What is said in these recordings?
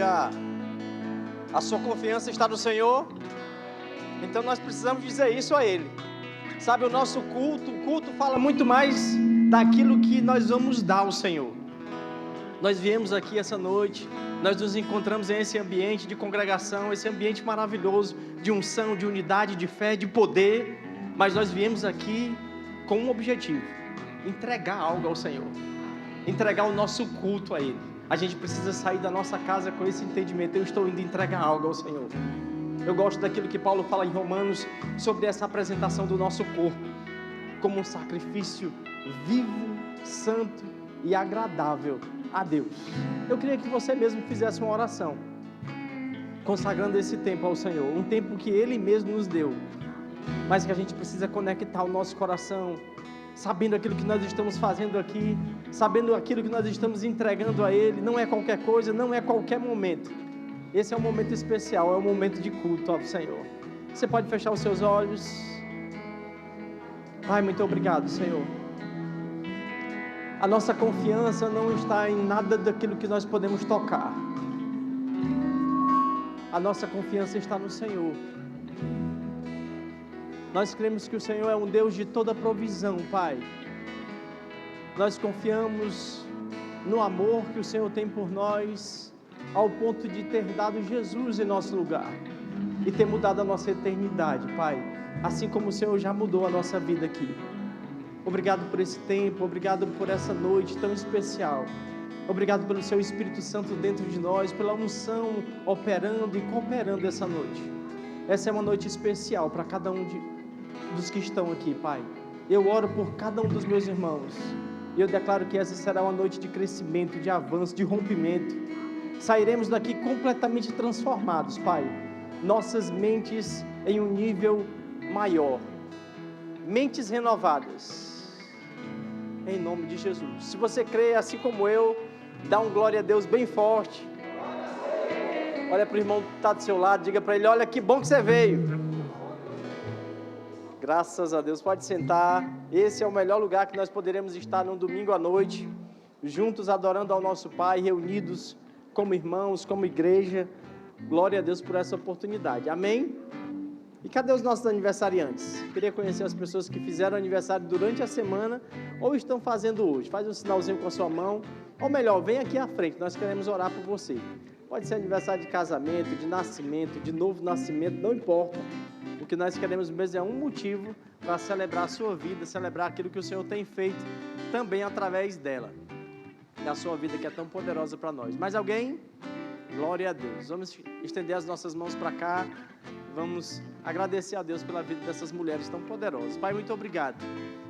Aleluia. A sua confiança está no Senhor? Então nós precisamos dizer isso a Ele. Sabe, o nosso culto fala muito mais daquilo que nós vamos dar ao Senhor. Nós viemos aqui essa noite, nós nos encontramos nesse ambiente de congregação, esse ambiente maravilhoso, de unção, de unidade, de fé, de poder, mas nós viemos aqui com um objetivo: entregar algo ao Senhor, entregar o nosso culto a Ele. A gente precisa sair da nossa casa com esse entendimento: eu estou indo entregar algo ao Senhor. Eu gosto daquilo que Paulo fala em Romanos sobre essa apresentação do nosso corpo como um sacrifício vivo, santo e agradável a Deus. Eu queria que você mesmo fizesse uma oração, consagrando esse tempo ao Senhor, um tempo que Ele mesmo nos deu, mas que a gente precisa conectar o nosso coração, sabendo aquilo que nós estamos fazendo aqui, sabendo aquilo que nós estamos entregando a Ele. Não é qualquer coisa, não é qualquer momento. Esse é um momento especial, é um momento de culto ao Senhor. Você pode fechar os seus olhos. Pai, muito obrigado, Senhor. A nossa confiança não está em nada daquilo que nós podemos tocar. A nossa confiança está no Senhor. Nós cremos que o Senhor é um Deus de toda provisão, Pai. Nós confiamos no amor que o Senhor tem por nós, ao ponto de ter dado Jesus em nosso lugar e ter mudado a nossa eternidade, Pai, assim como o Senhor já mudou a nossa vida aqui. Obrigado por esse tempo, obrigado por essa noite tão especial. Obrigado pelo Seu Espírito Santo dentro de nós, pela unção operando e cooperando essa noite. Essa é uma noite especial para cada um dos que estão aqui, Pai. Eu oro por cada um dos meus irmãos e eu declaro que essa será uma noite de crescimento, de avanço, de rompimento. Sairemos daqui completamente transformados, Pai. Nossas mentes em um nível maior. Mentes renovadas. Em nome de Jesus. Se você crê assim como eu, dá um glória a Deus bem forte. Olha para o irmão que está do seu lado, diga para ele: olha que bom que você veio. Graças a Deus, pode sentar. Esse é o melhor lugar que nós poderemos estar num domingo à noite, juntos adorando ao nosso Pai, reunidos como irmãos, como igreja. Glória a Deus por essa oportunidade, amém? E cadê os nossos aniversariantes? Queria conhecer as pessoas que fizeram aniversário durante a semana ou estão fazendo hoje. Faz um sinalzinho com a sua mão, ou melhor, vem aqui à frente, nós queremos orar por você. Pode ser aniversário de casamento, de nascimento, de novo nascimento, não importa. O que nós queremos mesmo é um motivo para celebrar a sua vida, celebrar aquilo que o Senhor tem feito também através dela. Da sua vida que é tão poderosa para nós. Mais alguém? Glória a Deus. Vamos estender as nossas mãos para cá. Vamos agradecer a Deus pela vida dessas mulheres tão poderosas. Pai, muito obrigado.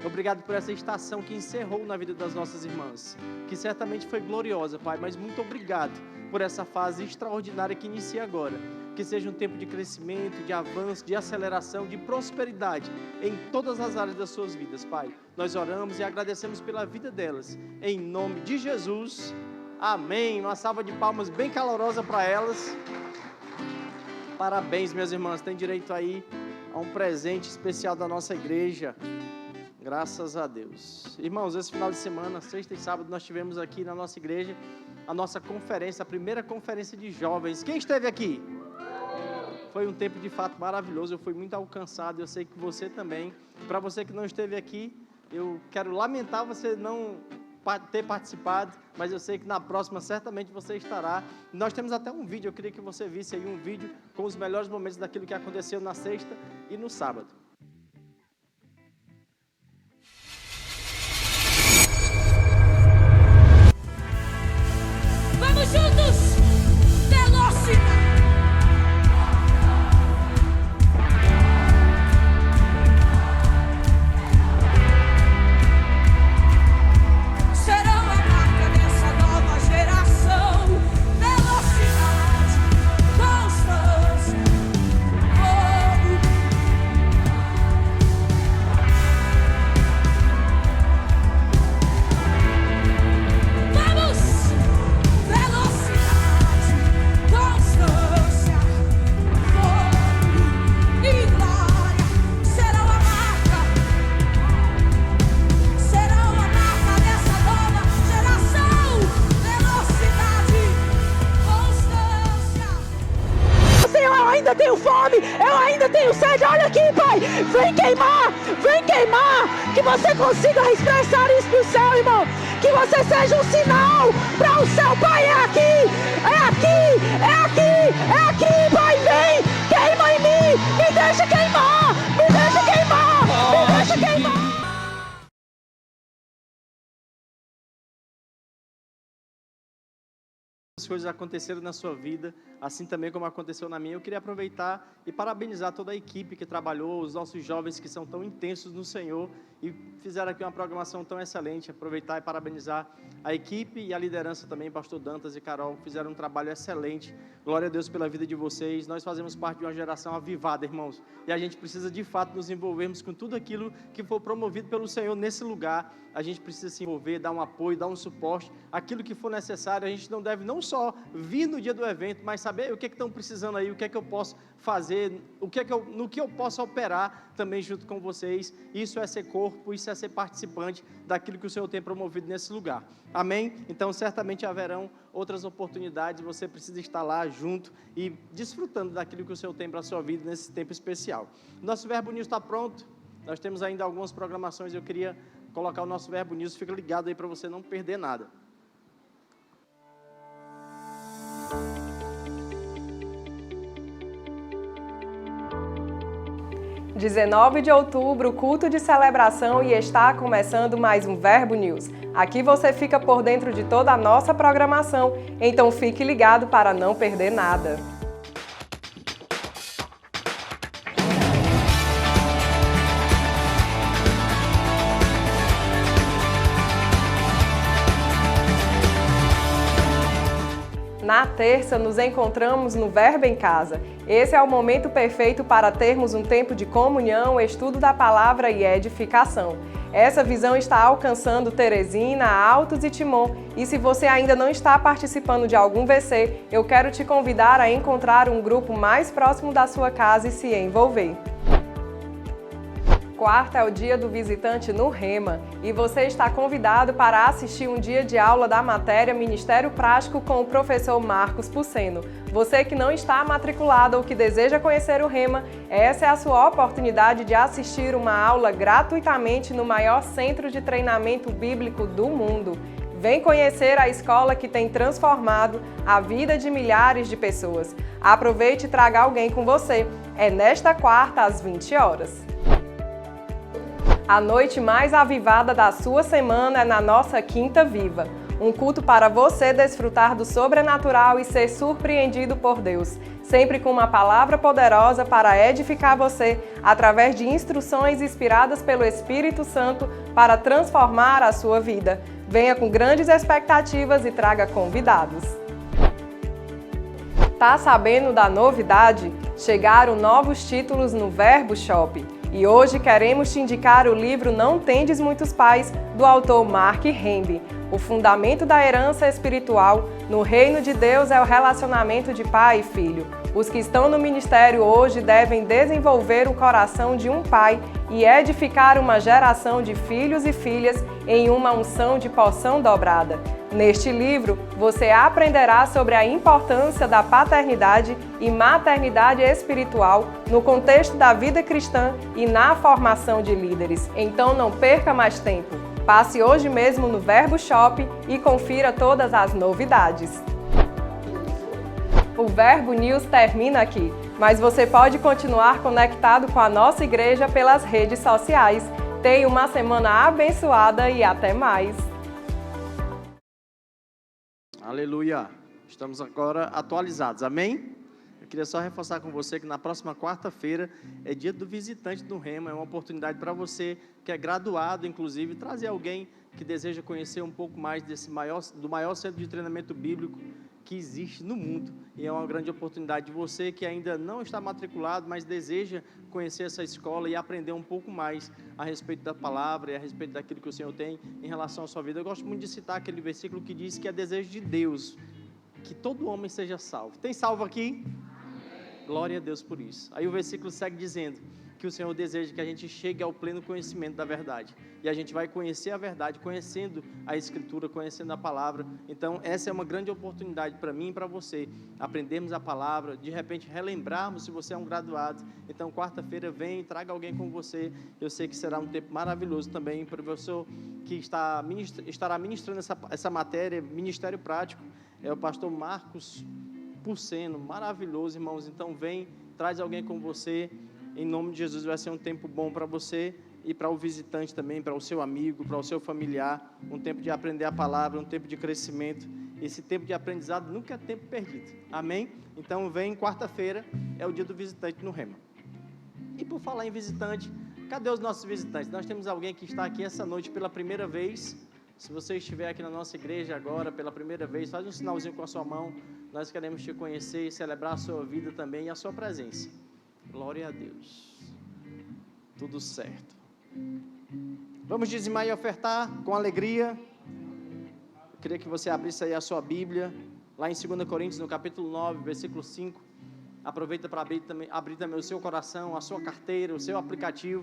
Obrigado por essa estação que encerrou na vida das nossas irmãs, que certamente foi gloriosa, Pai, mas muito obrigado por essa fase extraordinária que inicia agora. Que seja um tempo de crescimento, de avanço, de aceleração, de prosperidade em todas as áreas das suas vidas, Pai. Nós oramos e agradecemos pela vida delas, em nome de Jesus, amém. Uma salva de palmas bem calorosa para elas. Parabéns, minhas irmãs, tem direito aí a um presente especial da nossa igreja, graças a Deus. Irmãos, esse final de semana, sexta e sábado, nós tivemos aqui na nossa igreja a nossa conferência, a primeira conferência de jovens. Quem esteve aqui? Foi um tempo de fato maravilhoso, eu fui muito alcançado, eu sei que você também. Para você que não esteve aqui, eu quero lamentar você não ter participado, mas eu sei que na próxima certamente você estará. Nós temos até um vídeo, eu queria que você visse aí um vídeo com os melhores momentos daquilo que aconteceu na sexta e no sábado. Vamos juntos! Velocita! tenho sede. Olha aqui, Pai. Vem queimar. Que você consiga expressar isso pro céu, irmão. Que você seja um sinal para o céu. Pai, é aqui, Pai. Vem, queima em mim. Me deixa queimar. As coisas aconteceram na sua vida, assim também como aconteceu na minha. Eu queria aproveitar e parabenizar toda a equipe que trabalhou, os nossos jovens que são tão intensos no Senhor e fizeram aqui uma programação tão excelente. Aproveitar e parabenizar a equipe e a liderança também, pastor Dantas e Carol, fizeram um trabalho excelente. Glória a Deus pela vida de vocês. Nós fazemos parte de uma geração avivada, irmãos, e a gente precisa de fato nos envolvermos com tudo aquilo que for promovido pelo Senhor nesse lugar. A gente precisa se envolver, dar um apoio, dar um suporte, aquilo que for necessário. A gente não deve não só vir no dia do evento, mas saber o que estão precisando aí, o que é que eu posso fazer, no que eu posso operar também junto com vocês. Isso é ser corpo, isso é ser participante daquilo que o Senhor tem promovido nesse lugar. Amém? Então certamente haverão outras oportunidades, você precisa estar lá junto e desfrutando daquilo que o Senhor tem para a sua vida nesse tempo especial. Nosso Verbo News está pronto, nós temos ainda algumas programações. Eu queria colocar o nosso Verbo News, fica ligado aí para você não perder nada. Dia 19 de outubro, culto de celebração, e está começando mais um Verbo News. Aqui você fica por dentro de toda a nossa programação, então fique ligado para não perder nada. Na terça, nos encontramos no Verbo em Casa. Esse é o momento perfeito para termos um tempo de comunhão, estudo da palavra e edificação. Essa visão está alcançando Teresina, Altos e Timon. E se você ainda não está participando de algum VC, eu quero te convidar a encontrar um grupo mais próximo da sua casa e se envolver. Quarta é o dia do visitante no Rema e você está convidado para assistir um dia de aula da matéria Ministério Prático com o professor Marcos Puceno. Você que não está matriculado ou que deseja conhecer o Rema, essa é a sua oportunidade de assistir uma aula gratuitamente no maior centro de treinamento bíblico do mundo. Vem conhecer a escola que tem transformado a vida de milhares de pessoas. Aproveite e traga alguém com você. É nesta quarta às 20 horas. A noite mais avivada da sua semana é na nossa Quinta Viva. Um culto para você desfrutar do sobrenatural e ser surpreendido por Deus. Sempre com uma palavra poderosa para edificar você, através de instruções inspiradas pelo Espírito Santo para transformar a sua vida. Venha com grandes expectativas e traga convidados. Tá sabendo da novidade? Chegaram novos títulos no Verbo Shop. E hoje queremos te indicar o livro Não Tendes Muitos Pais, do autor Mark Rembe. O fundamento da herança espiritual no reino de Deus é o relacionamento de pai e filho. Os que estão no ministério hoje devem desenvolver o coração de um pai e edificar uma geração de filhos e filhas em uma unção de porção dobrada. Neste livro, você aprenderá sobre a importância da paternidade e maternidade espiritual no contexto da vida cristã e na formação de líderes. Então não perca mais tempo. Passe hoje mesmo no Verbo Shop e confira todas as novidades. O Verbo News termina aqui, mas você pode continuar conectado com a nossa igreja pelas redes sociais. Tenha uma semana abençoada e até mais! Aleluia! Estamos agora atualizados, amém? Eu queria só reforçar com você que na próxima quarta-feira é dia do visitante do Rema. É uma oportunidade para você que é graduado, inclusive, trazer alguém que deseja conhecer um pouco mais do maior centro de treinamento bíblico que existe no mundo. E é uma grande oportunidade de você que ainda não está matriculado, mas deseja conhecer essa escola e aprender um pouco mais a respeito da palavra e a respeito daquilo que o Senhor tem em relação à sua vida. Eu gosto muito de citar aquele versículo que diz que é desejo de Deus que todo homem seja salvo. Tem salvo aqui? Glória a Deus por isso. Aí o versículo segue dizendo que o Senhor deseja que a gente chegue ao pleno conhecimento da verdade. E a gente vai conhecer a verdade, conhecendo a Escritura, conhecendo a palavra. Então, essa é uma grande oportunidade para mim e para você, aprendermos a palavra, de repente relembrarmos se você é um graduado. Então, quarta-feira vem, traga alguém com você. Eu sei que será um tempo maravilhoso também para o professor que estará ministrando essa matéria, Ministério Prático, é o pastor Marcos Puceno, maravilhoso, irmãos. Então, vem, traz alguém com você. Em nome de Jesus, vai ser um tempo bom para você e para o visitante também, para o seu amigo, para o seu familiar. Um tempo de aprender a palavra, um tempo de crescimento. Esse tempo de aprendizado nunca é tempo perdido. Amém? Então, vem quarta-feira, é o dia do visitante no Rema. E por falar em visitante, cadê os nossos visitantes? Nós temos alguém que está aqui essa noite pela primeira vez. Se você estiver aqui na nossa igreja agora pela primeira vez, faz um sinalzinho com a sua mão. Nós queremos te conhecer e celebrar a sua vida também e a sua presença. Glória a Deus. Tudo certo. Vamos dizimar e ofertar com alegria. Eu queria que você abrisse aí a sua Bíblia, lá em 2 Coríntios, no capítulo 9, versículo 5. Aproveita para abrir também o seu coração, a sua carteira, o seu aplicativo.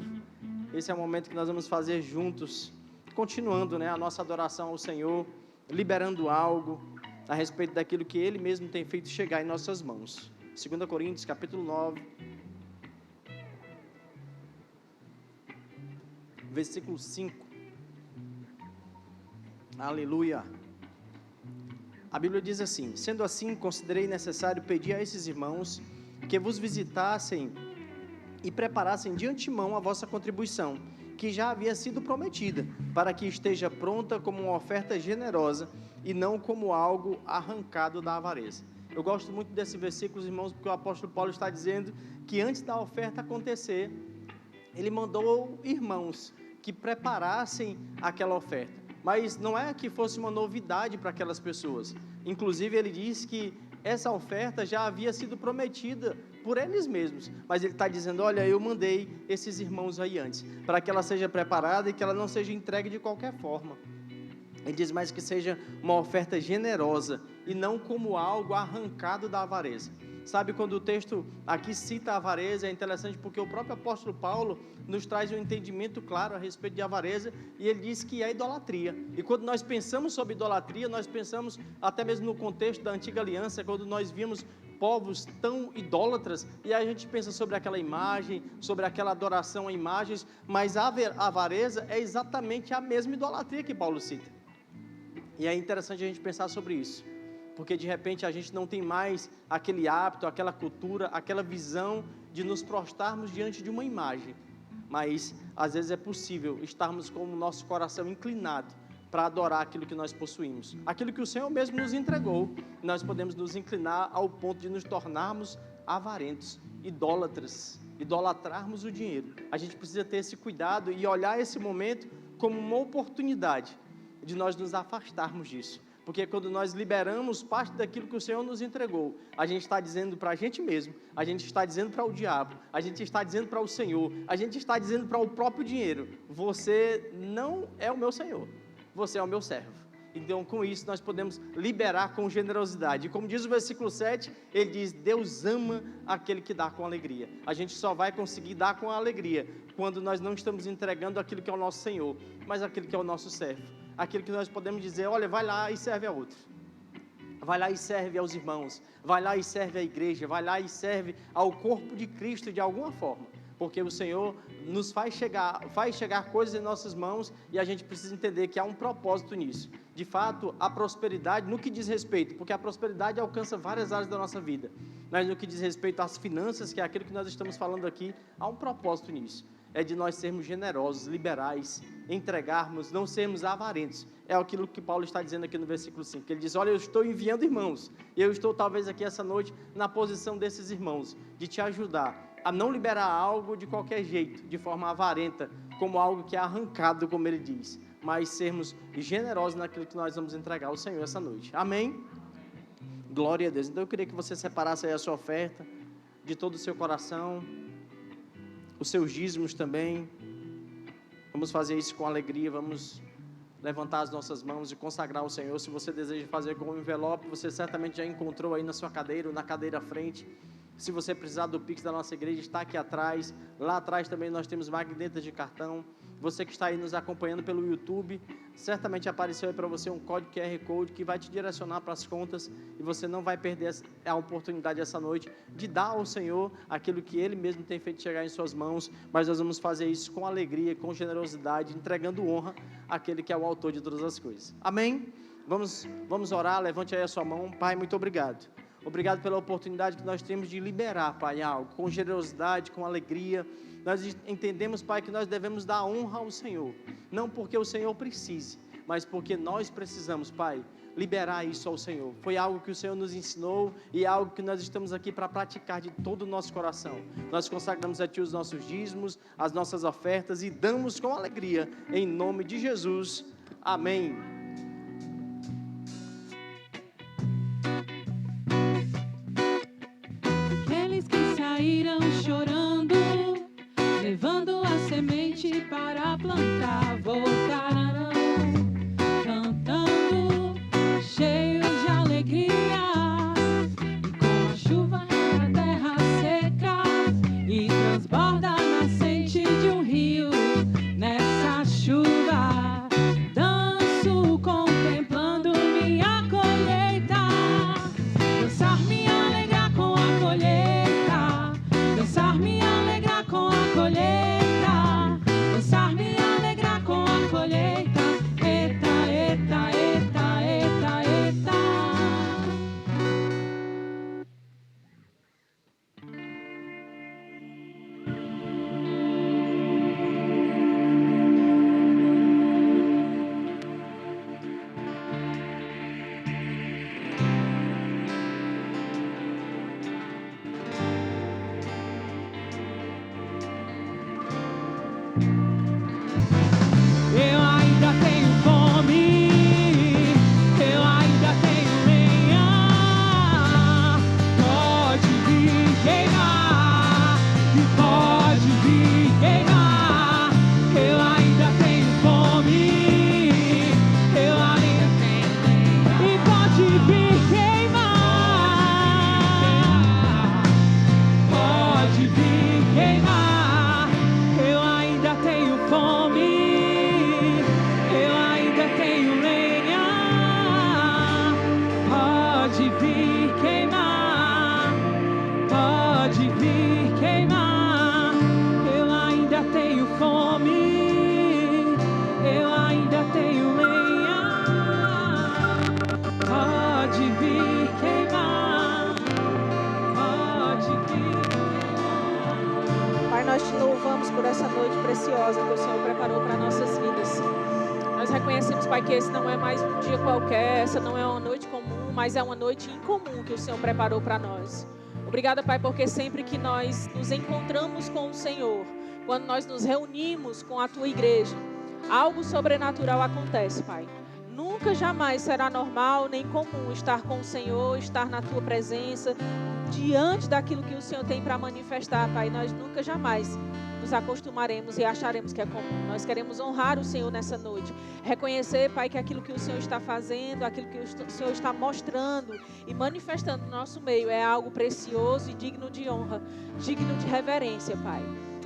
Esse é o momento que nós vamos fazer juntos, continuando, a nossa adoração ao Senhor, liberando algo a respeito daquilo que Ele mesmo tem feito chegar em nossas mãos. 2 Coríntios, capítulo 9, versículo 5. Aleluia. A Bíblia diz assim: sendo assim, considerei necessário pedir a esses irmãos que vos visitassem e preparassem de antemão a vossa contribuição, que já havia sido prometida, para que esteja pronta como uma oferta generosa e não como algo arrancado da avareza. Eu gosto muito desse versículo, irmãos, porque o apóstolo Paulo está dizendo que antes da oferta acontecer, ele mandou irmãos que preparassem aquela oferta. Mas não é que fosse uma novidade para aquelas pessoas. Inclusive, ele diz que essa oferta já havia sido prometida por eles mesmos. Mas ele está dizendo: olha, eu mandei esses irmãos aí antes, para que ela seja preparada e que ela não seja entregue de qualquer forma. Ele diz mais que seja uma oferta generosa e não como algo arrancado da avareza. Sabe, quando o texto aqui cita a avareza, é interessante porque o próprio apóstolo Paulo nos traz um entendimento claro a respeito de avareza, e ele diz que é idolatria. E quando nós pensamos sobre idolatria, nós pensamos até mesmo no contexto da antiga aliança, quando nós vimos povos tão idólatras, e aí a gente pensa sobre aquela imagem, sobre aquela adoração a imagens, mas a avareza é exatamente a mesma idolatria que Paulo cita. E é interessante a gente pensar sobre isso, porque de repente a gente não tem mais aquele hábito, aquela cultura, aquela visão de nos prostrarmos diante de uma imagem, mas às vezes é possível estarmos com o nosso coração inclinado para adorar aquilo que nós possuímos, aquilo que o Senhor mesmo nos entregou. Nós podemos nos inclinar ao ponto de nos tornarmos avarentos, idólatras, idolatrarmos o dinheiro. A gente precisa ter esse cuidado e olhar esse momento como uma oportunidade de nós nos afastarmos disso. Porque quando nós liberamos parte daquilo que o Senhor nos entregou, a gente está dizendo para a gente mesmo, a gente está dizendo para o diabo, a gente está dizendo para o Senhor, a gente está dizendo para o próprio dinheiro: você não é o meu Senhor, você é o meu servo. Então, com isso, nós podemos liberar com generosidade. E como diz o versículo 7, ele diz: Deus ama aquele que dá com alegria. A gente só vai conseguir dar com alegria quando nós não estamos entregando aquilo que é o nosso Senhor, mas aquilo que é o nosso servo. Aquilo que nós podemos dizer: olha, vai lá e serve a outro. Vai lá e serve aos irmãos. Vai lá e serve à igreja. Vai lá e serve ao corpo de Cristo de alguma forma. Porque o Senhor nos faz chegar coisas em nossas mãos, e a gente precisa entender que há um propósito nisso. De fato, a prosperidade, no que diz respeito, porque a prosperidade alcança várias áreas da nossa vida, mas no que diz respeito às finanças, que é aquilo que nós estamos falando aqui, há um propósito nisso. É de nós sermos generosos, liberais, entregarmos, não sermos avarentos. É aquilo que Paulo está dizendo aqui no versículo 5. Ele diz: olha, eu estou enviando irmãos, e eu estou talvez aqui essa noite na posição desses irmãos, de te ajudar a não liberar algo de qualquer jeito, de forma avarenta, como algo que é arrancado, como ele diz, mas sermos generosos naquilo que nós vamos entregar ao Senhor essa noite. Amém? Glória a Deus. Então eu queria que você separasse aí a sua oferta de todo o seu coração, os seus dízimos também. Vamos fazer isso com alegria, vamos levantar as nossas mãos e consagrar ao Senhor. Se você deseja fazer com um envelope, você certamente já encontrou aí na sua cadeira ou na cadeira à frente. Se você precisar do Pix da nossa igreja, está aqui atrás. Lá atrás também nós temos magnetas de cartão. Você que está aí nos acompanhando pelo YouTube, certamente apareceu aí para você um código QR Code que vai te direcionar para as contas e você não vai perder a oportunidade essa noite de dar ao Senhor aquilo que Ele mesmo tem feito chegar em suas mãos, mas nós vamos fazer isso com alegria, com generosidade, entregando honra àquele que é o autor de todas as coisas. Amém? Vamos orar, levante aí a sua mão. Pai, muito obrigado. Obrigado pela oportunidade que nós temos de liberar, Pai, algo com generosidade, com alegria. Nós entendemos, Pai, que nós devemos dar honra ao Senhor, não porque o Senhor precise, mas porque nós precisamos, Pai, liberar isso ao Senhor. Foi algo que o Senhor nos ensinou e é algo que nós estamos aqui para praticar de todo o nosso coração. Nós consagramos a Ti os nossos dízimos, as nossas ofertas e damos com alegria, em nome de Jesus. Amém. Aqueles que saíram chorando, levando a semente para plantar, voltarão cantando, cheios de alegria, e com a chuva na terra seca, e transborda a nascente de um rio. Nessa chuva danço contemplando minha colheita, dançar me alegrar com a colheita, dançar me alegrar com a colheita, dançar me alegrar com a colheita. Eita, eita, eita, eita, eita. Eu ainda tenho fome, eu ainda tenho lenha, pode vir queimar, e pode vir queimar. Eu ainda tenho fome, eu ainda tenho lenha, e pode vir queimar, pode vir queimar. Eu ainda tenho fome, eu ainda tenho lenha, pode vir queimar, pode vir queimar. Eu ainda tenho fome, eu ainda tenho lenha, pode vir queimar, pode vir queimar. Pai, nós te louvamos por essa noite preciosa que o Senhor preparou para nossas vidas. Nós reconhecemos, Pai, que esse não é mais um dia qualquer, essa não é uma noite comum, mas é uma noite incomum que o Senhor preparou para nós. Obrigada, Pai, porque sempre que nós nos encontramos com o Senhor, quando nós nos reunimos com a Tua igreja, algo sobrenatural acontece, Pai. Nunca, jamais será normal nem comum estar com o Senhor, estar na Tua presença, diante daquilo que o Senhor tem para manifestar, Pai. Nós nunca, jamais nos acostumaremos e acharemos que é comum. Nós queremos honrar o Senhor nessa noite. Reconhecer, Pai, que aquilo que o Senhor está fazendo, aquilo que o Senhor está mostrando e manifestando no nosso meio é algo precioso e digno de honra, digno de reverência, Pai.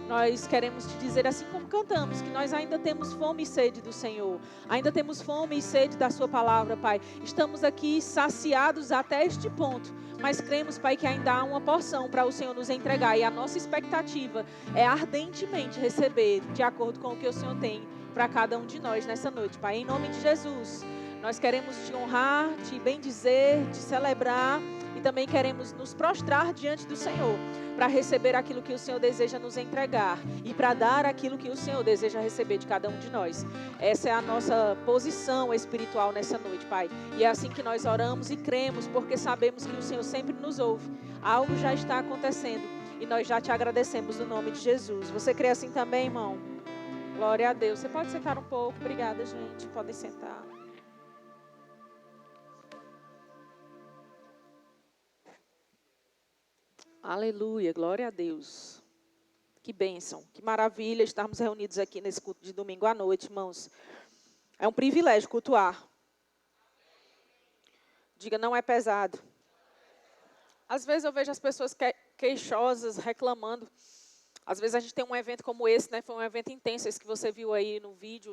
Nós queremos te dizer, assim como cantamos, que nós ainda temos fome e sede do Senhor. Ainda temos fome e sede da sua palavra, Pai. Estamos aqui saciados até este ponto. Mas cremos, Pai, que ainda há uma porção para o Senhor nos entregar. E a nossa expectativa é ardentemente receber, de acordo com o que o Senhor tem para cada um de nós nessa noite, Pai. Em nome de Jesus, nós queremos te honrar, te bendizer, te celebrar. E também queremos nos prostrar diante do Senhor para receber aquilo que o Senhor deseja nos entregar e para dar aquilo que o Senhor deseja receber de cada um de nós. Essa é a nossa posição espiritual nessa noite, Pai. E é assim que nós oramos e cremos, porque sabemos que o Senhor sempre nos ouve. Algo já está acontecendo e nós já te agradecemos no nome de Jesus. Você crê assim também, irmão? Glória a Deus. Você pode sentar um pouco. Obrigada, gente. Podem sentar. Aleluia, glória a Deus. Que bênção, que maravilha estarmos reunidos aqui nesse culto de domingo à noite, irmãos. É um privilégio cultuar. Diga, não é pesado. Às vezes eu vejo as pessoas queixosas, reclamando. Às vezes a gente tem um evento como esse, né? Foi um evento intenso, esse que você viu aí no vídeo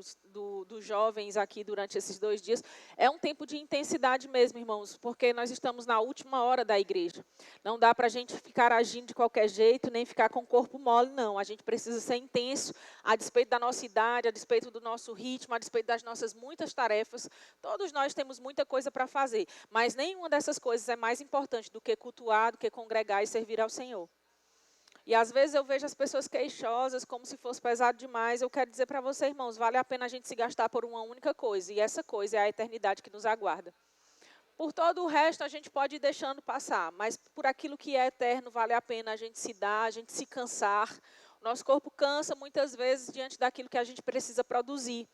dos jovens aqui durante esses 2 dias. É um tempo de intensidade mesmo, irmãos, porque nós estamos na última hora da igreja. Não dá para a gente ficar agindo de qualquer jeito, nem ficar com o corpo mole, não. A gente precisa ser intenso, a despeito da nossa idade, a despeito do nosso ritmo, a despeito das nossas muitas tarefas. Todos nós temos muita coisa para fazer, mas nenhuma dessas coisas é mais importante do que cultuar, do que congregar e servir ao Senhor. E às vezes eu vejo as pessoas queixosas, como se fosse pesado demais. Eu quero dizer para você, irmãos, vale a pena a gente se gastar por uma única coisa. E essa coisa é a eternidade que nos aguarda. Por todo o resto a gente pode ir deixando passar. Mas por aquilo que é eterno, vale a pena a gente se dar, a gente se cansar. O nosso corpo cansa muitas vezes diante daquilo que a gente precisa produzir.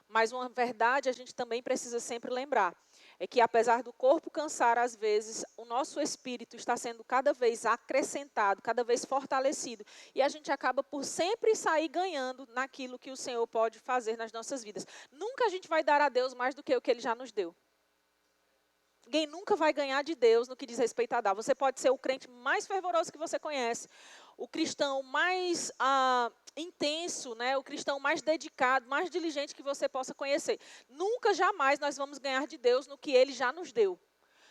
Mas uma verdade a gente também precisa sempre lembrar. É que apesar do corpo cansar, às vezes, o nosso espírito está sendo cada vez acrescentado, cada vez fortalecido. E a gente acaba por sempre sair ganhando naquilo que o Senhor pode fazer nas nossas vidas. Nunca a gente vai dar a Deus mais do que o que Ele já nos deu. Ninguém nunca vai ganhar de Deus no que diz respeito a dar. Você pode ser o crente mais fervoroso que você conhece, o cristão mais intenso, né? O cristão mais dedicado, mais diligente que você possa conhecer. Nunca, jamais nós vamos ganhar de Deus no que Ele já nos deu.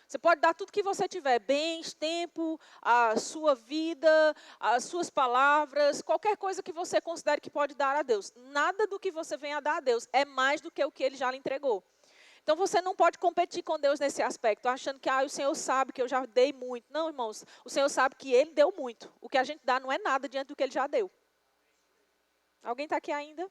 Você pode dar tudo que você tiver, bens, tempo, a sua vida, as suas palavras, qualquer coisa que você considere que pode dar a Deus. Nada do que você venha a dar a Deus é mais do que o que Ele já lhe entregou. Então, você não pode competir com Deus nesse aspecto, achando que o Senhor sabe que eu já dei muito. Não, irmãos, o Senhor sabe que Ele deu muito. O que a gente dá não é nada diante do que Ele já deu. Alguém está aqui ainda?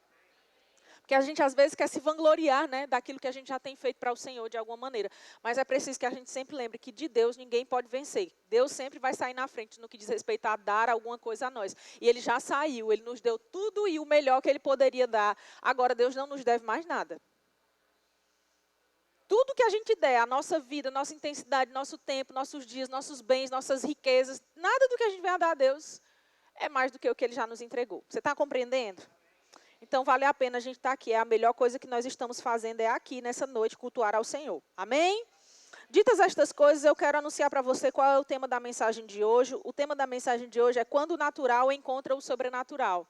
Porque a gente, às vezes, quer se vangloriar, né, daquilo que a gente já tem feito para o Senhor, de alguma maneira. Mas é preciso que a gente sempre lembre que de Deus ninguém pode vencer. Deus sempre vai sair na frente no que diz respeito a dar alguma coisa a nós. E Ele já saiu, Ele nos deu tudo e o melhor que Ele poderia dar. Agora, Deus não nos deve mais nada. Tudo que a gente der, a nossa vida, nossa intensidade, nosso tempo, nossos dias, nossos bens, nossas riquezas, nada do que a gente vai dar a Deus é mais do que o que Ele já nos entregou. Você está compreendendo? Então, vale a pena a gente estar aqui. A melhor coisa que nós estamos fazendo é aqui, nessa noite, cultuar ao Senhor. Amém? Ditas estas coisas, eu quero anunciar para você qual é o tema da mensagem de hoje. O tema da mensagem de hoje é quando o natural encontra o sobrenatural.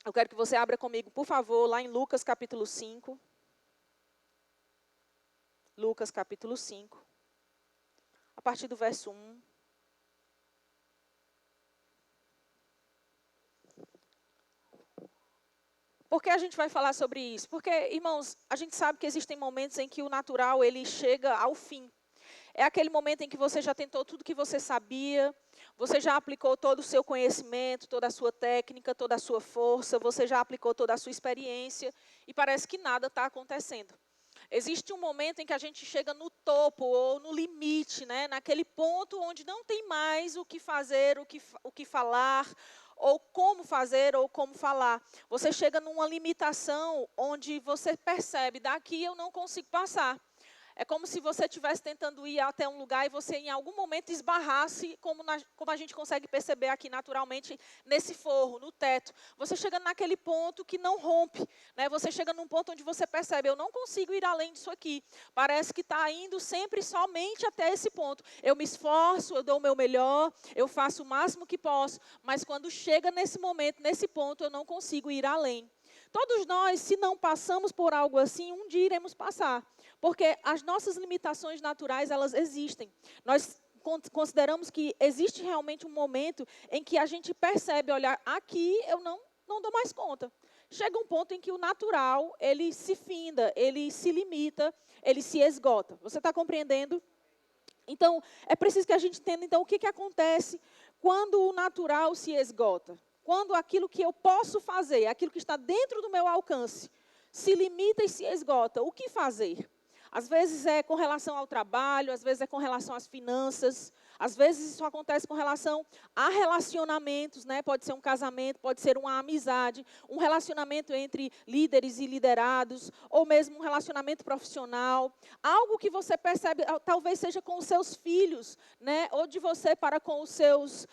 Eu quero que você abra comigo, por favor, lá em Lucas capítulo 5. Lucas capítulo 5, a partir do verso 1. Por que a gente vai falar sobre isso? Porque, irmãos, a gente sabe que existem momentos em que o natural ele chega ao fim. É aquele momento em que você já tentou tudo que você sabia, você já aplicou todo o seu conhecimento, toda a sua técnica, toda a sua força, você já aplicou toda a sua experiência e parece que nada está acontecendo. Existe um momento em que a gente chega no topo ou no limite, né? Naquele ponto onde não tem mais o que fazer, o que falar, ou como fazer, ou como falar. Você chega numa limitação onde você percebe, daqui eu não consigo passar. É como se você estivesse tentando ir até um lugar e você em algum momento esbarrasse, como a gente consegue perceber aqui naturalmente, nesse forro, no teto. Você chega naquele ponto que não rompe, né? Você chega num ponto onde você percebe, eu não consigo ir além disso aqui. Parece que está indo sempre somente até esse ponto. Eu me esforço, eu dou o meu melhor, eu faço o máximo que posso, mas quando chega nesse momento, nesse ponto, eu não consigo ir além. Todos nós, se não passamos por algo assim, um dia iremos passar. Porque as nossas limitações naturais, elas existem. Nós consideramos que existe realmente um momento em que a gente percebe, olha, aqui eu não dou mais conta. Chega um ponto em que o natural, ele se finda, ele se limita, ele se esgota. Você está compreendendo? Então, é preciso que a gente entenda, então, o que acontece quando o natural se esgota. Quando aquilo que eu posso fazer, aquilo que está dentro do meu alcance, se limita e se esgota. O que fazer? Às vezes é com relação ao trabalho, às vezes é com relação às finanças, às vezes isso acontece com relação a relacionamentos, né? Pode ser um casamento, pode ser uma amizade, um relacionamento entre líderes e liderados, ou mesmo um relacionamento profissional. Algo que você percebe, talvez seja com os seus filhos, né? Ou de você para com os seus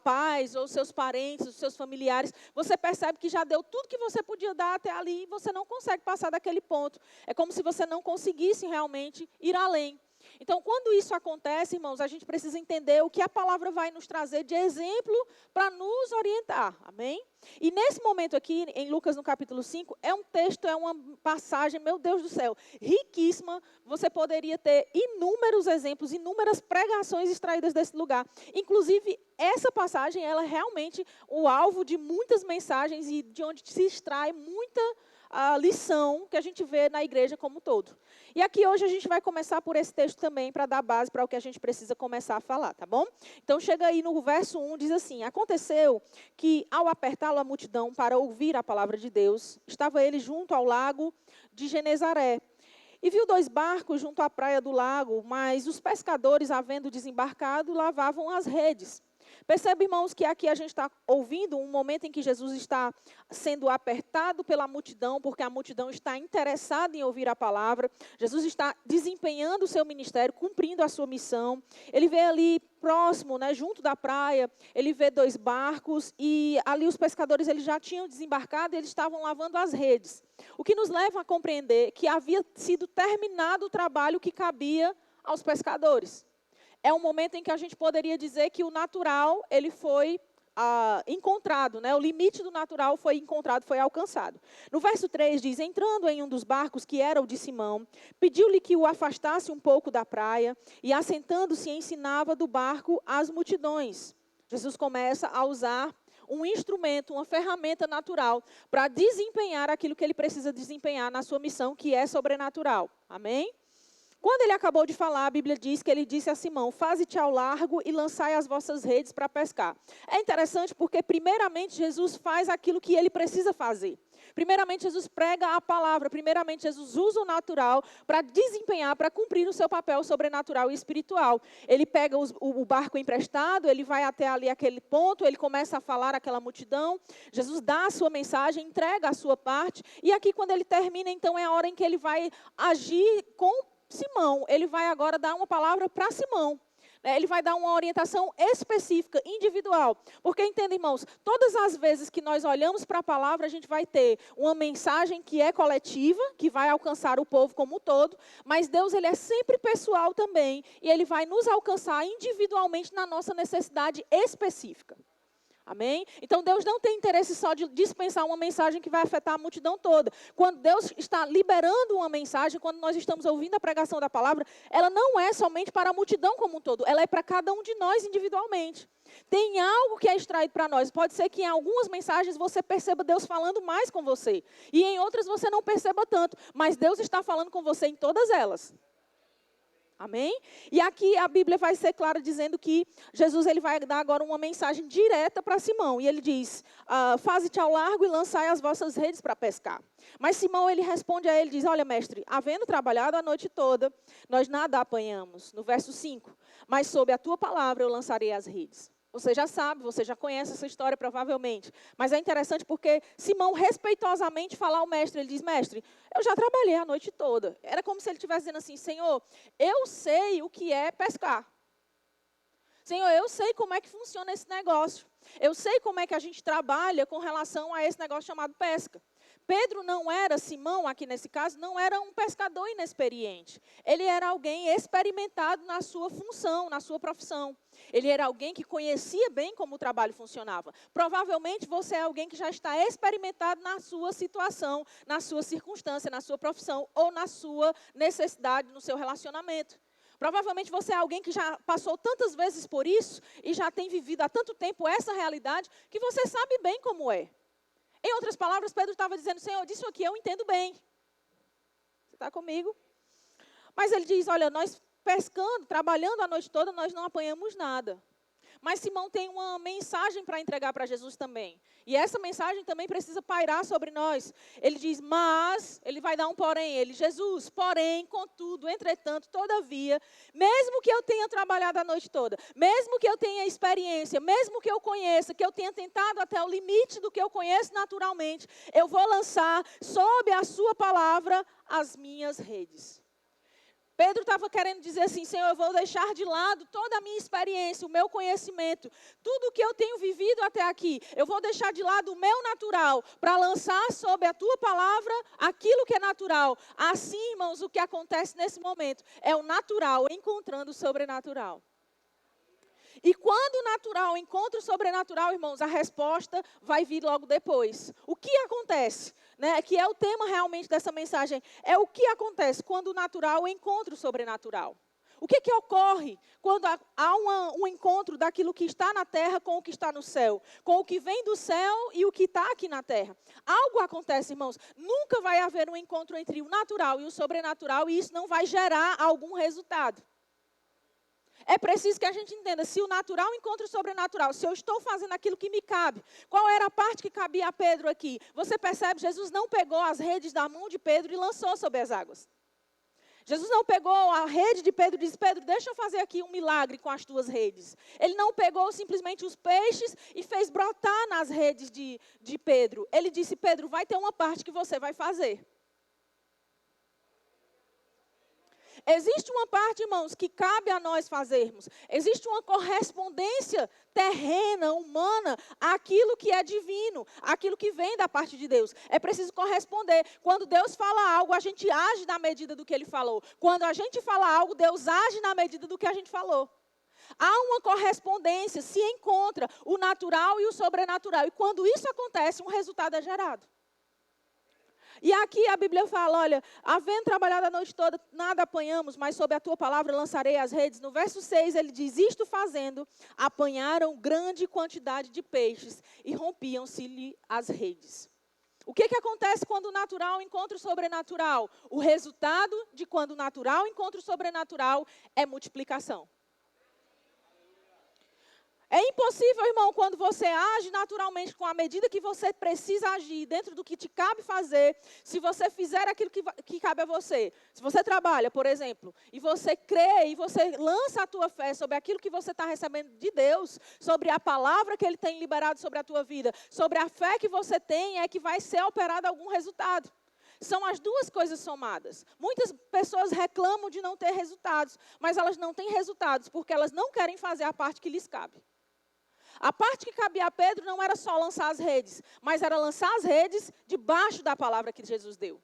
pais, ou seus parentes, os seus familiares. Você percebe que já deu tudo que você podia dar até ali e você não consegue passar daquele ponto. É como se você não conseguisse realmente ir além. Então, quando isso acontece, irmãos, a gente precisa entender o que a palavra vai nos trazer de exemplo para nos orientar, amém? E nesse momento aqui, em Lucas, no capítulo 5, é um texto, é uma passagem, meu Deus do céu, riquíssima. Você poderia ter inúmeros exemplos, inúmeras pregações extraídas desse lugar. Inclusive, essa passagem, ela é realmente o alvo de muitas mensagens e de onde se extrai muita lição que a gente vê na igreja como um todo. E aqui hoje a gente vai começar por esse texto também, para dar base para o que a gente precisa começar a falar, tá bom? Então chega aí no verso 1, diz assim: aconteceu que ao apertá-lo a multidão para ouvir a palavra de Deus, estava ele junto ao lago de Genezaré. E viu 2 barcos junto à praia do lago, mas os pescadores, havendo desembarcado, lavavam as redes. Percebe, irmãos, que aqui a gente está ouvindo um momento em que Jesus está sendo apertado pela multidão, porque a multidão está interessada em ouvir a palavra. Jesus está desempenhando o seu ministério, cumprindo a sua missão. Ele vê ali próximo, né, junto da praia, ele vê 2 barcos e ali os pescadores eles já tinham desembarcado e eles estavam lavando as redes. O que nos leva a compreender que havia sido terminado o trabalho que cabia aos pescadores. É um momento em que a gente poderia dizer que o natural ele foi encontrado, né? O limite do natural foi encontrado, foi alcançado. No verso 3 diz: entrando em um dos barcos, que era o de Simão, pediu-lhe que o afastasse um pouco da praia, e assentando-se ensinava do barco as multidões. Jesus começa a usar um instrumento, uma ferramenta natural, para desempenhar aquilo que ele precisa desempenhar na sua missão, que é sobrenatural. Amém? Quando ele acabou de falar, a Bíblia diz que ele disse a Simão: faze-te ao largo e lançai as vossas redes para pescar. É interessante porque, primeiramente, Jesus faz aquilo que ele precisa fazer. Primeiramente, Jesus prega a palavra. Primeiramente, Jesus usa o natural para desempenhar, para cumprir o seu papel sobrenatural e espiritual. Ele pega o barco emprestado, ele vai até ali aquele ponto, ele começa a falar àquela multidão. Jesus dá a sua mensagem, entrega a sua parte. E aqui, quando ele termina, então, é a hora em que ele vai agir com Simão. Ele vai agora dar uma palavra para Simão. Ele vai dar uma orientação específica, individual. Porque, entenda, irmãos, todas as vezes que nós olhamos para a palavra, a gente vai ter uma mensagem que é coletiva, que vai alcançar o povo como um todo, mas Deus ele é sempre pessoal também, e Ele vai nos alcançar individualmente na nossa necessidade específica. Amém? Então, Deus não tem interesse só de dispensar uma mensagem que vai afetar a multidão toda. Quando Deus está liberando uma mensagem, quando nós estamos ouvindo a pregação da palavra, ela não é somente para a multidão como um todo, ela é para cada um de nós individualmente. Tem algo que é extraído para nós. Pode ser que em algumas mensagens você perceba Deus falando mais com você, e em outras você não perceba tanto, mas Deus está falando com você em todas elas. Amém? E aqui a Bíblia vai ser clara dizendo que Jesus ele vai dar agora uma mensagem direta para Simão. E ele diz: faze-te ao largo e lançai as vossas redes para pescar. Mas Simão ele responde a ele, diz: olha, mestre, havendo trabalhado a noite toda, nós nada apanhamos. No verso 5, mas sob a tua palavra eu lançarei as redes. Você já sabe, você já conhece essa história provavelmente. Mas é interessante porque Simão respeitosamente fala ao mestre. Ele diz: mestre, eu já trabalhei a noite toda. Era como se ele estivesse dizendo assim: Senhor, eu sei o que é pescar. Senhor, eu sei como é que funciona esse negócio. Eu sei como é que a gente trabalha com relação a esse negócio chamado pesca. Pedro não era, Simão aqui nesse caso, não era um pescador inexperiente. Ele era alguém experimentado na sua função, na sua profissão. Ele era alguém que conhecia bem como o trabalho funcionava. Provavelmente você é alguém que já está experimentado na sua situação, na sua circunstância, na sua profissão ou na sua necessidade, no seu relacionamento. Provavelmente você é alguém que já passou tantas vezes por isso e já tem vivido há tanto tempo essa realidade que você sabe bem como é. Em outras palavras, Pedro estava dizendo: Senhor, disso aqui eu entendo bem. Você está comigo? Mas ele diz: olha, nós pescando, trabalhando a noite toda, nós não apanhamos nada. Mas Simão tem uma mensagem para entregar para Jesus também. E essa mensagem também precisa pairar sobre nós. Ele diz: mas, ele vai dar um porém. Ele: Jesus, porém, contudo, entretanto, todavia, mesmo que eu tenha trabalhado a noite toda, mesmo que eu tenha experiência, mesmo que eu conheça, que eu tenha tentado até o limite do que eu conheço naturalmente, eu vou lançar sob a sua palavra as minhas redes. Pedro estava querendo dizer assim, Senhor, eu vou deixar de lado toda a minha experiência, o meu conhecimento, tudo que eu tenho vivido até aqui. Eu vou deixar de lado o meu natural para lançar sobre a tua palavra aquilo que é natural. Assim, irmãos, o que acontece nesse momento é o natural encontrando o sobrenatural. E quando o natural encontra o sobrenatural, irmãos, a resposta vai vir logo depois. O que acontece? Que é o tema realmente dessa mensagem, é o que acontece quando o natural encontra o sobrenatural. O que ocorre quando há um encontro daquilo que está na terra com o que está no céu? Com o que vem do céu e o que está aqui na terra. Algo acontece, irmãos. Nunca vai haver um encontro entre o natural e o sobrenatural e isso não vai gerar algum resultado. É preciso que a gente entenda, se o natural encontra o sobrenatural, se eu estou fazendo aquilo que me cabe, qual era a parte que cabia a Pedro aqui? Você percebe, Jesus não pegou as redes da mão de Pedro e lançou sobre as águas. Jesus não pegou a rede de Pedro e disse, Pedro, deixa eu fazer aqui um milagre com as tuas redes. Ele não pegou simplesmente os peixes e fez brotar nas redes de Pedro. Ele disse, Pedro, vai ter uma parte que você vai fazer. Existe uma parte, irmãos, que cabe a nós fazermos. Existe uma correspondência terrena, humana, àquilo que é divino, àquilo que vem da parte de Deus. É preciso corresponder. Quando Deus fala algo, a gente age na medida do que Ele falou. Quando a gente fala algo, Deus age na medida do que a gente falou. Há uma correspondência, se encontra o natural e o sobrenatural. E quando isso acontece, um resultado é gerado. E aqui a Bíblia fala, olha, havendo trabalhado a noite toda, nada apanhamos, mas sob a tua palavra lançarei as redes. No verso 6 ele diz, isto fazendo, apanharam grande quantidade de peixes e rompiam-se-lhe as redes. O que acontece quando o natural encontra o sobrenatural? O resultado de quando o natural encontra o sobrenatural é multiplicação. É impossível, irmão, quando você age naturalmente com a medida que você precisa agir, dentro do que te cabe fazer, se você fizer aquilo que cabe a você. Se você trabalha, por exemplo, e você crê, e você lança a tua fé sobre aquilo que você está recebendo de Deus, sobre a palavra que Ele tem liberado sobre a tua vida, sobre a fé que você tem, é que vai ser operado algum resultado. São as duas coisas somadas. Muitas pessoas reclamam de não ter resultados, mas elas não têm resultados porque elas não querem fazer a parte que lhes cabe. A parte que cabia a Pedro não era só lançar as redes, mas era lançar as redes debaixo da palavra que Jesus deu.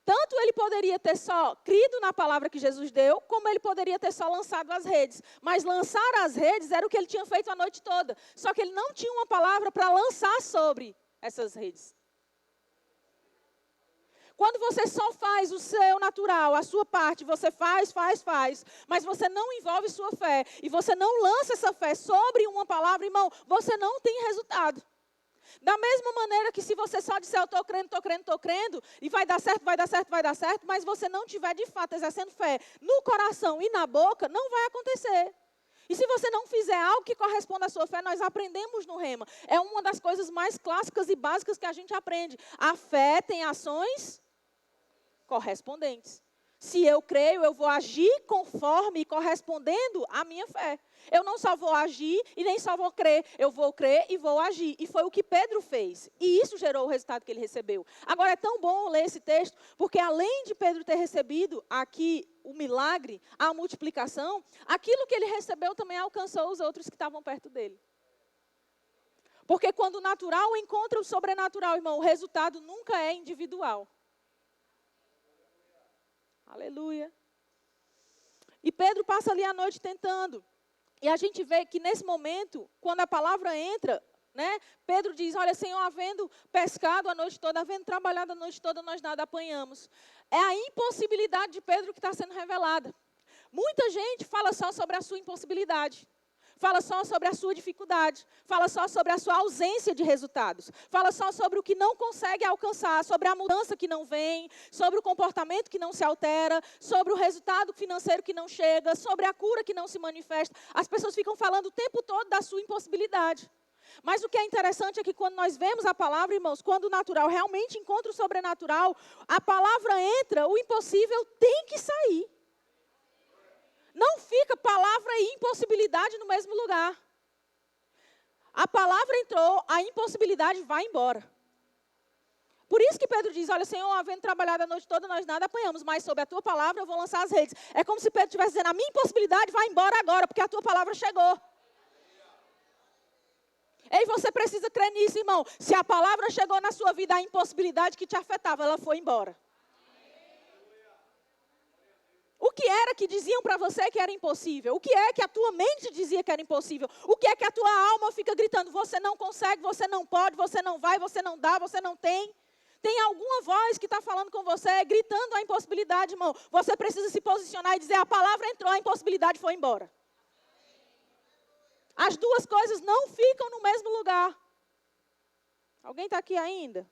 Tanto ele poderia ter só crido na palavra que Jesus deu, como ele poderia ter só lançado as redes. Mas lançar as redes era o que ele tinha feito a noite toda. Só que ele não tinha uma palavra para lançar sobre essas redes. Quando você só faz o seu natural, a sua parte, você faz, mas você não envolve sua fé, e você não lança essa fé sobre uma palavra, irmão, você não tem resultado. Da mesma maneira que se você só disser, eu estou crendo, e vai dar certo, mas você não tiver de fato exercendo fé no coração e na boca, não vai acontecer. E se você não fizer algo que corresponda à sua fé, nós aprendemos no Rema. É uma das coisas mais clássicas e básicas que a gente aprende. A fé tem ações correspondentes. Se eu creio, eu vou agir conforme e correspondendo à minha fé. Eu não só vou agir e nem só vou crer. Eu vou crer e vou agir. E foi o que Pedro fez. E isso gerou o resultado que ele recebeu. Agora é tão bom ler esse texto, porque além de Pedro ter recebido aqui o milagre, a multiplicação, aquilo que ele recebeu também alcançou os outros que estavam perto dele. Porque quando o natural encontra o sobrenatural, irmão, o resultado nunca é individual. Aleluia. E Pedro passa ali a noite tentando. E a gente vê que nesse momento, quando a palavra entra, Pedro diz, olha, Senhor, havendo pescado a noite toda, havendo trabalhado a noite toda, nós nada apanhamos. É a impossibilidade de Pedro que está sendo revelada. Muita gente fala só sobre a sua impossibilidade. Fala só sobre a sua dificuldade, fala só sobre a sua ausência de resultados, fala só sobre o que não consegue alcançar, sobre a mudança que não vem, sobre o comportamento que não se altera, sobre o resultado financeiro que não chega, sobre a cura que não se manifesta. As pessoas ficam falando o tempo todo da sua impossibilidade. Mas o que é interessante é que quando nós vemos a palavra, irmãos, quando o natural realmente encontra o sobrenatural, a palavra entra, o impossível tem que sair. Não fica palavra e impossibilidade no mesmo lugar. A palavra entrou, a impossibilidade vai embora. Por isso que Pedro diz, olha, Senhor, havendo trabalhado a noite toda, nós nada apanhamos, mas sob a tua palavra eu vou lançar as redes. É como se Pedro estivesse dizendo, a minha impossibilidade vai embora agora, porque a tua palavra chegou. Ei, você precisa crer nisso, irmão. Se a palavra chegou na sua vida, a impossibilidade que te afetava, ela foi embora. O que era que diziam para você que era impossível? O que é que a tua mente dizia que era impossível? O que é que a tua alma fica gritando? Você não consegue, você não pode, você não vai, você não dá, você não tem. Tem alguma voz que está falando com você, gritando a impossibilidade, irmão. Você precisa se posicionar e dizer, a palavra entrou, a impossibilidade foi embora. As duas coisas não ficam no mesmo lugar. Alguém está aqui ainda?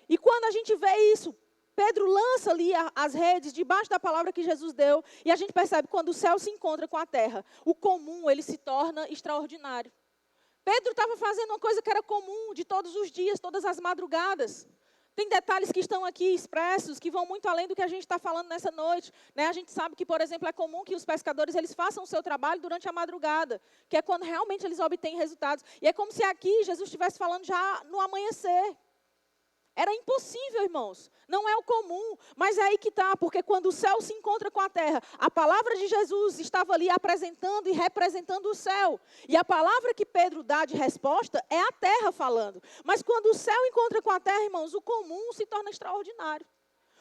E quando a gente vê isso, Pedro lança ali as redes debaixo da palavra que Jesus deu. E a gente percebe que quando o céu se encontra com a terra, o comum ele se torna extraordinário. Pedro estava fazendo uma coisa que era comum de todos os dias, todas as madrugadas. Tem detalhes que estão aqui expressos, que vão muito além do que a gente está falando nessa noite. Né? A gente sabe que, por exemplo, é comum que os pescadores eles façam o seu trabalho durante a madrugada, que é quando realmente eles obtêm resultados. E é como se aqui Jesus estivesse falando já no amanhecer. Era impossível, irmãos. Não é o comum, mas é aí que está, porque quando o céu se encontra com a terra, a palavra de Jesus estava ali apresentando e representando o céu. E a palavra que Pedro dá de resposta é a terra falando. Mas quando o céu encontra com a terra, irmãos, o comum se torna extraordinário.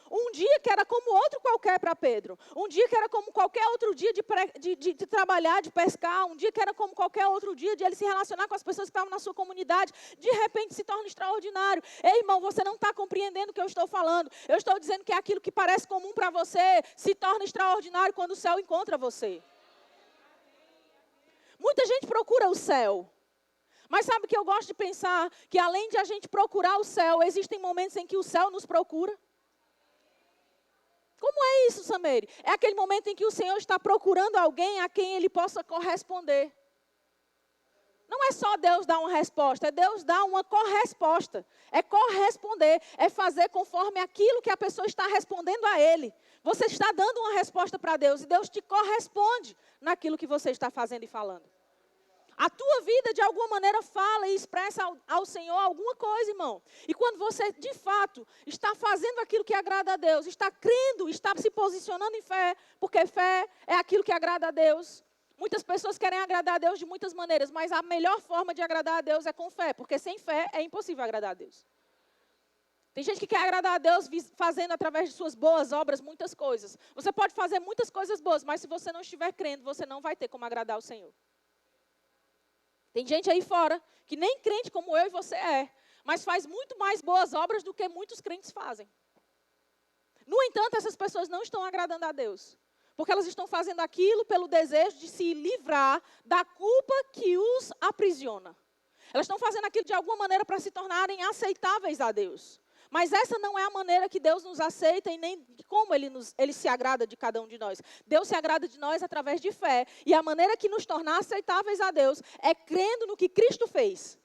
Um dia que era como outro qualquer para Pedro. Um dia que era como qualquer outro dia de trabalhar, de pescar. Um dia que era como qualquer outro dia de ele se relacionar com as pessoas que estavam na sua comunidade. De repente se torna extraordinário. Ei, irmão, você não está compreendendo o que eu estou falando. Eu estou dizendo que aquilo que parece comum para você se torna extraordinário quando o céu encontra você. Muita gente procura o céu. Mas sabe que eu gosto de pensar que além de a gente procurar o céu, existem momentos em que o céu nos procura. Como é isso, Samere? É aquele momento em que o Senhor está procurando alguém a quem Ele possa corresponder. Não é só Deus dar uma resposta, é Deus dar uma corresposta. É corresponder, é fazer conforme aquilo que a pessoa está respondendo a Ele. Você está dando uma resposta para Deus e Deus te corresponde naquilo que você está fazendo e falando. A tua vida, de alguma maneira, fala e expressa ao Senhor alguma coisa, irmão. E quando você, de fato, está fazendo aquilo que agrada a Deus, está crendo, está se posicionando em fé, porque fé é aquilo que agrada a Deus. Muitas pessoas querem agradar a Deus de muitas maneiras, mas a melhor forma de agradar a Deus é com fé, porque sem fé é impossível agradar a Deus. Tem gente que quer agradar a Deus fazendo através de suas boas obras muitas coisas. Você pode fazer muitas coisas boas, mas se você não estiver crendo, você não vai ter como agradar o Senhor. Tem gente aí fora que nem crente como eu e você é, mas faz muito mais boas obras do que muitos crentes fazem. No entanto, essas pessoas não estão agradando a Deus, porque elas estão fazendo aquilo pelo desejo de se livrar da culpa que os aprisiona. Elas estão fazendo aquilo de alguma maneira para se tornarem aceitáveis a Deus. Mas essa não é a maneira que Deus nos aceita e nem de como Ele se agrada de cada um de nós. Deus se agrada de nós através de fé. E a maneira que nos tornar aceitáveis a Deus é crendo no que Cristo fez.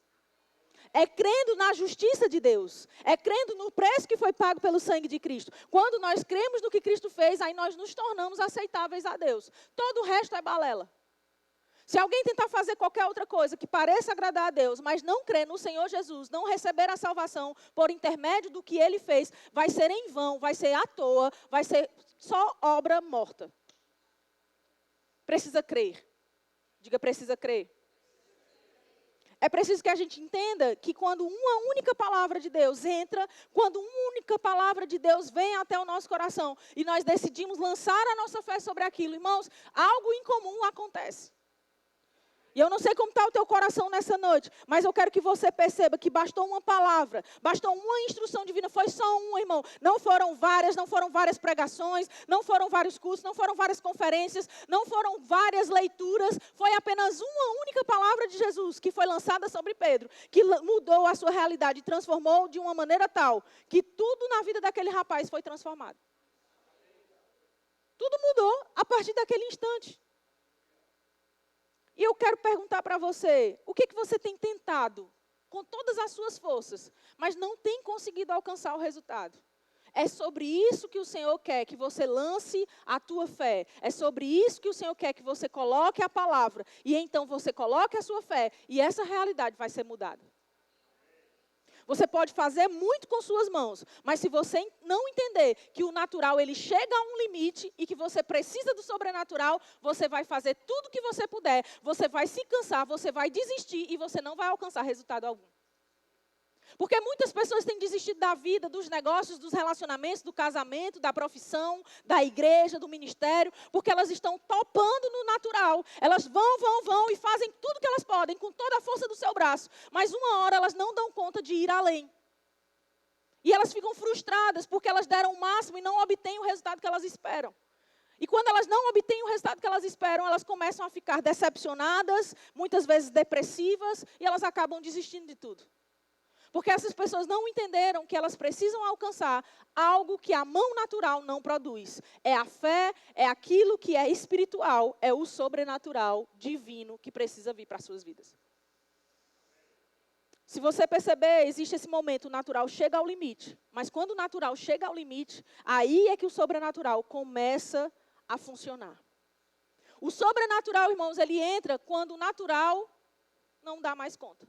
É crendo na justiça de Deus. É crendo no preço que foi pago pelo sangue de Cristo. Quando nós cremos no que Cristo fez, aí nós nos tornamos aceitáveis a Deus. Todo o resto é balela. Se alguém tentar fazer qualquer outra coisa que pareça agradar a Deus, mas não crer no Senhor Jesus, não receber a salvação por intermédio do que Ele fez, vai ser em vão, vai ser à toa, vai ser só obra morta. Precisa crer. Diga, precisa crer. É preciso que a gente entenda que quando uma única palavra de Deus entra, quando uma única palavra de Deus vem até o nosso coração e nós decidimos lançar a nossa fé sobre aquilo, irmãos, algo incomum acontece. E eu não sei como está o teu coração nessa noite, mas eu quero que você perceba que bastou uma palavra, bastou uma instrução divina, foi só uma, irmão. Não foram várias pregações, não foram vários cursos, não foram várias conferências, não foram várias leituras. Foi apenas uma única palavra de Jesus que foi lançada sobre Pedro, que mudou a sua realidade e transformou de uma maneira tal que tudo na vida daquele rapaz foi transformado. Tudo mudou a partir daquele instante. E eu quero perguntar para você, o que você tem tentado com todas as suas forças, mas não tem conseguido alcançar o resultado? É sobre isso que o Senhor quer que você lance a tua fé. É sobre isso que o Senhor quer que você coloque a palavra. E então você coloque a sua fé e essa realidade vai ser mudada. Você pode fazer muito com suas mãos, mas se você não entender que o natural ele chega a um limite e que você precisa do sobrenatural, você vai fazer tudo que você puder, você vai se cansar, você vai desistir e você não vai alcançar resultado algum. Porque muitas pessoas têm desistido da vida, dos negócios, dos relacionamentos, do casamento, da profissão, da igreja, do ministério, porque elas estão topando no natural. Elas vão e fazem tudo que elas podem, com toda a força do seu braço. Mas uma hora elas não dão conta de ir além. E elas ficam frustradas porque elas deram o máximo e não obtêm o resultado que elas esperam. E quando elas não obtêm o resultado que elas esperam, elas começam a ficar decepcionadas, muitas vezes depressivas, e elas acabam desistindo de tudo. Porque essas pessoas não entenderam que elas precisam alcançar algo que a mão natural não produz. É a fé, é aquilo que é espiritual, é o sobrenatural, divino, que precisa vir para as suas vidas. Se você perceber, existe esse momento, o natural chega ao limite. Mas quando o natural chega ao limite, aí é que o sobrenatural começa a funcionar. O sobrenatural, irmãos, ele entra quando o natural não dá mais conta.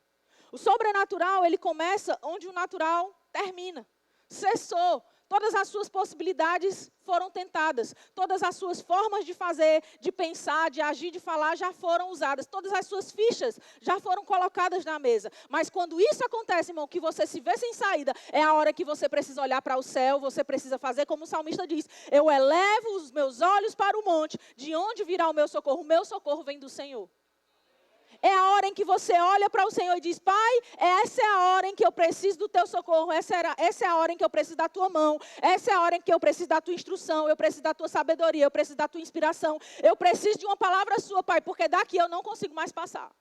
O sobrenatural, ele começa onde o natural termina. Cessou. Todas as suas possibilidades foram tentadas. Todas as suas formas de fazer, de pensar, de agir, de falar já foram usadas. Todas as suas fichas já foram colocadas na mesa. Mas quando isso acontece, irmão, que você se vê sem saída, é a hora que você precisa olhar para o céu, você precisa fazer como o salmista diz: eu elevo os meus olhos para o monte, de onde virá o meu socorro? O meu socorro vem do Senhor. É a hora em que você olha para o Senhor e diz: Pai, essa é a hora em que eu preciso do teu socorro, essa é a hora em que eu preciso da tua mão, essa é a hora em que eu preciso da tua instrução, eu preciso da tua sabedoria, eu preciso da tua inspiração, eu preciso de uma palavra sua, Pai, porque daqui eu não consigo mais passar.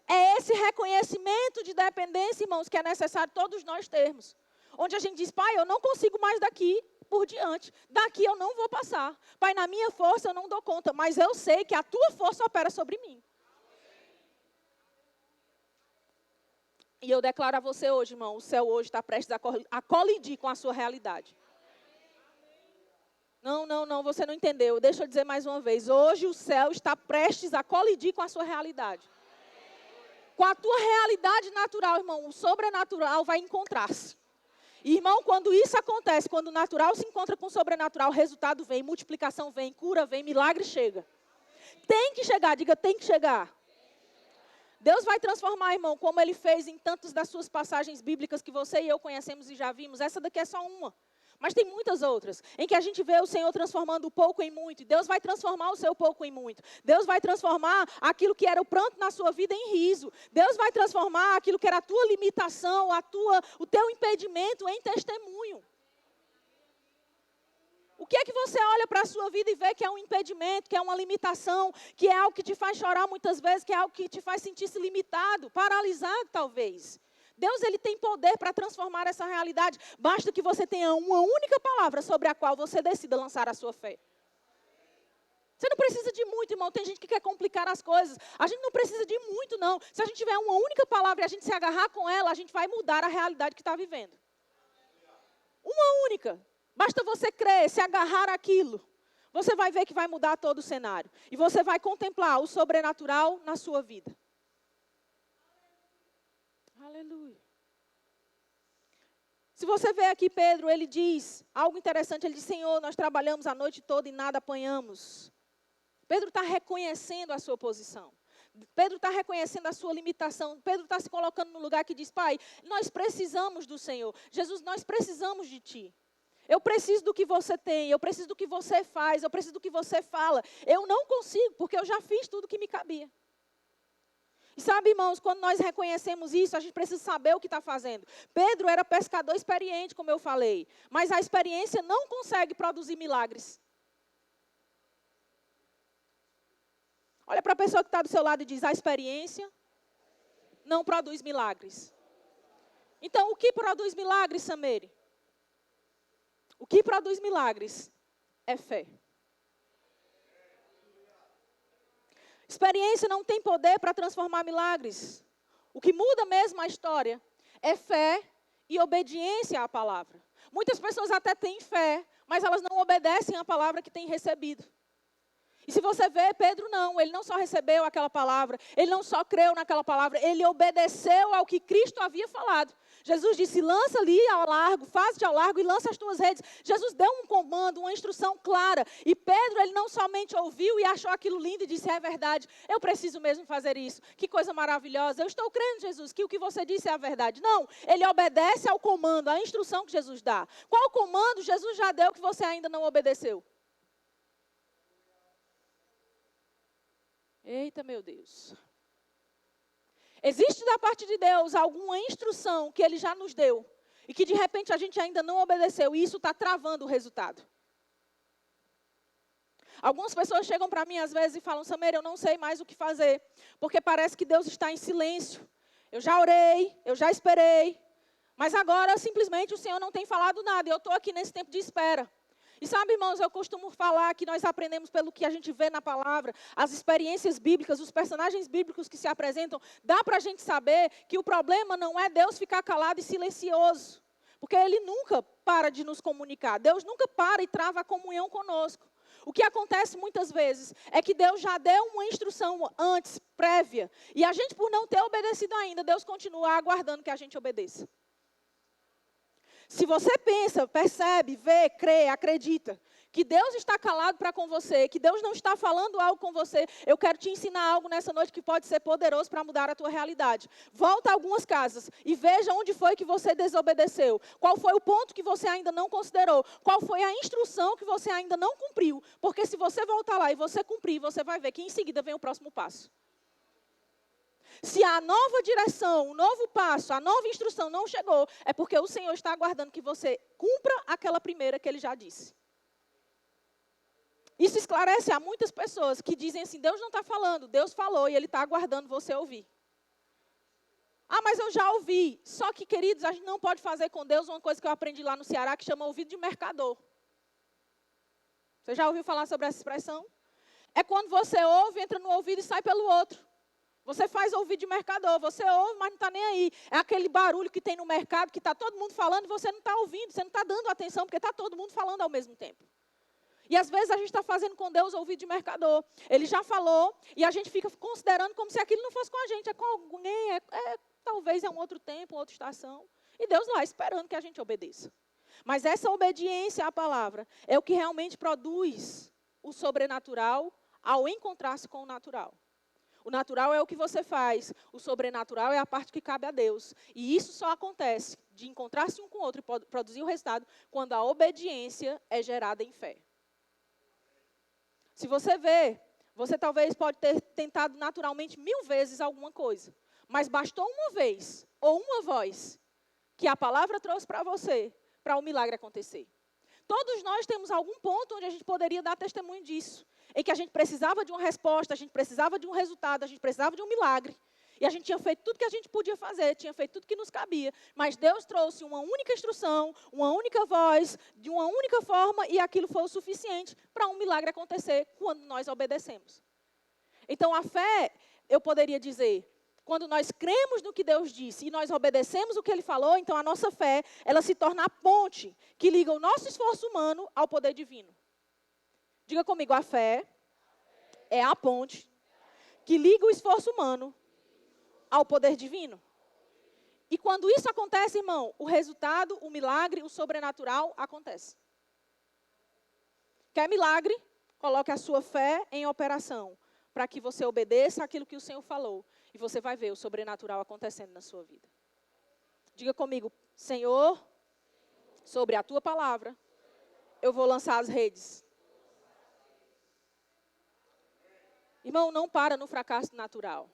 É esse reconhecimento de dependência, irmãos, que é necessário todos nós termos. Onde a gente diz: Pai, eu não consigo mais daqui por diante. Daqui eu não vou passar. Pai, na minha força eu não dou conta, mas eu sei que a tua força opera sobre mim. E eu declaro a você hoje, irmão, o céu hoje está prestes a colidir com a sua realidade. Não, você não entendeu. Deixa eu dizer mais uma vez. Hoje o céu está prestes a colidir com a sua realidade. Com a tua realidade natural, irmão, o sobrenatural vai encontrar-se. E, irmão, quando isso acontece, quando o natural se encontra com o sobrenatural, resultado vem, multiplicação vem, cura vem, milagre chega. Tem que chegar, diga, tem que chegar. Deus vai transformar, irmão, como Ele fez em tantas das suas passagens bíblicas que você e eu conhecemos e já vimos. Essa daqui é só uma. Mas tem muitas outras, em que a gente vê o Senhor transformando o pouco em muito. E Deus vai transformar o seu pouco em muito. Deus vai transformar aquilo que era o pranto na sua vida em riso. Deus vai transformar aquilo que era a tua limitação, o teu impedimento em testemunho. O que é que você olha para a sua vida e vê que é um impedimento, que é uma limitação, que é algo que te faz chorar muitas vezes, que é algo que te faz sentir-se limitado, paralisado talvez? Deus, Ele tem poder para transformar essa realidade. Basta que você tenha uma única palavra sobre a qual você decida lançar a sua fé. Você não precisa de muito, irmão. Tem gente que quer complicar as coisas. A gente não precisa de muito, não. Se a gente tiver uma única palavra e a gente se agarrar com ela, a gente vai mudar a realidade que está vivendo. Uma única. Basta você crer, se agarrar àquilo. Você vai ver que vai mudar todo o cenário. E você vai contemplar o sobrenatural na sua vida. Aleluia. Se você vê aqui Pedro, ele diz algo interessante. Ele diz: Senhor, nós trabalhamos a noite toda e nada apanhamos. Pedro está reconhecendo a sua posição. Pedro está reconhecendo a sua limitação. Pedro está se colocando no lugar que diz: Pai, nós precisamos do Senhor. Jesus, nós precisamos de Ti. Eu preciso do que você tem, eu preciso do que você faz, eu preciso do que você fala. Eu não consigo, porque eu já fiz tudo que me cabia. E sabe, irmãos, quando nós reconhecemos isso, a gente precisa saber o que está fazendo. Pedro era pescador experiente, como eu falei, mas a experiência não consegue produzir milagres. Olha para a pessoa que está do seu lado e diz: a experiência não produz milagres. Então, o que produz milagres, Samere? O que produz milagres é fé. Experiência não tem poder para transformar milagres. O que muda mesmo a história é fé e obediência à palavra. Muitas pessoas até têm fé, mas elas não obedecem à palavra que têm recebido. E se você vê, Pedro não, ele não só recebeu aquela palavra, ele não só creu naquela palavra, ele obedeceu ao que Cristo havia falado. Jesus disse, lança ali ao largo, faze-te ao largo e lança as tuas redes. Jesus deu um comando, uma instrução clara. E Pedro, ele não somente ouviu e achou aquilo lindo e disse, é verdade, eu preciso mesmo fazer isso. Que coisa maravilhosa, eu estou crendo, Jesus, que o que você disse é a verdade. Não, ele obedece ao comando, à instrução que Jesus dá. Qual comando Jesus já deu que você ainda não obedeceu? Eita, meu Deus. Existe da parte de Deus alguma instrução que Ele já nos deu e que de repente a gente ainda não obedeceu e isso está travando o resultado? Algumas pessoas chegam para mim às vezes e falam, Sameira, eu não sei mais o que fazer, porque parece que Deus está em silêncio. Eu já orei, eu já esperei, mas agora simplesmente o Senhor não tem falado nada e eu estou aqui nesse tempo de espera. E sabe, irmãos, eu costumo falar que nós aprendemos pelo que a gente vê na palavra, as experiências bíblicas, os personagens bíblicos que se apresentam, dá para a gente saber que o problema não é Deus ficar calado e silencioso, porque Ele nunca para de nos comunicar, Deus nunca para e trava a comunhão conosco. O que acontece muitas vezes é que Deus já deu uma instrução antes, prévia, e a gente por não ter obedecido ainda, Deus continua aguardando que a gente obedeça. Se você pensa, percebe, vê, crê, acredita que Deus está calado para com você, que Deus não está falando algo com você, eu quero te ensinar algo nessa noite que pode ser poderoso para mudar a tua realidade. Volta a algumas casas e veja onde foi que você desobedeceu. Qual foi o ponto que você ainda não considerou? Qual foi a instrução que você ainda não cumpriu? Porque se você voltar lá e você cumprir, você vai ver que em seguida vem o próximo passo. Se a nova direção, o novo passo, a nova instrução não chegou, é porque o Senhor está aguardando que você cumpra aquela primeira que Ele já disse. Isso esclarece a muitas pessoas que dizem assim, Deus não está falando, Deus falou e Ele está aguardando você ouvir. Ah, mas eu já ouvi. Só que, queridos, a gente não pode fazer com Deus uma coisa que eu aprendi lá no Ceará, que chama ouvido de mercador. Você já ouviu falar sobre essa expressão? É quando você ouve, entra no ouvido e sai pelo outro. Você faz ouvido de mercador, você ouve, mas não está nem aí. É aquele barulho que tem no mercado, que está todo mundo falando e você não está ouvindo, você não está dando atenção, porque está todo mundo falando ao mesmo tempo. E às vezes a gente está fazendo com Deus ouvido de mercador. Ele já falou e a gente fica considerando como se aquilo não fosse com a gente. É com alguém, talvez é um outro tempo, uma outra estação. E Deus lá esperando que a gente obedeça. Mas essa obediência à palavra é o que realmente produz o sobrenatural ao encontrar-se com o natural. O natural é o que você faz, o sobrenatural é a parte que cabe a Deus. E isso só acontece de encontrar-se um com o outro e produzir o resultado quando a obediência é gerada em fé. Se você vê, você talvez pode ter tentado naturalmente 1000 vezes alguma coisa, mas bastou uma vez ou uma voz que a palavra trouxe para você, para o milagre acontecer. Todos nós temos algum ponto onde a gente poderia dar testemunho disso. Em que a gente precisava de uma resposta, a gente precisava de um resultado, a gente precisava de um milagre. E a gente tinha feito tudo que a gente podia fazer, tinha feito tudo que nos cabia. Mas Deus trouxe uma única instrução, uma única voz, de uma única forma, e aquilo foi o suficiente para um milagre acontecer quando nós obedecemos. Então a fé, eu poderia dizer, quando nós cremos no que Deus disse e nós obedecemos o que Ele falou, então a nossa fé, ela se torna a ponte que liga o nosso esforço humano ao poder divino. Diga comigo, a fé é a ponte que liga o esforço humano ao poder divino. E quando isso acontece, irmão, o resultado, o milagre, o sobrenatural acontece. Quer milagre? Coloque a sua fé em operação para que você obedeça aquilo que o Senhor falou. E você vai ver o sobrenatural acontecendo na sua vida. Diga comigo, Senhor, sobre a tua palavra, eu vou lançar as redes. Irmão, não para no fracasso natural.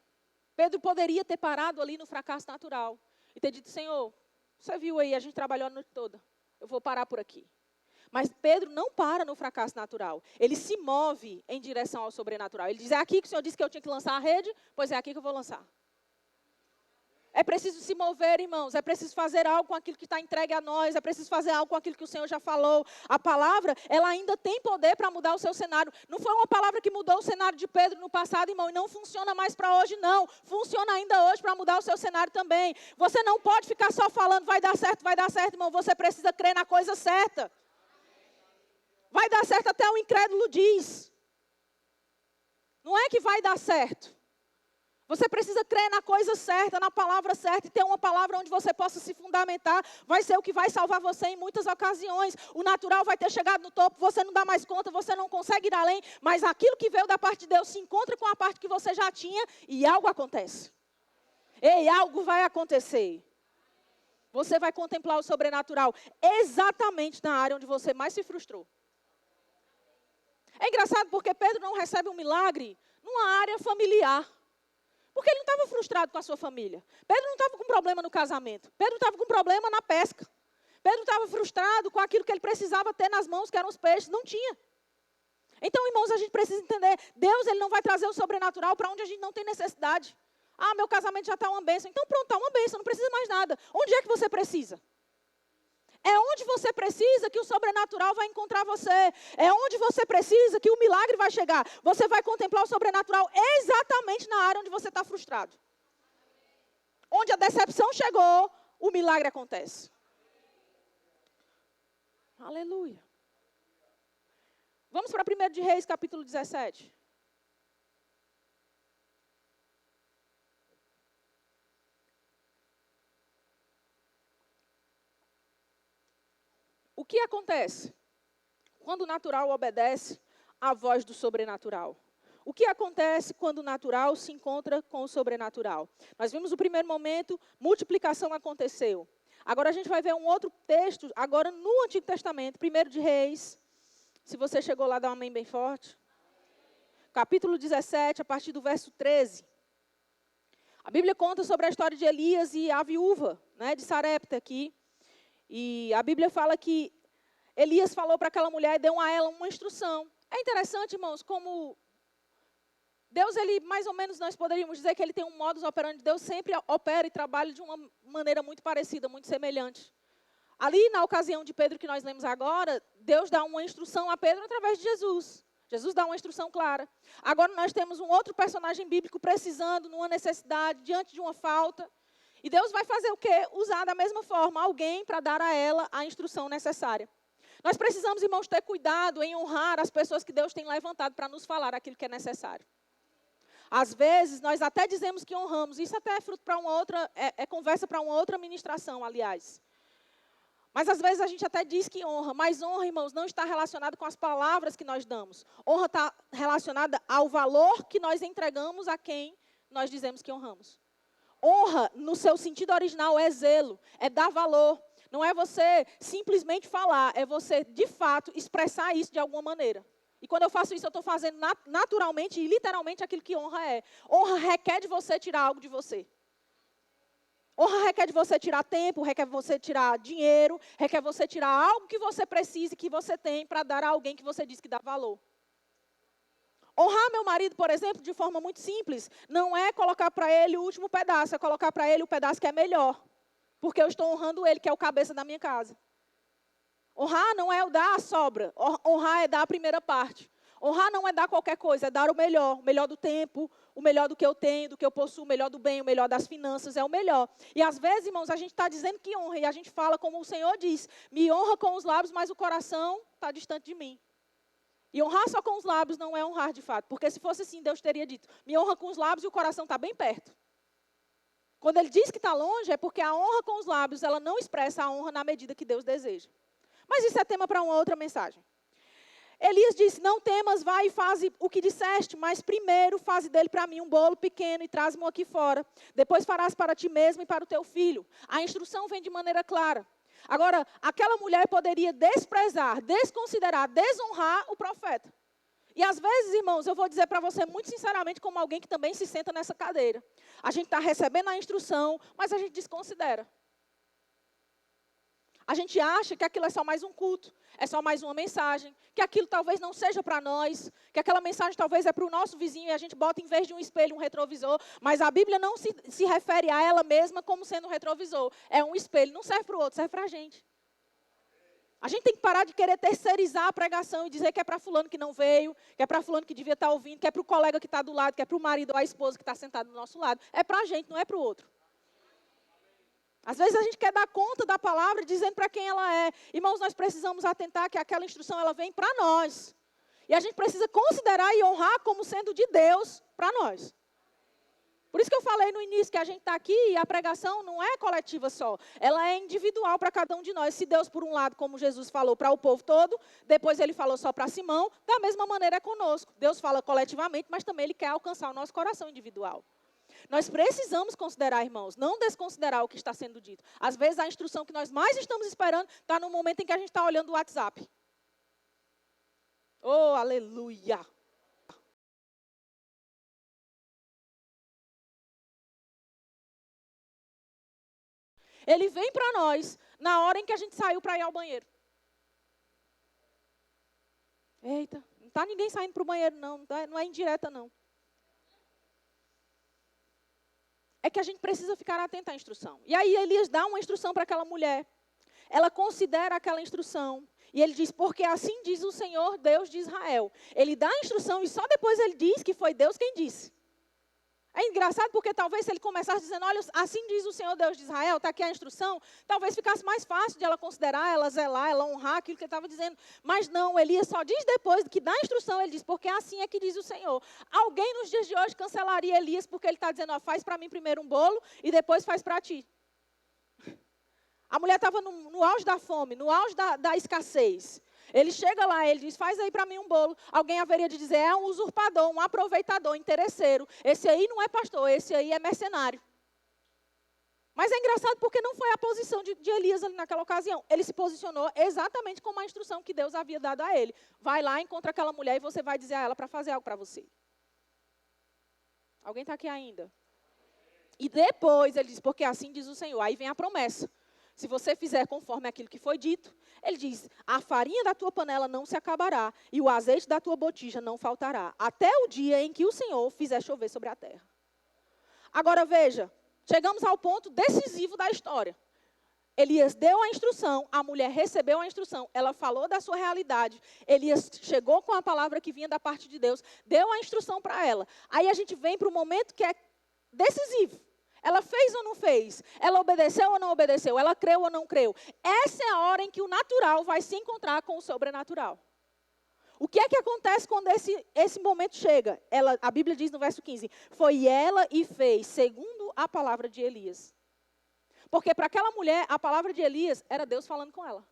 Pedro poderia ter parado ali no fracasso natural e ter dito, Senhor, você viu aí, a gente trabalhou a noite toda, eu vou parar por aqui. Mas Pedro não para no fracasso natural. Ele se move em direção ao sobrenatural. Ele diz, é aqui que o Senhor disse que eu tinha que lançar a rede, pois é aqui que eu vou lançar. É preciso se mover, irmãos. É preciso fazer algo com aquilo que está entregue a nós. É preciso fazer algo com aquilo que o Senhor já falou. A palavra, ela ainda tem poder para mudar o seu cenário. Não foi uma palavra que mudou o cenário de Pedro no passado, irmão. E não funciona mais para hoje, não. Funciona ainda hoje para mudar o seu cenário também. Você não pode ficar só falando, vai dar certo, irmão. Você precisa crer na coisa certa. Vai dar certo até o incrédulo diz. Não é que vai dar certo. Você precisa crer na coisa certa, na palavra certa, e ter uma palavra onde você possa se fundamentar. Vai ser o que vai salvar você em muitas ocasiões. O natural vai ter chegado no topo, você não dá mais conta, você não consegue ir além, mas aquilo que veio da parte de Deus se encontra com a parte que você já tinha e algo acontece. Ei, algo vai acontecer. Você vai contemplar o sobrenatural exatamente na área onde você mais se frustrou. É engraçado porque Pedro não recebe um milagre numa área familiar. Porque ele não estava frustrado com a sua família. Pedro não estava com problema no casamento. Pedro estava com problema na pesca. Pedro estava frustrado com aquilo que ele precisava ter nas mãos, que eram os peixes. Não tinha. Então, irmãos, a gente precisa entender. Deus, Ele não vai trazer o sobrenatural para onde a gente não tem necessidade. Ah, meu casamento já está uma bênção. Então pronto, está uma bênção, não precisa mais nada. Onde é que você precisa? É onde você precisa que o sobrenatural vai encontrar você. É onde você precisa que o milagre vai chegar. Você vai contemplar o sobrenatural exatamente na área onde você está frustrado. Onde a decepção chegou, o milagre acontece. Aleluia. Vamos para 1 de Reis, capítulo 17. O que acontece quando o natural obedece à voz do sobrenatural? O que acontece quando o natural se encontra com o sobrenatural? Nós vimos no primeiro momento, multiplicação aconteceu. Agora a gente vai ver um outro texto, agora no Antigo Testamento, 1 de Reis. Se você chegou lá, dá um amém bem forte. Capítulo 17, a partir do verso 13. A Bíblia conta sobre a história de Elias e a viúva, né, de Sarepta aqui. E a Bíblia fala que Elias falou para aquela mulher e deu a ela uma instrução. É interessante, irmãos, como Deus, ele mais ou menos, nós poderíamos dizer que ele tem um modus operandi. Deus sempre opera e trabalha de uma maneira muito parecida, muito semelhante. Ali, na ocasião de Pedro, que nós lemos agora, Deus dá uma instrução a Pedro através de Jesus. Jesus dá uma instrução clara. Agora nós temos um outro personagem bíblico precisando, numa necessidade, diante de uma falta. E Deus vai fazer o quê? Usar da mesma forma alguém para dar a ela a instrução necessária. Nós precisamos, irmãos, ter cuidado em honrar as pessoas que Deus tem levantado para nos falar aquilo que é necessário. Às vezes, nós até dizemos que honramos. Isso até é fruto para uma outra, é conversa para uma outra ministração, aliás. Mas às vezes a gente até diz que honra, mas honra, irmãos, não está relacionado com as palavras que nós damos. Honra está relacionada ao valor que nós entregamos a quem nós dizemos que honramos. Honra, no seu sentido original, é zelo, é dar valor. Não é você simplesmente falar, é você, de fato, expressar isso de alguma maneira. E quando eu faço isso, eu estou fazendo naturalmente e literalmente aquilo que honra é. Honra requer de você tirar algo de você. Honra requer de você tirar tempo, requer você tirar dinheiro, requer você tirar algo que você precise, que você tem, para dar a alguém que você diz que dá valor. Honrar meu marido, por exemplo, de forma muito simples, não é colocar para ele o último pedaço, é colocar para ele o pedaço que é melhor. Porque eu estou honrando ele, que é o cabeça da minha casa. Honrar não é o dar a sobra, honrar é dar a primeira parte. Honrar não é dar qualquer coisa, é dar o melhor do tempo, o melhor do que eu tenho, do que eu possuo, o melhor do bem, o melhor das finanças, é o melhor. E às vezes, irmãos, a gente está dizendo que honra, e a gente fala como o Senhor diz, me honra com os lábios, mas o coração está distante de mim. E honrar só com os lábios não é honrar de fato, porque se fosse assim, Deus teria dito, me honra com os lábios e o coração está bem perto. Quando ele diz que está longe, é porque a honra com os lábios, ela não expressa a honra na medida que Deus deseja. Mas isso é tema para uma outra mensagem. Elias disse, não temas, vai e faze o que disseste, mas primeiro faze dele para mim um bolo pequeno e traz-mo aqui fora. Depois farás para ti mesmo e para o teu filho. A instrução vem de maneira clara. Agora, aquela mulher poderia desprezar, desconsiderar, desonrar o profeta. E às vezes, irmãos, eu vou dizer para você muito sinceramente, como alguém que também se senta nessa cadeira. A gente está recebendo a instrução, mas a gente desconsidera. A gente acha que aquilo é só mais um culto, é só mais uma mensagem, que aquilo talvez não seja para nós, que aquela mensagem talvez é para o nosso vizinho e a gente bota em vez de um espelho um retrovisor, mas a Bíblia não se refere a ela mesma como sendo um retrovisor. É um espelho, não serve para o outro, serve para a gente. A gente tem que parar de querer terceirizar a pregação e dizer que é para fulano que não veio, que é para fulano que devia estar ouvindo, que é para o colega que está do lado, que é para o marido ou a esposa que está sentado do nosso lado. É para a gente, não é para o outro. Às vezes a gente quer dar conta da palavra dizendo para quem ela é. Irmãos, nós precisamos atentar que aquela instrução ela vem para nós. E a gente precisa considerar e honrar como sendo de Deus para nós. Por isso que eu falei no início que a gente está aqui e a pregação não é coletiva só. Ela é individual para cada um de nós. Se Deus, por um lado, como Jesus falou para o povo todo, depois ele falou só para Simão, da mesma maneira é conosco. Deus fala coletivamente, mas também ele quer alcançar o nosso coração individual. Nós precisamos considerar, irmãos, não desconsiderar o que está sendo dito. Às vezes a instrução que nós mais estamos esperando está no momento em que a gente está olhando o WhatsApp. Oh, aleluia! Ele vem para nós na hora em que a gente saiu para ir ao banheiro. Eita, não está ninguém saindo para o banheiro, não é indireta, não. É que a gente precisa ficar atento à instrução. E aí Elias dá uma instrução para aquela mulher. Ela considera aquela instrução. E ele diz, porque assim diz o Senhor, Deus de Israel. Ele dá a instrução e só depois ele diz que foi Deus quem disse. É engraçado porque talvez se ele começasse dizendo, olha, assim diz o Senhor Deus de Israel, está aqui a instrução, talvez ficasse mais fácil de ela considerar, ela zelar, ela honrar aquilo que ele estava dizendo. Mas não, Elias só diz depois que dá a instrução, ele diz, porque assim é que diz o Senhor. Alguém nos dias de hoje cancelaria Elias porque ele está dizendo, ó, faz para mim primeiro um bolo e depois faz para ti. A mulher estava no auge da fome, no auge da escassez. Ele chega lá, ele diz, faz aí para mim um bolo. Alguém haveria de dizer, é um usurpador, um aproveitador, interesseiro. Esse aí não é pastor, esse aí é mercenário. Mas é engraçado porque não foi a posição de Elias ali naquela ocasião. Ele se posicionou exatamente como a instrução que Deus havia dado a ele. Vai lá, encontra aquela mulher e você vai dizer a ela para fazer algo para você. Alguém está aqui ainda? E depois ele diz, porque assim diz o Senhor. Aí vem a promessa. Se você fizer conforme aquilo que foi dito, ele diz, a farinha da tua panela não se acabará e o azeite da tua botija não faltará, até o dia em que o Senhor fizer chover sobre a terra. Agora veja, chegamos ao ponto decisivo da história. Elias deu a instrução, a mulher recebeu a instrução, ela falou da sua realidade, Elias chegou com a palavra que vinha da parte de Deus, deu a instrução para ela. Aí a gente vem para o momento que é decisivo. Ela fez ou não fez? Ela obedeceu ou não obedeceu? Ela creu ou não creu? Essa é a hora em que o natural vai se encontrar com o sobrenatural. O que é que acontece quando esse momento chega? A Bíblia diz no verso 15, foi ela e fez segundo a palavra de Elias. Porque para aquela mulher, a palavra de Elias era Deus falando com ela.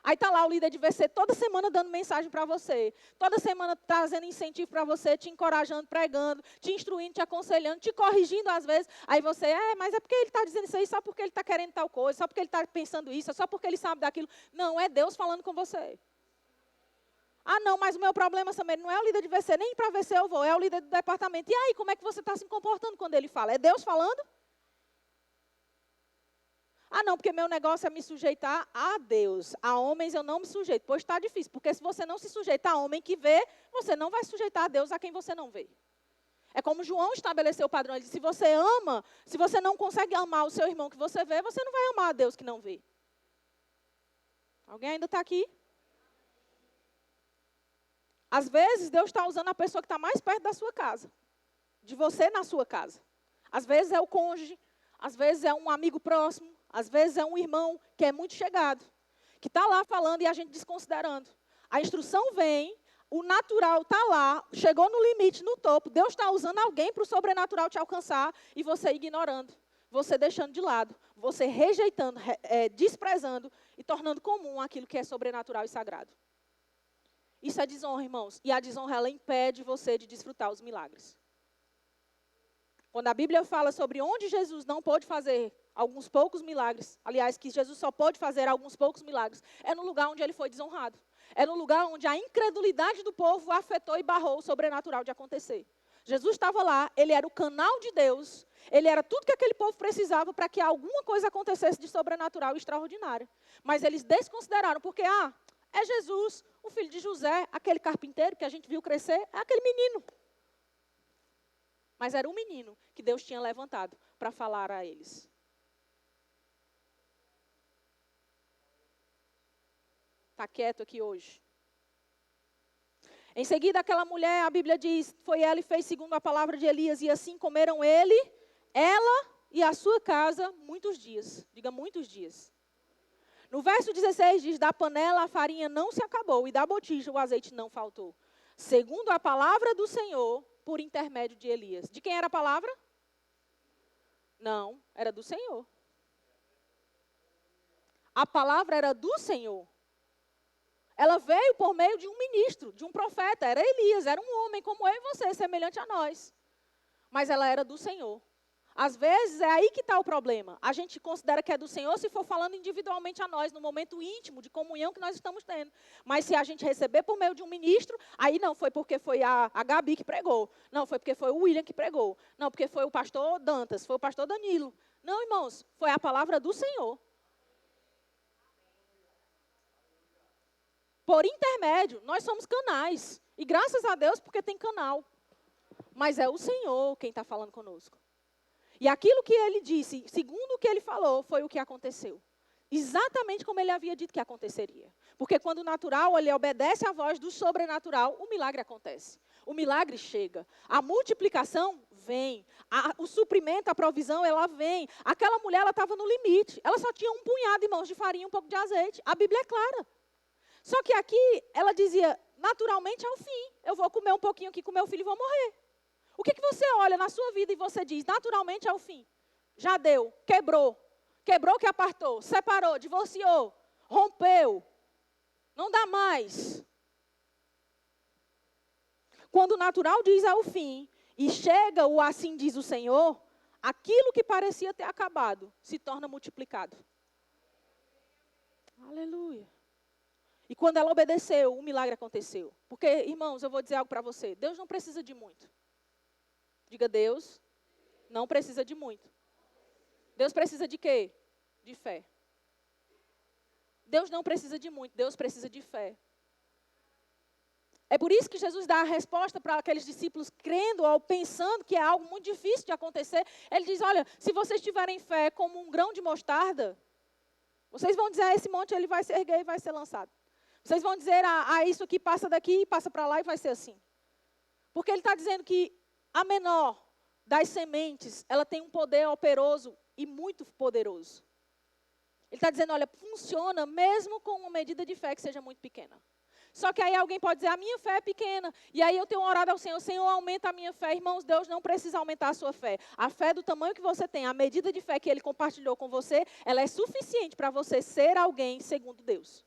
Aí está lá o líder de VC toda semana dando mensagem para você. Toda semana trazendo incentivo para você, te encorajando, pregando, te instruindo, te aconselhando, te corrigindo às vezes. Aí você, mas é porque ele está dizendo isso aí, só porque ele está querendo tal coisa, só porque ele está pensando isso, só porque ele sabe daquilo. Não, é Deus falando com você. Ah, não, mas o meu problema, Samir, não é o líder de VC, nem para VC eu vou, é o líder do departamento. E aí, como é que você está se comportando quando ele fala? É Deus falando? Ah, não, porque meu negócio é me sujeitar a Deus. A homens eu não me sujeito. Pois está difícil, porque se você não se sujeita a homem que vê, você não vai sujeitar a Deus a quem você não vê. É como João estabeleceu o padrão. Ele disse, se você ama, se você não consegue amar o seu irmão que você vê, você não vai amar a Deus que não vê. Alguém ainda está aqui? Às vezes, Deus está usando a pessoa que está mais perto da sua casa. De você na sua casa. Às vezes é o cônjuge, às vezes é um amigo próximo. Às vezes é um irmão que é muito chegado, que está lá falando e a gente desconsiderando. A instrução vem, o natural está lá, chegou no limite, no topo. Deus está usando alguém para o sobrenatural te alcançar e você ignorando, você deixando de lado, você rejeitando, desprezando e tornando comum aquilo que é sobrenatural e sagrado. Isso é desonra, irmãos. E a desonra, ela impede você de desfrutar os milagres. Quando a Bíblia fala sobre onde Jesus não pôde fazer alguns poucos milagres, aliás, que Jesus só pôde fazer alguns poucos milagres, é no lugar onde ele foi desonrado. É no lugar onde a incredulidade do povo afetou e barrou o sobrenatural de acontecer. Jesus estava lá, ele era o canal de Deus, ele era tudo que aquele povo precisava para que alguma coisa acontecesse de sobrenatural e extraordinário. Mas eles desconsideraram, porque, é Jesus, o filho de José, aquele carpinteiro que a gente viu crescer, é aquele menino. Mas era um menino que Deus tinha levantado para falar a eles. Está quieto aqui hoje. Em seguida, aquela mulher, a Bíblia diz, foi ela e fez segundo a palavra de Elias, e assim comeram ela e a sua casa muitos dias. Diga, muitos dias. No verso 16 diz, da panela a farinha não se acabou e da botija o azeite não faltou. Segundo a palavra do Senhor, por intermédio de Elias. De quem era a palavra? Não, era do Senhor. A palavra era do Senhor. Ela veio por meio de um ministro, de um profeta. Era Elias, era um homem como eu e você, semelhante a nós. Mas ela era do Senhor. Às vezes, é aí que está o problema. A gente considera que é do Senhor se for falando individualmente a nós, no momento íntimo de comunhão que nós estamos tendo. Mas se a gente receber por meio de um ministro, aí não foi porque foi a Gabi que pregou. Não, foi porque foi o William que pregou. Não, porque foi o pastor Dantas, foi o pastor Danilo. Não, irmãos, foi a palavra do Senhor. Por intermédio, nós somos canais. E graças a Deus porque tem canal. Mas é o Senhor quem está falando conosco. E aquilo que ele disse, segundo o que ele falou, foi o que aconteceu. Exatamente como ele havia dito que aconteceria. Porque quando o natural, ele obedece à voz do sobrenatural, o milagre acontece. O milagre chega. A multiplicação vem. O suprimento, a provisão, ela vem. Aquela mulher, ela estava no limite. Ela só tinha um punhado de mãos de farinha e um pouco de azeite. A Bíblia é clara. Só que aqui, ela dizia, naturalmente é o fim. Eu vou comer um pouquinho aqui com meu filho e vou morrer. O que você olha na sua vida e você diz, naturalmente é o fim? Já deu, quebrou. Quebrou que apartou, separou, divorciou, rompeu. Não dá mais. Quando o natural diz é o fim, e chega o assim diz o Senhor, aquilo que parecia ter acabado, se torna multiplicado. Aleluia. E quando ela obedeceu, o milagre aconteceu. Porque, irmãos, eu vou dizer algo para você. Deus não precisa de muito. Diga, Deus não precisa de muito. Deus precisa de quê? De fé. Deus não precisa de muito, Deus precisa de fé. É por isso que Jesus dá a resposta para aqueles discípulos crendo ou pensando que é algo muito difícil de acontecer. Ele diz, olha, se vocês tiverem fé como um grão de mostarda, vocês vão dizer a esse monte, ele vai se erguer e vai ser lançado. Vocês vão dizer, isso aqui passa daqui e passa para lá e vai ser assim. Porque ele está dizendo que a menor das sementes, ela tem um poder operoso e muito poderoso. Ele está dizendo, olha, funciona mesmo com uma medida de fé que seja muito pequena. Só que aí alguém pode dizer, a minha fé é pequena. E aí eu tenho orado ao Senhor, Senhor, aumenta a minha fé. Irmãos, Deus não precisa aumentar a sua fé. A fé do tamanho que você tem, a medida de fé que Ele compartilhou com você, ela é suficiente para você ser alguém segundo Deus.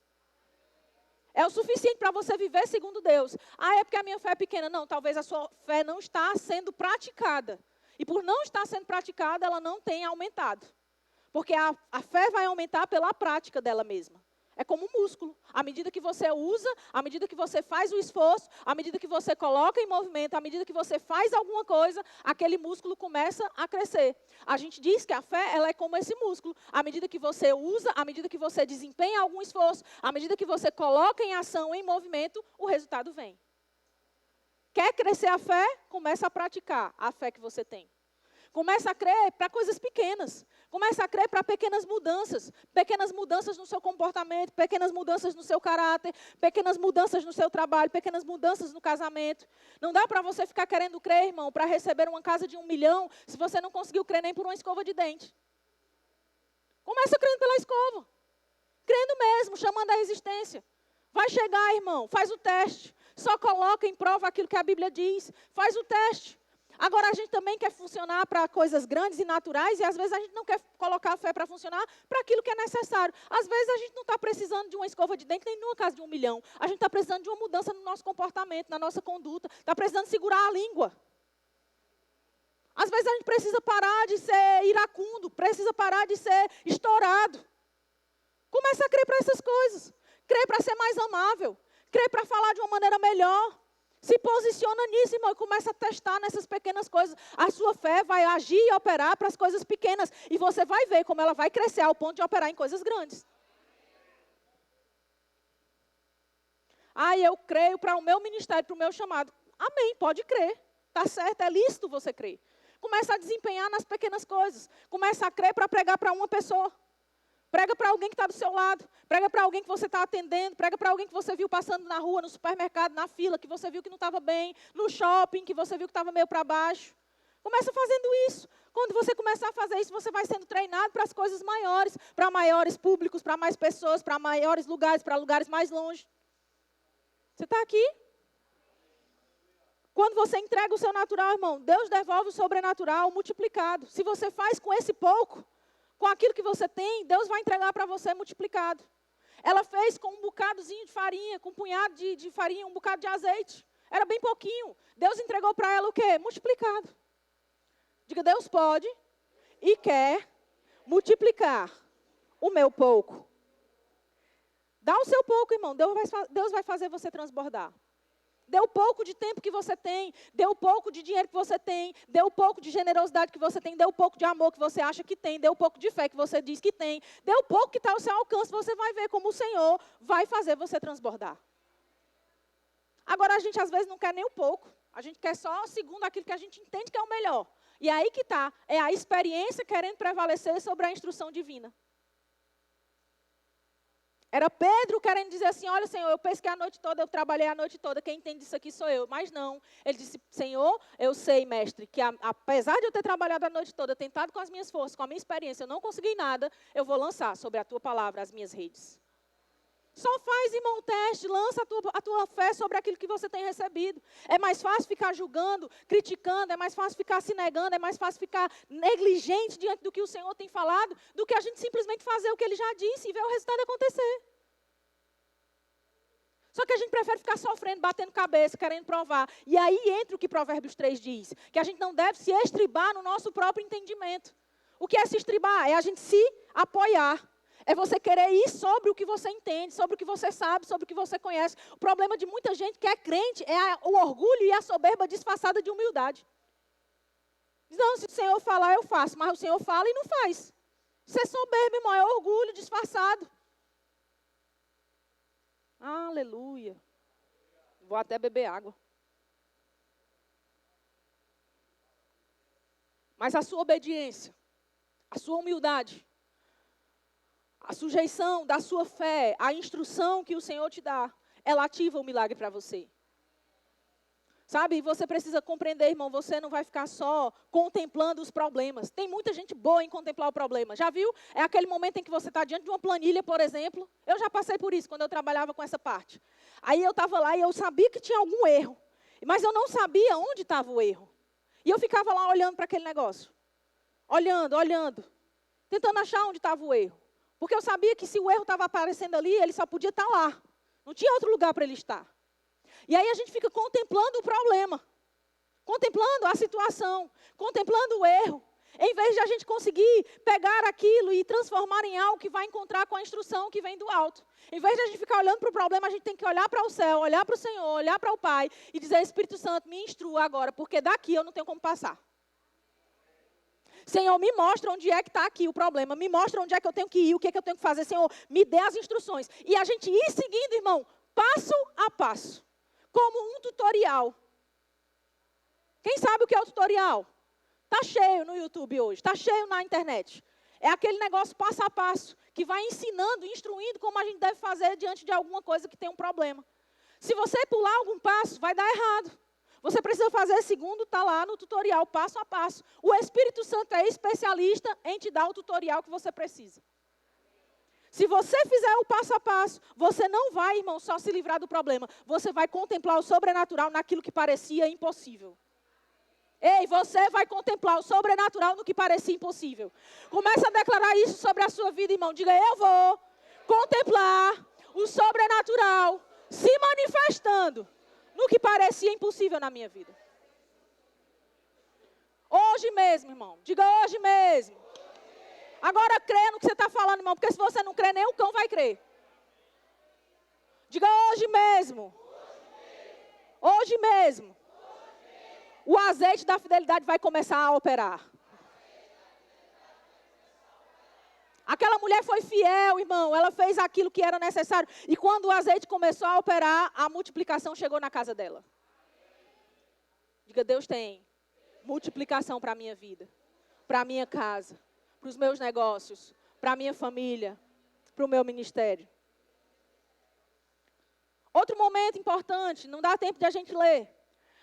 É o suficiente para você viver segundo Deus. É porque a minha fé é pequena. Não, talvez a sua fé não está sendo praticada. E por não estar sendo praticada, ela não tem aumentado. Porque a fé vai aumentar pela prática dela mesma. É como um músculo. À medida que você usa, à medida que você faz o esforço, à medida que você coloca em movimento, à medida que você faz alguma coisa, aquele músculo começa a crescer. A gente diz que a fé, ela é como esse músculo. À medida que você usa, à medida que você desempenha algum esforço, à medida que você coloca em ação, em movimento, o resultado vem. Quer crescer a fé? Começa a praticar a fé que você tem. Começa a crer para coisas pequenas. Começa a crer para pequenas mudanças. Pequenas mudanças no seu comportamento, pequenas mudanças no seu caráter, pequenas mudanças no seu trabalho, pequenas mudanças no casamento. Não dá para você ficar querendo crer, irmão, para receber uma casa de 1 milhão, se você não conseguiu crer nem por uma escova de dente. Começa crendo pela escova. Crendo mesmo, chamando a existência. Vai chegar, irmão, faz o teste. Só coloca em prova aquilo que a Bíblia diz. Faz o teste. Agora, a gente também quer funcionar para coisas grandes e naturais, e às vezes a gente não quer colocar a fé para funcionar para aquilo que é necessário. Às vezes a gente não está precisando de uma escova de dente, nem de uma casa de 1 milhão. A gente está precisando de uma mudança no nosso comportamento, na nossa conduta. Está precisando segurar a língua. Às vezes a gente precisa parar de ser iracundo, precisa parar de ser estourado. Começa a crer para essas coisas. Crer para ser mais amável. Crer para falar de uma maneira melhor. Se posiciona nisso, irmão, e começa a testar nessas pequenas coisas. A sua fé vai agir e operar para as coisas pequenas. E você vai ver como ela vai crescer ao ponto de operar em coisas grandes. Eu creio para o meu ministério, para o meu chamado. Amém, pode crer. Está certo, é lícito você crer. Começa a desempenhar nas pequenas coisas. Começa a crer para pregar para uma pessoa. Prega para alguém que está do seu lado. Prega para alguém que você está atendendo. Prega para alguém que você viu passando na rua, no supermercado, na fila, que você viu que não estava bem. No shopping, que você viu que estava meio para baixo. Começa fazendo isso. Quando você começar a fazer isso, você vai sendo treinado para as coisas maiores, para maiores públicos, para mais pessoas, para maiores lugares, para lugares mais longe. Você está aqui? Quando você entrega o seu natural, irmão, Deus devolve o sobrenatural multiplicado. Se você faz com esse pouco, com aquilo que você tem, Deus vai entregar para você multiplicado. Ela fez com um bocadozinho de farinha, com um punhado de farinha, um bocado de azeite. Era bem pouquinho. Deus entregou para ela o quê? Multiplicado. Diga, Deus pode e quer multiplicar o meu pouco. Dá o seu pouco, irmão. Deus vai fazer você transbordar. Dê o pouco de tempo que você tem, dê o pouco de dinheiro que você tem, dê o pouco de generosidade que você tem, dê o pouco de amor que você acha que tem, dê o pouco de fé que você diz que tem, dê o pouco que está ao seu alcance, você vai ver como o Senhor vai fazer você transbordar. Agora, a gente às vezes não quer nem o pouco, a gente quer só segundo aquilo que a gente entende que é o melhor. E aí que está, é a experiência querendo prevalecer sobre a instrução divina. Era Pedro querendo dizer assim, olha, Senhor, eu pesquei a noite toda, eu trabalhei a noite toda, quem entende disso aqui sou eu. Mas não, ele disse, Senhor, eu sei, mestre, que apesar de eu ter trabalhado a noite toda, tentado com as minhas forças, com a minha experiência, eu não consegui nada, eu vou lançar sobre a tua palavra as minhas redes. Só faz, irmão, um teste, lança a tua fé sobre aquilo que você tem recebido. É mais fácil ficar julgando, criticando, é mais fácil ficar se negando, é mais fácil ficar negligente diante do que o Senhor tem falado, do que a gente simplesmente fazer o que Ele já disse e ver o resultado acontecer. Só que a gente prefere ficar sofrendo, batendo cabeça, querendo provar. E aí entra o que Provérbios 3 diz, que a gente não deve se estribar no nosso próprio entendimento. O que é se estribar? É a gente se apoiar. É você querer ir sobre o que você entende, sobre o que você sabe, sobre o que você conhece. O problema de muita gente que é crente é o orgulho e a soberba disfarçada de humildade. Diz, não, se o Senhor falar, eu faço. Mas o Senhor fala e não faz. Isso é soberba, irmão, é orgulho disfarçado. Aleluia. Vou até beber água. Mas a sua obediência, a sua humildade, a sujeição da sua fé, a instrução que o Senhor te dá, ela ativa o milagre para você. Sabe, você precisa compreender, irmão, você não vai ficar só contemplando os problemas. Tem muita gente boa em contemplar o problema. Já viu? É aquele momento em que você está diante de uma planilha, por exemplo. Eu já passei por isso, quando eu trabalhava com essa parte. Aí eu estava lá e eu sabia que tinha algum erro. Mas eu não sabia onde estava o erro. E eu ficava lá olhando para aquele negócio. Olhando. Tentando achar onde estava o erro. Porque eu sabia que se o erro estava aparecendo ali, ele só podia estar lá. Não tinha outro lugar para ele estar. E aí a gente fica contemplando o problema, contemplando a situação, contemplando o erro, em vez de a gente conseguir pegar aquilo e transformar em algo que vai encontrar com a instrução que vem do alto. Em vez de a gente ficar olhando para o problema, a gente tem que olhar para o céu, olhar para o Senhor, olhar para o Pai e dizer, Espírito Santo, me instrua agora, porque daqui eu não tenho como passar. Senhor, me mostra onde é que está aqui o problema, me mostra onde é que eu tenho que ir, o que é que eu tenho que fazer, Senhor, me dê as instruções. E a gente ir seguindo, irmão, passo a passo. Como um tutorial. Quem sabe o que é o tutorial? Está cheio no YouTube hoje, está cheio na internet. É aquele negócio passo a passo, que vai ensinando, instruindo como a gente deve fazer diante de alguma coisa que tem um problema. Se você pular algum passo, vai dar errado. Você precisa fazer segundo, está lá no tutorial, passo a passo. O Espírito Santo é especialista em te dar o tutorial que você precisa. Se você fizer o passo a passo, você não vai, irmão, só se livrar do problema. Você vai contemplar o sobrenatural naquilo que parecia impossível. Ei, você vai contemplar o sobrenatural no que parecia impossível. Comece a declarar isso sobre a sua vida, irmão. Diga, eu vou contemplar o sobrenatural se manifestando no que parecia impossível na minha vida. Hoje mesmo, irmão. Diga, hoje mesmo. Agora creia no que você está falando, irmão, porque se você não crê, nem o cão vai crer. Diga hoje mesmo. Hoje mesmo. O azeite da fidelidade vai começar a operar. Aquela mulher foi fiel, irmão. Ela fez aquilo que era necessário. E quando o azeite começou a operar, a multiplicação chegou na casa dela. Diga, Deus tem multiplicação para a minha vida, para a minha casa, para os meus negócios, para a minha família, para o meu ministério. Outro momento importante, não dá tempo de a gente ler,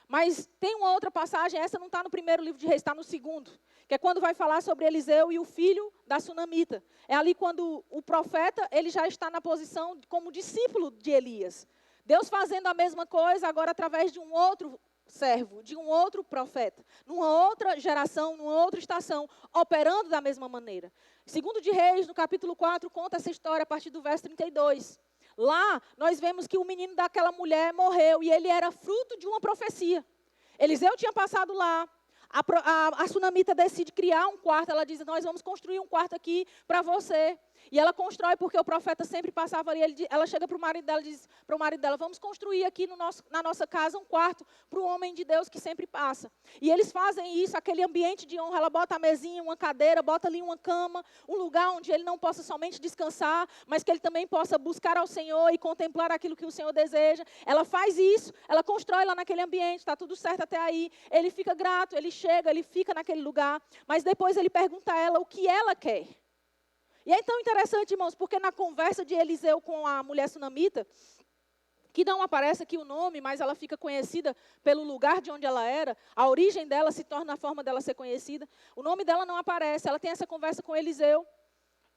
Mas tem uma outra passagem, essa não está no primeiro livro de Reis, está no segundo, que é quando vai falar sobre Eliseu e o filho da sunamita. É ali quando o profeta, ele já está na posição como discípulo de Elias. Deus fazendo a mesma coisa, agora através de um outro servo, de um outro profeta, numa outra geração, numa outra estação, operando da mesma maneira. Segundo de Reis, no capítulo 4, conta essa história a partir do verso 32. Lá, nós vemos que o menino daquela mulher morreu e ele era fruto de uma profecia. Eliseu tinha passado lá, a sunamita decide criar um quarto, ela diz, nós vamos construir um quarto aqui para você. E ela constrói, porque o profeta sempre passava ali, ela chega para o marido dela e diz para o marido dela, vamos construir aqui na nossa casa um quarto para o homem de Deus que sempre passa. E eles fazem isso, aquele ambiente de honra, ela bota a mesinha, uma cadeira, bota ali uma cama, um lugar onde ele não possa somente descansar, mas que ele também possa buscar ao Senhor e contemplar aquilo que o Senhor deseja. Ela faz isso, ela constrói lá naquele ambiente, está tudo certo até aí. Ele fica grato, ele chega, ele fica naquele lugar, mas depois ele pergunta a ela o que ela quer. E é tão interessante, irmãos, porque na conversa de Eliseu com a mulher sunamita, que não aparece aqui o nome, mas ela fica conhecida pelo lugar de onde ela era, a origem dela se torna a forma dela ser conhecida, o nome dela não aparece, ela tem essa conversa com Eliseu,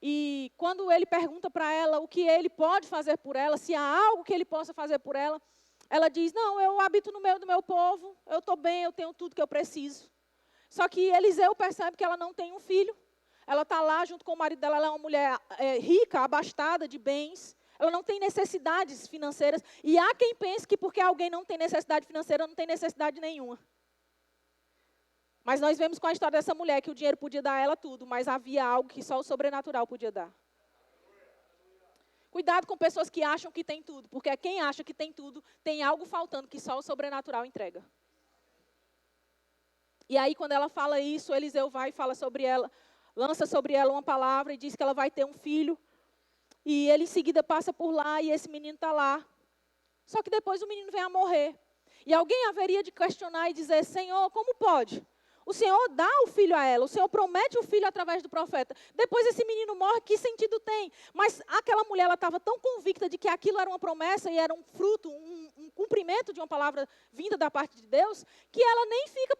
e quando ele pergunta para ela o que ele pode fazer por ela, se há algo que ele possa fazer por ela, ela diz, não, eu habito no meio do meu povo, eu estou bem, eu tenho tudo que eu preciso. Só que Eliseu percebe que ela não tem um filho. Ela está lá junto com o marido dela, ela é uma mulher rica, abastada de bens. Ela não tem necessidades financeiras. E há quem pense que porque alguém não tem necessidade financeira, não tem necessidade nenhuma. Mas nós vemos com a história dessa mulher que o dinheiro podia dar a ela tudo, mas havia algo que só o sobrenatural podia dar. Cuidado com pessoas que acham que tem tudo, porque quem acha que tem tudo, tem algo faltando que só o sobrenatural entrega. E aí, quando ela fala isso, Eliseu vai e fala sobre ela, lança sobre ela uma palavra e diz que ela vai ter um filho. E ele em seguida passa por lá e esse menino está lá. Só que depois o menino vem a morrer. E alguém haveria de questionar e dizer, Senhor, como pode? O Senhor dá o filho a ela, o Senhor promete o filho através do profeta. Depois esse menino morre, que sentido tem? Mas aquela mulher, ela estava tão convicta de que aquilo era uma promessa e era um fruto, um cumprimento de uma palavra vinda da parte de Deus, que ela nem fica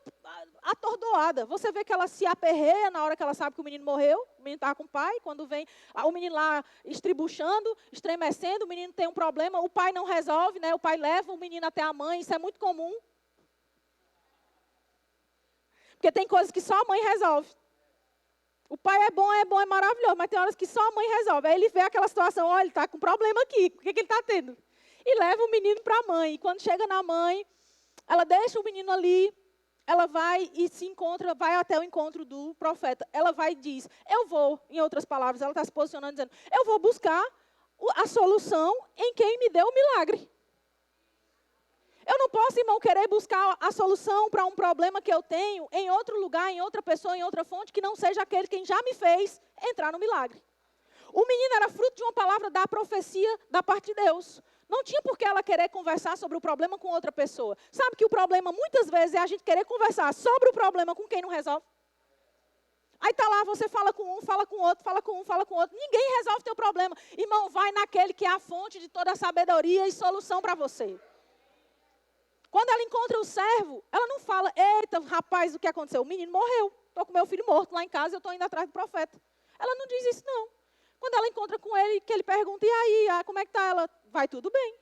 atordoada. Você vê que ela se aperreia na hora que ela sabe que o menino morreu, o menino estava com o pai, quando vem o menino lá estribuchando, estremecendo, o menino tem um problema, o pai não resolve, né? O pai leva o menino até a mãe, isso é muito comum. Porque tem coisas que só a mãe resolve. O pai é bom, é maravilhoso, mas tem horas que só a mãe resolve. Aí ele vê aquela situação, olha, ele está com problema aqui, o que ele está tendo? E leva o menino para a mãe. E quando chega na mãe, ela deixa o menino ali, ela vai e se encontra, vai até o encontro do profeta. Ela vai e diz, eu vou, em outras palavras, ela está se posicionando dizendo, eu vou buscar a solução em quem me deu o milagre. Eu não posso, irmão, querer buscar a solução para um problema que eu tenho em outro lugar, em outra pessoa, em outra fonte, que não seja aquele quem já me fez entrar no milagre. O menino era fruto de uma palavra da profecia da parte de Deus. Não tinha por que ela querer conversar sobre o problema com outra pessoa. Sabe que o problema, muitas vezes, é a gente querer conversar sobre o problema com quem não resolve? Aí está lá, você fala com um, fala com outro, fala com um, fala com outro. Ninguém resolve o teu problema. Irmão, vai naquele que é a fonte de toda a sabedoria e solução para você. Quando ela encontra o servo, ela não fala, eita, rapaz, o que aconteceu? O menino morreu, estou com meu filho morto lá em casa, eu estou indo atrás do profeta. Ela não diz isso, não. Quando ela encontra com ele, que ele pergunta, e aí, como é que está? Ela, vai tudo bem.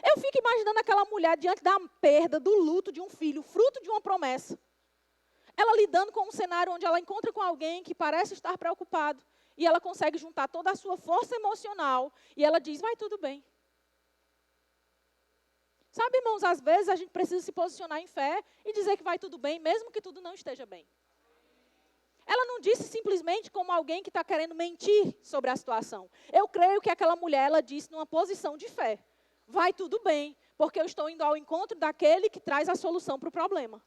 Eu fico imaginando aquela mulher diante da perda, do luto de um filho, fruto de uma promessa. Ela lidando com um cenário onde ela encontra com alguém que parece estar preocupado, e ela consegue juntar toda a sua força emocional, e ela diz, vai tudo bem. Sabe, irmãos, às vezes a gente precisa se posicionar em fé e dizer que vai tudo bem, mesmo que tudo não esteja bem. Ela não disse simplesmente como alguém que está querendo mentir sobre a situação. Eu creio que aquela mulher, ela disse numa posição de fé. Vai tudo bem, porque eu estou indo ao encontro daquele que traz a solução para o problema.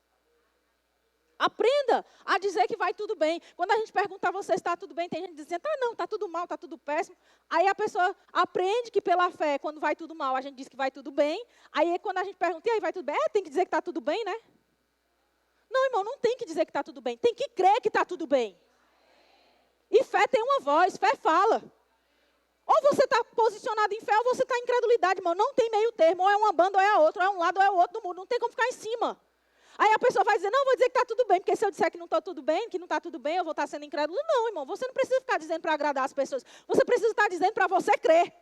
Aprenda a dizer que vai tudo bem. Quando a gente pergunta a você se está tudo bem, tem gente dizendo, não, está tudo mal, está tudo péssimo. Aí a pessoa aprende que pela fé, quando vai tudo mal, a gente diz que vai tudo bem. Aí quando a gente pergunta, e aí vai tudo bem? Tem que dizer que está tudo bem, né? Não, irmão, não tem que dizer que está tudo bem. Tem que crer que está tudo bem. E fé tem uma voz, fé fala. Ou você está posicionado em fé, ou você está em incredulidade, irmão. Não tem meio termo, ou é uma banda, ou é a outra, ou é um lado, ou é o outro do mundo. Não tem como ficar em cima. Aí a pessoa vai dizer, não, vou dizer que está tudo bem, porque se eu disser que não está tudo bem, que não está tudo bem, eu vou estar sendo incrédulo. Não, irmão, você não precisa ficar dizendo para agradar as pessoas. Você precisa estar dizendo para você crer.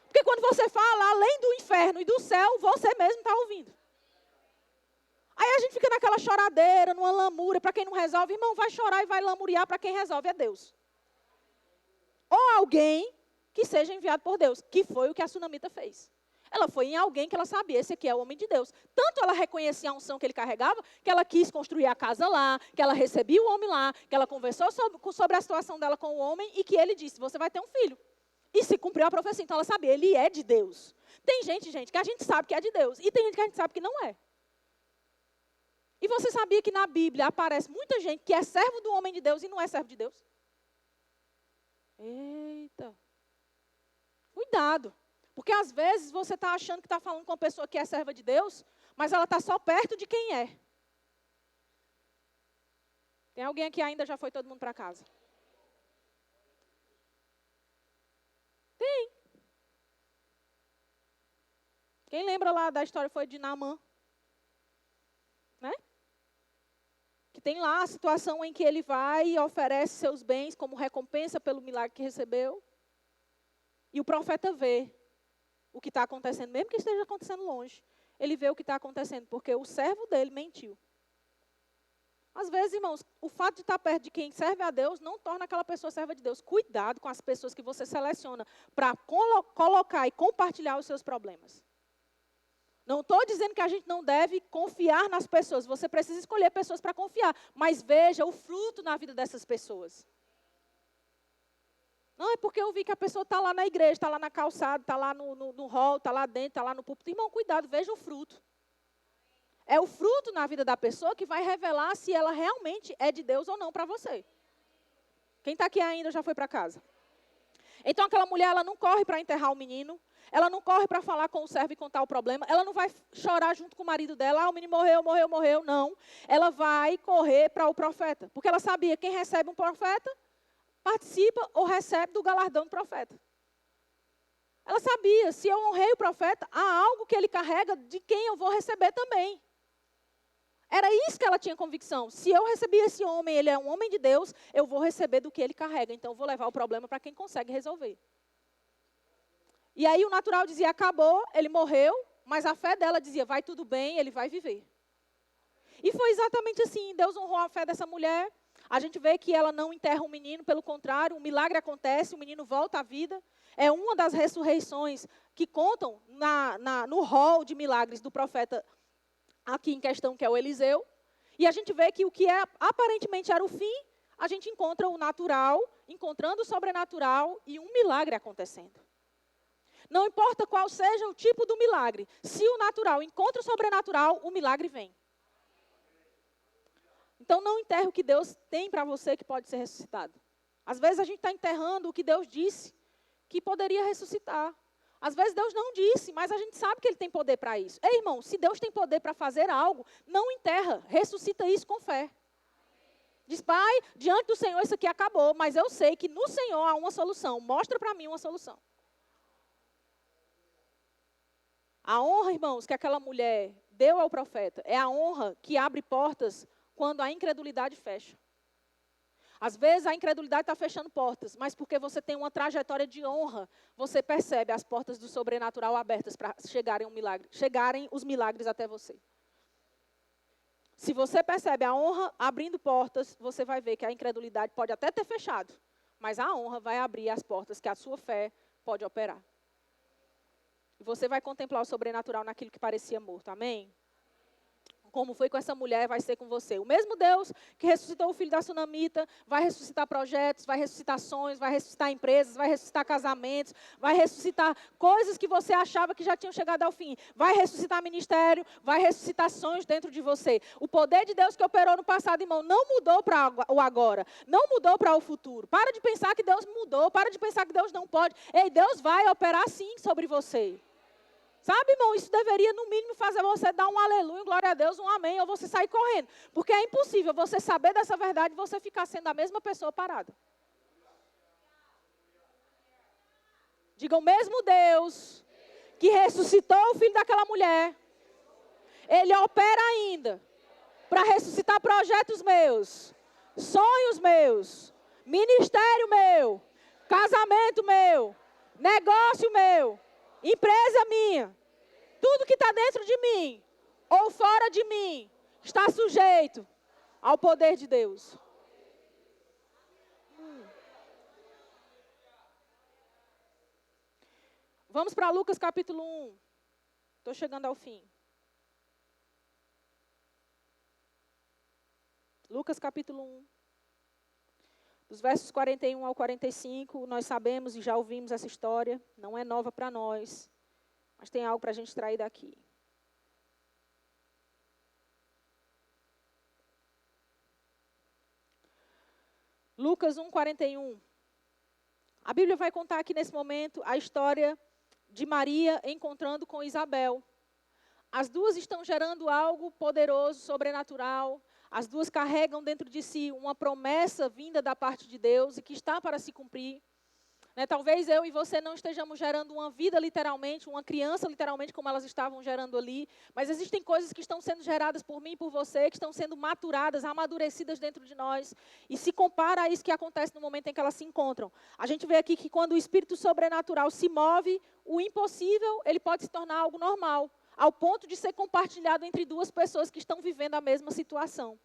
Porque quando você fala, além do inferno e do céu, você mesmo está ouvindo. Aí a gente fica naquela choradeira, numa lamúria. Para quem não resolve, irmão, vai chorar e vai lamuriar. Para quem resolve é Deus. Ou alguém que seja enviado por Deus, que foi o que a sunamita fez. Ela foi em alguém que ela sabia, esse aqui é o homem de Deus. Tanto ela reconhecia a unção que ele carregava, que ela quis construir a casa lá, que ela recebia o homem lá, que ela conversou sobre a situação dela com o homem e que ele disse, você vai ter um filho. E se cumpriu a profecia, então ela sabia, ele é de Deus. Tem gente, que a gente sabe que é de Deus, e tem gente que a gente sabe que não é. E você sabia que na Bíblia aparece muita gente que é servo do homem de Deus e não é servo de Deus? Eita. Cuidado. Porque às vezes você está achando que está falando com uma pessoa que é serva de Deus, mas ela está só perto de quem é. Tem alguém aqui ainda já foi todo mundo para casa? Tem. Quem lembra lá da história foi de Naamã? Né? Que tem lá a situação em que ele vai e oferece seus bens como recompensa pelo milagre que recebeu. E o profeta vê o que está acontecendo, mesmo que esteja acontecendo longe. Ele vê o que está acontecendo, porque o servo dele mentiu. Às vezes, irmãos, o fato de estar perto de quem serve a Deus não torna aquela pessoa serva de Deus. Cuidado com as pessoas que você seleciona para colocar e compartilhar os seus problemas. Não estou dizendo que a gente não deve confiar nas pessoas. Você precisa escolher pessoas para confiar. Mas veja o fruto na vida dessas pessoas. Não, é porque eu vi que a pessoa está lá na igreja, está lá na calçada, está lá no hall, está lá dentro, está lá no púlpito. Irmão, cuidado, veja o fruto. É o fruto na vida da pessoa que vai revelar se ela realmente é de Deus ou não para você. Quem está aqui ainda já foi para casa? Então aquela mulher, ela não corre para enterrar o menino, ela não corre para falar com o servo e contar o problema, ela não vai chorar junto com o marido dela, o menino morreu, não. Ela vai correr para o profeta, porque ela sabia, quem recebe um profeta, participa ou recebe do galardão do profeta. Ela sabia, se eu honrei o profeta, há algo que ele carrega de quem eu vou receber também. Era isso que ela tinha convicção. Se eu recebi esse homem, ele é um homem de Deus, eu vou receber do que ele carrega. Então, eu vou levar o problema para quem consegue resolver. E aí, o natural dizia, acabou, ele morreu, mas a fé dela dizia, vai tudo bem, ele vai viver. E foi exatamente assim, Deus honrou a fé dessa mulher. A gente vê que ela não enterra o menino, pelo contrário, um milagre acontece, o menino volta à vida. É uma das ressurreições que contam no rol de milagres do profeta aqui em questão, que é o Eliseu. E a gente vê que o que aparentemente era o fim, a gente encontra o natural, encontrando o sobrenatural e um milagre acontecendo. Não importa qual seja o tipo do milagre, se o natural encontra o sobrenatural, o milagre vem. Então não enterre o que Deus tem para você que pode ser ressuscitado. Às vezes a gente está enterrando o que Deus disse que poderia ressuscitar. Às vezes Deus não disse, mas a gente sabe que Ele tem poder para isso. Ei, irmão, se Deus tem poder para fazer algo, não enterra, ressuscita isso com fé. Diz, Pai, diante do Senhor isso aqui acabou, mas eu sei que no Senhor há uma solução. Mostra para mim uma solução. A honra, irmãos, que aquela mulher deu ao profeta, é a honra que abre portas quando a incredulidade fecha. Às vezes a incredulidade está fechando portas, mas porque você tem uma trajetória de honra, você percebe as portas do sobrenatural abertas para chegarem os milagres até você. Se você percebe a honra abrindo portas, você vai ver que a incredulidade pode até ter fechado, mas a honra vai abrir as portas que a sua fé pode operar. E você vai contemplar o sobrenatural naquilo que parecia morto, amém? Como foi com essa mulher, vai ser com você. O mesmo Deus que ressuscitou o filho da sunamita, vai ressuscitar projetos, vai ressuscitar sonhos, vai ressuscitar empresas, vai ressuscitar casamentos, vai ressuscitar coisas que você achava que já tinham chegado ao fim. Vai ressuscitar ministério, vai ressuscitar sonhos dentro de você. O poder de Deus que operou no passado, irmão, não mudou para o agora, não mudou para o futuro. Para de pensar que Deus mudou, para de pensar que Deus não pode. Ei, Deus vai operar sim sobre você. Sabe, irmão, isso deveria, no mínimo, fazer você dar um aleluia, glória a Deus, um amém, ou você sair correndo. Porque é impossível você saber dessa verdade e você ficar sendo a mesma pessoa parada. Diga, o mesmo Deus que ressuscitou o filho daquela mulher, Ele opera ainda para ressuscitar projetos meus, sonhos meus, ministério meu, casamento meu, negócio meu, empresa minha. Tudo que está dentro de mim ou fora de mim está sujeito ao poder de Deus. Vamos para Lucas capítulo 1. Estou chegando ao fim. Lucas capítulo 1. Dos versos 41 ao 45, nós sabemos e já ouvimos essa história. Não é nova para nós, mas tem algo para a gente extrair daqui. Lucas 1, 41. A Bíblia vai contar aqui nesse momento a história de Maria encontrando com Isabel. As duas estão gerando algo poderoso, sobrenatural. As duas carregam dentro de si uma promessa vinda da parte de Deus e que está para se cumprir. Talvez eu e você não estejamos gerando uma vida literalmente, uma criança literalmente como elas estavam gerando ali, mas existem coisas que estão sendo geradas por mim e por você, que estão sendo maturadas, amadurecidas dentro de nós, e se compara a isso que acontece no momento em que elas se encontram. A gente vê aqui que quando o espírito sobrenatural se move, o impossível ele pode se tornar algo normal, ao ponto de ser compartilhado entre duas pessoas que estão vivendo a mesma situação.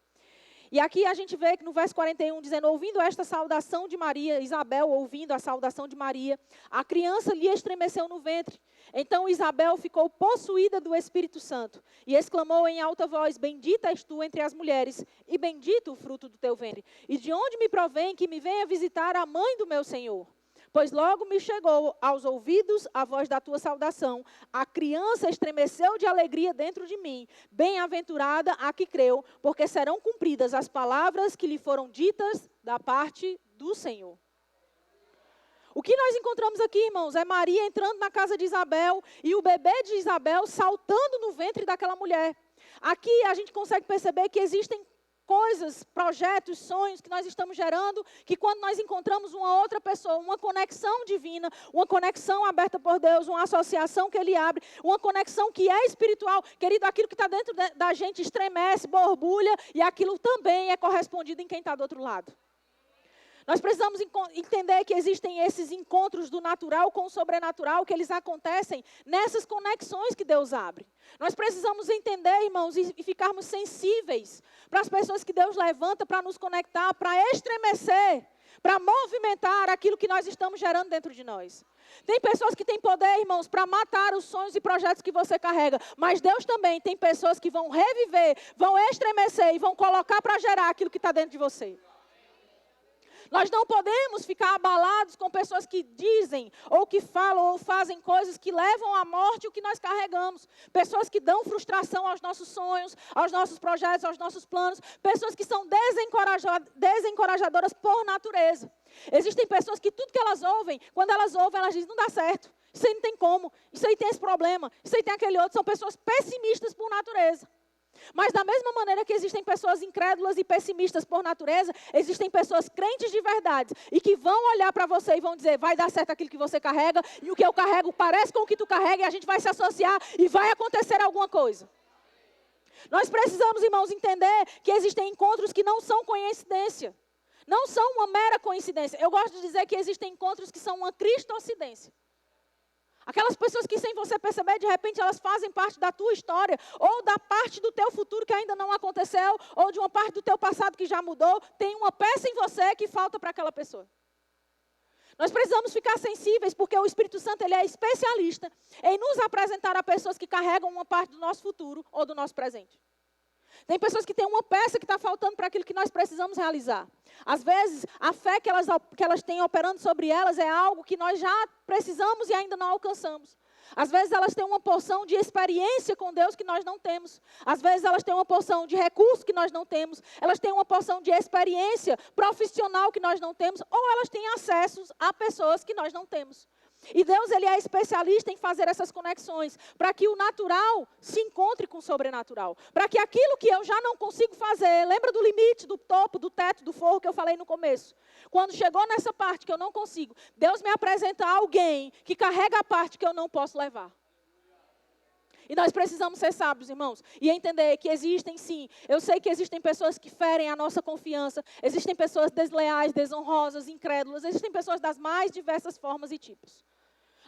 E aqui a gente vê que no verso 41, dizendo, ouvindo esta saudação de Maria, Isabel ouvindo a saudação de Maria, a criança lhe estremeceu no ventre. Então Isabel ficou possuída do Espírito Santo e exclamou em alta voz, bendita és tu entre as mulheres e bendito o fruto do teu ventre. E de onde me provém que me venha visitar a mãe do meu Senhor? Pois logo me chegou aos ouvidos a voz da tua saudação. A criança estremeceu de alegria dentro de mim. Bem-aventurada a que creu, porque serão cumpridas as palavras que lhe foram ditas da parte do Senhor. O que nós encontramos aqui, irmãos, é Maria entrando na casa de Isabel e o bebê de Isabel saltando no ventre daquela mulher. Aqui a gente consegue perceber que existem coisas, projetos, sonhos que nós estamos gerando, que quando nós encontramos uma outra pessoa, uma conexão divina, uma conexão aberta por Deus, uma associação que Ele abre, uma conexão que é espiritual, querido, aquilo que está dentro da gente estremece, borbulha, e aquilo também é correspondido em quem está do outro lado. Nós precisamos entender que existem esses encontros do natural com o sobrenatural, que eles acontecem nessas conexões que Deus abre. Nós precisamos entender, irmãos, e ficarmos sensíveis para as pessoas que Deus levanta para nos conectar, para estremecer, para movimentar aquilo que nós estamos gerando dentro de nós. Tem pessoas que têm poder, irmãos, para matar os sonhos e projetos que você carrega, mas Deus também tem pessoas que vão reviver, vão estremecer e vão colocar para gerar aquilo que está dentro de você. Nós não podemos ficar abalados com pessoas que dizem, ou que falam, ou fazem coisas que levam à morte o que nós carregamos. Pessoas que dão frustração aos nossos sonhos, aos nossos projetos, aos nossos planos. Pessoas que são desencorajadoras por natureza. Existem pessoas que tudo que elas ouvem, quando elas ouvem, elas dizem, não dá certo. Isso aí não tem como. Isso aí tem esse problema. Isso aí tem aquele outro. São pessoas pessimistas por natureza. Mas da mesma maneira que existem pessoas incrédulas e pessimistas por natureza, existem pessoas crentes de verdade e que vão olhar para você e vão dizer, vai dar certo aquilo que você carrega e o que eu carrego parece com o que tu carrega e a gente vai se associar e vai acontecer alguma coisa. Nós precisamos, irmãos, entender que existem encontros que não são coincidência. Não são uma mera coincidência. Eu gosto de dizer que existem encontros que são uma cristocidência. Aquelas pessoas que sem você perceber, de repente elas fazem parte da tua história, ou da parte do teu futuro que ainda não aconteceu, ou de uma parte do teu passado que já mudou, tem uma peça em você que falta para aquela pessoa. Nós precisamos ficar sensíveis, porque o Espírito Santo ele é especialista em nos apresentar a pessoas que carregam uma parte do nosso futuro ou do nosso presente. Tem pessoas que têm uma peça que está faltando para aquilo que nós precisamos realizar. Às vezes, a fé que elas têm operando sobre elas é algo que nós já precisamos e ainda não alcançamos. Às vezes, elas têm uma porção de experiência com Deus que nós não temos. Às vezes, elas têm uma porção de recurso que nós não temos. Elas têm uma porção de experiência profissional que nós não temos. Ou elas têm acessos a pessoas que nós não temos. E Deus, Ele é especialista em fazer essas conexões, para que o natural se encontre com o sobrenatural. Para que aquilo que eu já não consigo fazer, lembra do limite, do topo, do teto, do forro que eu falei no começo? Quando chegou nessa parte que eu não consigo, Deus me apresenta alguém que carrega a parte que eu não posso levar. E nós precisamos ser sábios, irmãos, e entender que existem sim, eu sei que existem pessoas que ferem a nossa confiança, existem pessoas desleais, desonrosas, incrédulas, existem pessoas das mais diversas formas e tipos.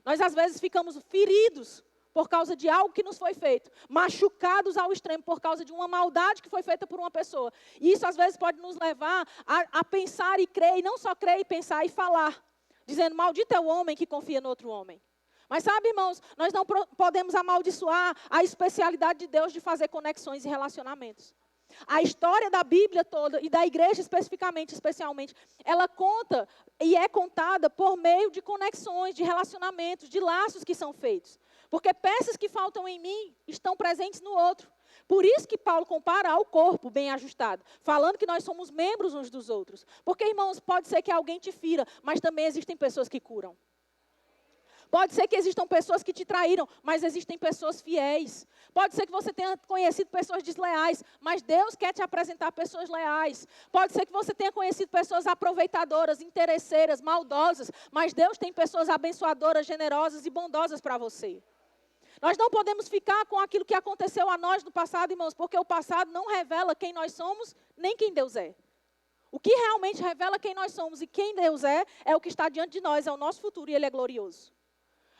Nós às vezes ficamos feridos por causa de algo que nos foi feito, machucados ao extremo por causa de uma maldade que foi feita por uma pessoa. E isso às vezes pode nos levar a pensar e crer, e não só crer e pensar e falar, dizendo, maldito é o homem que confia no outro homem. Mas sabe, irmãos, nós não podemos amaldiçoar a especialidade de Deus de fazer conexões e relacionamentos. A história da Bíblia toda, e da igreja especialmente, ela conta e é contada por meio de conexões, de relacionamentos, de laços que são feitos. Porque peças que faltam em mim estão presentes no outro. Por isso que Paulo compara ao corpo bem ajustado, falando que nós somos membros uns dos outros. Porque, irmãos, pode ser que alguém te fira, mas também existem pessoas que curam. Pode ser que existam pessoas que te traíram, mas existem pessoas fiéis. Pode ser que você tenha conhecido pessoas desleais, mas Deus quer te apresentar pessoas leais. Pode ser que você tenha conhecido pessoas aproveitadoras, interesseiras, maldosas, mas Deus tem pessoas abençoadoras, generosas e bondosas para você. Nós não podemos ficar com aquilo que aconteceu a nós no passado, irmãos, porque o passado não revela quem nós somos, nem quem Deus é. O que realmente revela quem nós somos e quem Deus é o que está diante de nós, é o nosso futuro e Ele é glorioso.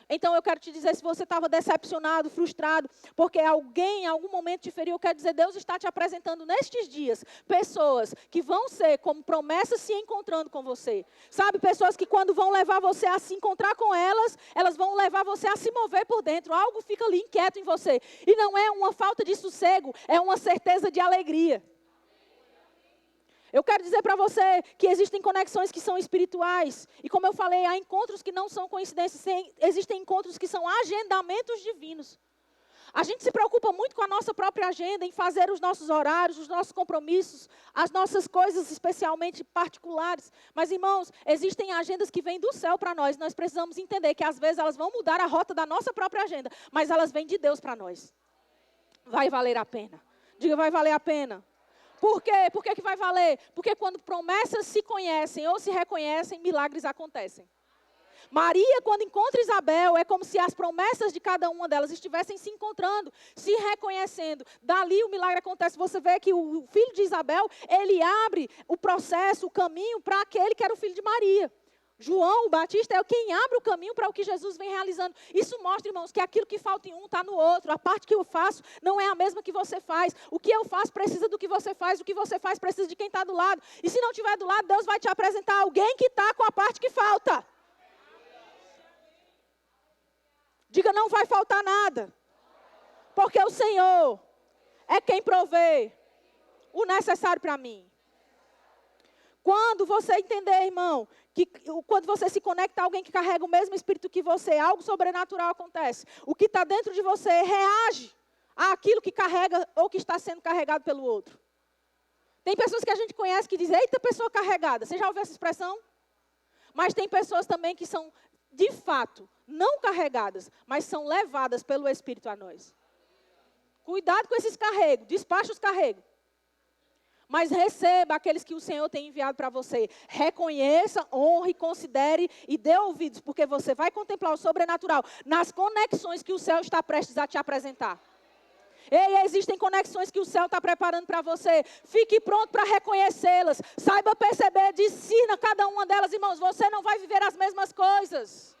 Então eu quero te dizer, se você estava decepcionado, frustrado, porque alguém em algum momento te feriu, eu quero dizer, Deus está te apresentando nestes dias pessoas que vão ser como promessas se encontrando com você. Sabe, pessoas que quando vão levar você a se encontrar com elas, elas vão levar você a se mover por dentro. Algo fica ali inquieto em você. E não é uma falta de sossego, é uma certeza de alegria. Eu quero dizer para você que existem conexões que são espirituais. E como eu falei, há encontros que não são coincidências. Existem encontros que são agendamentos divinos. A gente se preocupa muito com a nossa própria agenda, em fazer os nossos horários, os nossos compromissos, as nossas coisas especialmente particulares. Mas, irmãos, existem agendas que vêm do céu para nós. Nós precisamos entender que às vezes elas vão mudar a rota da nossa própria agenda, mas elas vêm de Deus para nós. Vai valer a pena. Diga, vai valer a pena. Por quê? Por que vai valer? Porque quando promessas se conhecem ou se reconhecem, milagres acontecem. Maria, quando encontra Isabel, é como se as promessas de cada uma delas estivessem se encontrando, se reconhecendo. Dali o milagre acontece. Você vê que o filho de Isabel, ele abre o processo, o caminho para aquele que era o filho de Maria. João, o Batista, é quem abre o caminho para o que Jesus vem realizando. Isso mostra, irmãos, que aquilo que falta em um está no outro. A parte que eu faço não é a mesma que você faz. O que eu faço precisa do que você faz. O que você faz precisa de quem está do lado. E se não estiver do lado, Deus vai te apresentar alguém que está com a parte que falta. Diga, não vai faltar nada. Porque o Senhor é quem provê o necessário para mim. Quando você entender, irmão, que quando você se conecta a alguém que carrega o mesmo espírito que você, algo sobrenatural acontece. O que está dentro de você reage àquilo que carrega ou que está sendo carregado pelo outro. Tem pessoas que a gente conhece que dizem, eita, pessoa carregada. Você já ouviu essa expressão? Mas tem pessoas também que são, de fato, não carregadas, mas são levadas pelo Espírito a nós. Cuidado com esses carregos, despacha os carregos. Mas receba aqueles que o Senhor tem enviado para você. Reconheça, honre, considere e dê ouvidos, porque você vai contemplar o sobrenatural nas conexões que o céu está prestes a te apresentar. Ei, existem conexões que o céu está preparando para você. Fique pronto para reconhecê-las. Saiba perceber, discirna cada uma delas, irmãos. Você não vai viver as mesmas coisas.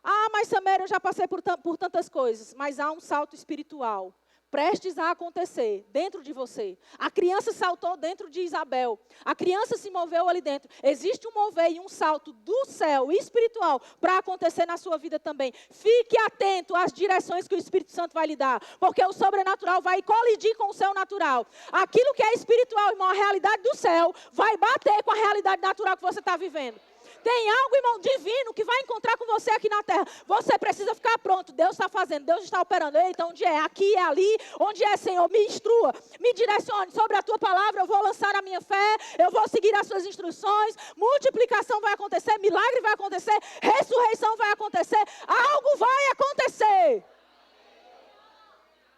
Ah, mas Samara, eu já passei por tantas coisas. Mas há um salto espiritual prestes a acontecer dentro de você. A criança saltou dentro de Isabel. A criança se moveu ali dentro. Existe um mover e um salto do céu espiritual para acontecer na sua vida também. Fique atento às direções que o Espírito Santo vai lhe dar, porque o sobrenatural vai colidir com o céu natural. Aquilo que é espiritual, irmão, a realidade do céu, vai bater com a realidade natural que você está vivendo. Tem algo, irmão, divino que vai encontrar com você aqui na terra. Você precisa ficar pronto. Deus está fazendo, Deus está operando. Eita, onde é? Aqui, é ali. Onde é, Senhor? Me instrua, me direcione sobre a tua palavra. Eu vou lançar a minha fé, eu vou seguir as suas instruções. Multiplicação vai acontecer, milagre vai acontecer, ressurreição vai acontecer. Algo vai acontecer.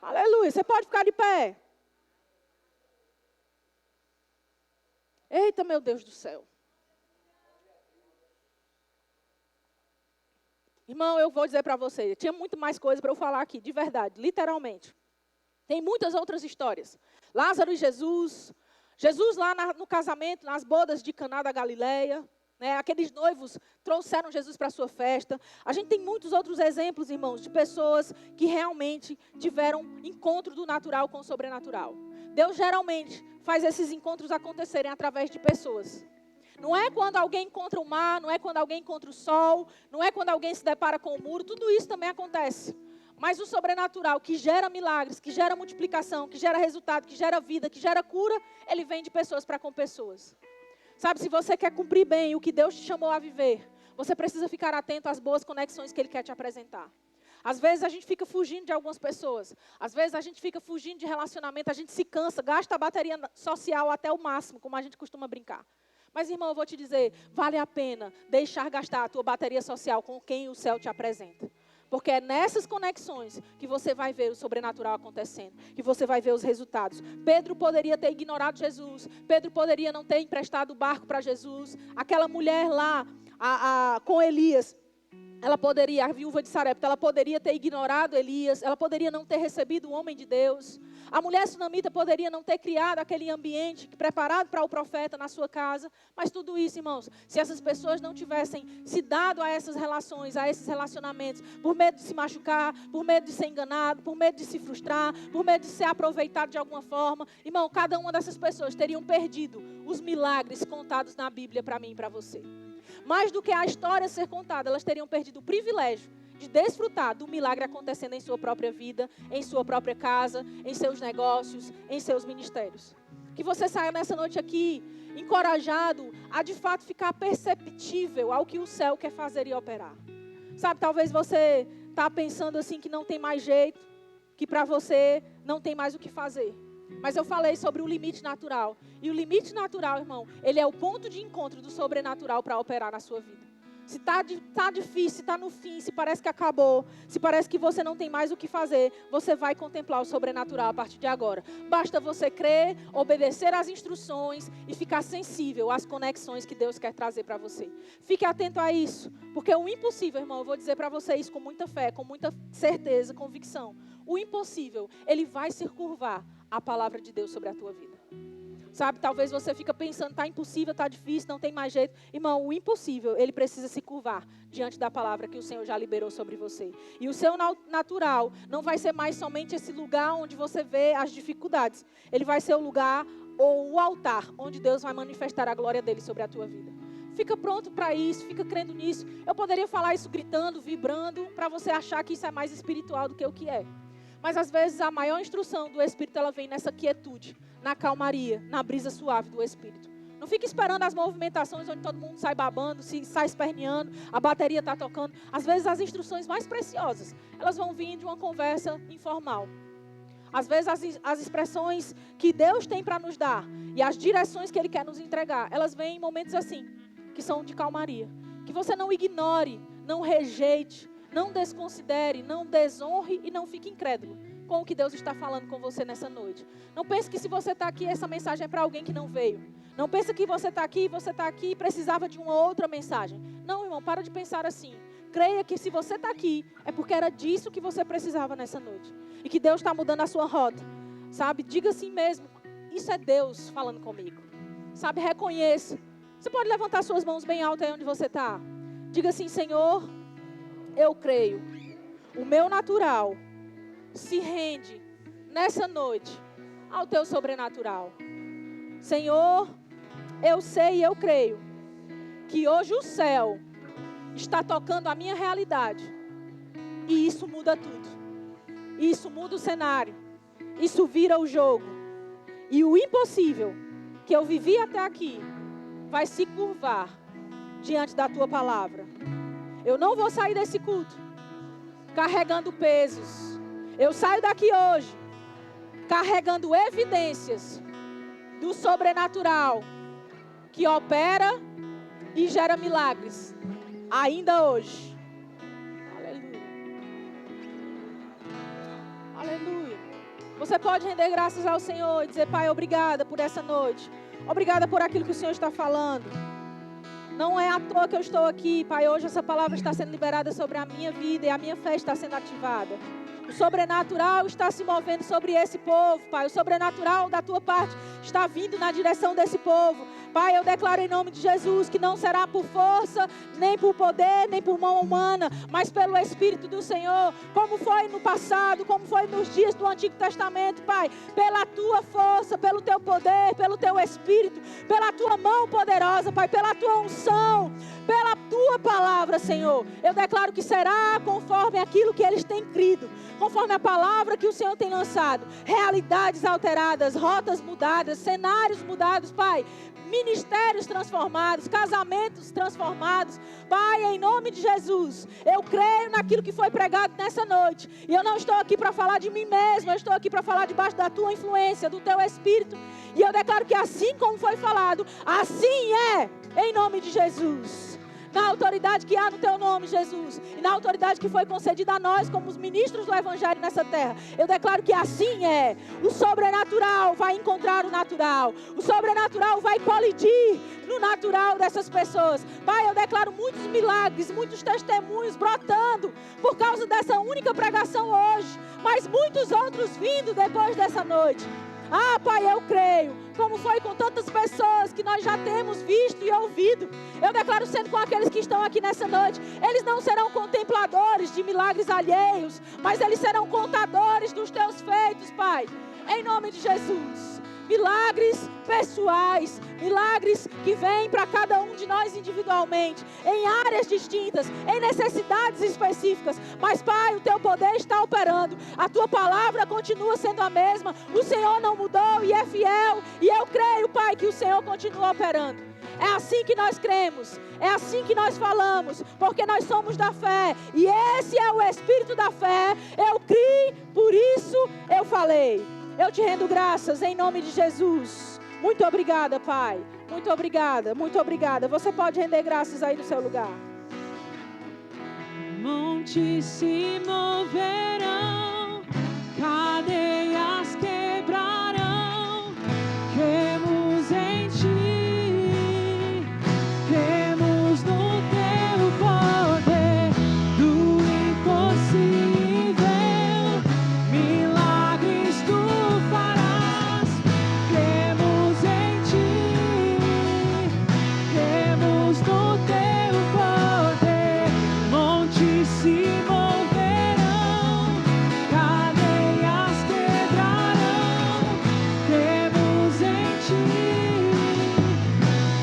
Aleluia. Você pode ficar de pé. Eita, meu Deus do céu. Irmão, eu vou dizer para você, tinha muito mais coisa para eu falar aqui, de verdade, literalmente. Tem muitas outras histórias. Lázaro e Jesus, Jesus lá no casamento, nas bodas de Caná da Galileia, né, aqueles noivos trouxeram Jesus para a sua festa. A gente tem muitos outros exemplos, irmãos, de pessoas que realmente tiveram encontro do natural com o sobrenatural. Deus geralmente faz esses encontros acontecerem através de pessoas. Não é quando alguém encontra o mar, não é quando alguém encontra o sol, não é quando alguém se depara com o muro, tudo isso também acontece. Mas o sobrenatural, que gera milagres, que gera multiplicação, que gera resultado, que gera vida, que gera cura, ele vem de pessoas para com pessoas. Sabe, se você quer cumprir bem o que Deus te chamou a viver, você precisa ficar atento às boas conexões que Ele quer te apresentar. Às vezes a gente fica fugindo de algumas pessoas, às vezes a gente fica fugindo de relacionamento, a gente se cansa, gasta a bateria social até o máximo, como a gente costuma brincar. Mas, irmão, eu vou te dizer, vale a pena deixar gastar a tua bateria social com quem o céu te apresenta. Porque é nessas conexões que você vai ver o sobrenatural acontecendo, que você vai ver os resultados. Pedro poderia ter ignorado Jesus, Pedro poderia não ter emprestado o barco para Jesus. Aquela mulher lá, com Elias, ela poderia, a viúva de Sarepta, ela poderia ter ignorado Elias, ela poderia não ter recebido o homem de Deus. A mulher sunamita poderia não ter criado aquele ambiente preparado para o profeta na sua casa. Mas tudo isso, irmãos, se essas pessoas não tivessem se dado a essas relações, a esses relacionamentos, por medo de se machucar, por medo de ser enganado, por medo de se frustrar, por medo de ser aproveitado de alguma forma, irmão, cada uma dessas pessoas teriam perdido os milagres contados na Bíblia para mim e para você. Mais do que a história ser contada, elas teriam perdido o privilégio de desfrutar do milagre acontecendo em sua própria vida, em sua própria casa, em seus negócios, em seus ministérios. Que você saia nessa noite aqui encorajado a de fato ficar perceptível ao que o céu quer fazer e operar. Sabe, talvez você está pensando assim que não tem mais jeito, que para você não tem mais o que fazer. Mas eu falei sobre o limite natural. E o limite natural, irmão, ele é o ponto de encontro do sobrenatural para operar na sua vida. Se está difícil, se está no fim, se parece que acabou, se parece que você não tem mais o que fazer, você vai contemplar o sobrenatural a partir de agora. Basta você crer, obedecer às instruções e ficar sensível às conexões que Deus quer trazer para você. Fique atento a isso, porque o impossível, irmão, eu vou dizer para você isso com muita fé, com muita certeza, convicção. O impossível, ele vai se curvar à palavra de Deus sobre a tua vida. Sabe, talvez você fica pensando, está impossível, está difícil, não tem mais jeito. Irmão, o impossível, ele precisa se curvar diante da palavra que o Senhor já liberou sobre você. E o seu natural não vai ser mais somente esse lugar onde você vê as dificuldades. Ele vai ser o lugar ou o altar onde Deus vai manifestar a glória dele sobre a tua vida. Fica pronto para isso, fica crendo nisso. Eu poderia falar isso gritando, vibrando, para você achar que isso é mais espiritual do que o que é. Mas às vezes a maior instrução do Espírito, ela vem nessa quietude, na calmaria, na brisa suave do Espírito. Não fique esperando as movimentações onde todo mundo sai babando, sai esperneando, a bateria está tocando. Às vezes as instruções mais preciosas, elas vão vir de uma conversa informal. Às vezes as expressões que Deus tem para nos dar e as direções que Ele quer nos entregar, elas vêm em momentos assim, que são de calmaria. Que você não ignore, não rejeite, não desconsidere, não desonre e não fique incrédulo com o que Deus está falando com você nessa noite. Não pense que se você está aqui, essa mensagem é para alguém que não veio. Não pense que você está aqui e precisava de uma outra mensagem. Não, irmão, para de pensar assim. Creia que se você está aqui, é porque era disso que você precisava nessa noite. E que Deus está mudando a sua rota. Sabe, diga assim mesmo, isso é Deus falando comigo. Sabe, reconheça. Você pode levantar suas mãos bem altas aí onde você está. Diga assim, Senhor, eu creio, o meu natural se rende nessa noite ao teu sobrenatural. Senhor, eu sei e eu creio que hoje o céu está tocando a minha realidade. E isso muda tudo. Isso muda o cenário. Isso vira o jogo. E o impossível que eu vivi até aqui vai se curvar diante da tua palavra. Eu não vou sair desse culto carregando pesos. Eu saio daqui hoje carregando evidências do sobrenatural que opera e gera milagres ainda hoje. Aleluia. Aleluia. Você pode render graças ao Senhor e dizer: Pai, obrigada por essa noite. Obrigada por aquilo que o Senhor está falando. Não é à toa que eu estou aqui, Pai. Hoje essa palavra está sendo liberada sobre a minha vida e a minha fé está sendo ativada. O sobrenatural está se movendo sobre esse povo, Pai. O sobrenatural da tua parte está vindo na direção desse povo. Pai, eu declaro em nome de Jesus que não será por força, nem por poder, nem por mão humana, mas pelo Espírito do Senhor, como foi no passado, como foi nos dias do Antigo Testamento, Pai. Pela tua força, pelo teu poder, pelo teu Espírito, pela tua mão poderosa, Pai, pela tua unção, pela tua palavra, Senhor. Eu declaro que será conforme aquilo que eles têm crido, conforme a palavra que o Senhor tem lançado. Realidades alteradas, rotas mudadas, cenários mudados, Pai. Ministérios transformados, casamentos transformados. Pai, em nome de Jesus, eu creio naquilo que foi pregado nessa noite. E eu não estou aqui para falar de mim mesmo, eu estou aqui para falar debaixo da tua influência, do teu Espírito. E eu declaro que assim como foi falado, assim é, em nome de Jesus. Na autoridade que há no teu nome, Jesus, e na autoridade que foi concedida a nós como os ministros do Evangelho nessa terra, eu declaro que assim é. O sobrenatural vai encontrar o natural, o sobrenatural vai colidir no natural dessas pessoas. Pai, eu declaro muitos milagres, muitos testemunhos brotando por causa dessa única pregação hoje, mas muitos outros vindo depois dessa noite. Ah, Pai, eu creio, como foi com tantas pessoas que nós já temos visto e ouvido. Eu declaro sendo com aqueles que estão aqui nessa noite. Eles não serão contempladores de milagres alheios, mas eles serão contadores dos teus feitos, Pai. Em nome de Jesus. Milagres pessoais, milagres que vêm para cada um de nós individualmente, em áreas distintas, em necessidades específicas. Mas, Pai, o teu poder está operando, a tua palavra continua sendo a mesma, o Senhor não mudou e é fiel, e eu creio, Pai, que o Senhor continua operando. É assim que nós cremos, é assim que nós falamos, porque nós somos da fé, e esse é o Espírito da fé. Eu criei, por isso eu falei. Eu te rendo graças em nome de Jesus. Muito obrigada, Pai. Muito obrigada, muito obrigada. Você pode render graças aí no seu lugar. Montes se moverão, cadeias quebrarão. Cremos em ti, cremos no teu poder, do impossível, milagres tu farás. Cremos em ti, cremos no teu poder. Montes se moverão, cadeias quebrarão. Cremos em ti,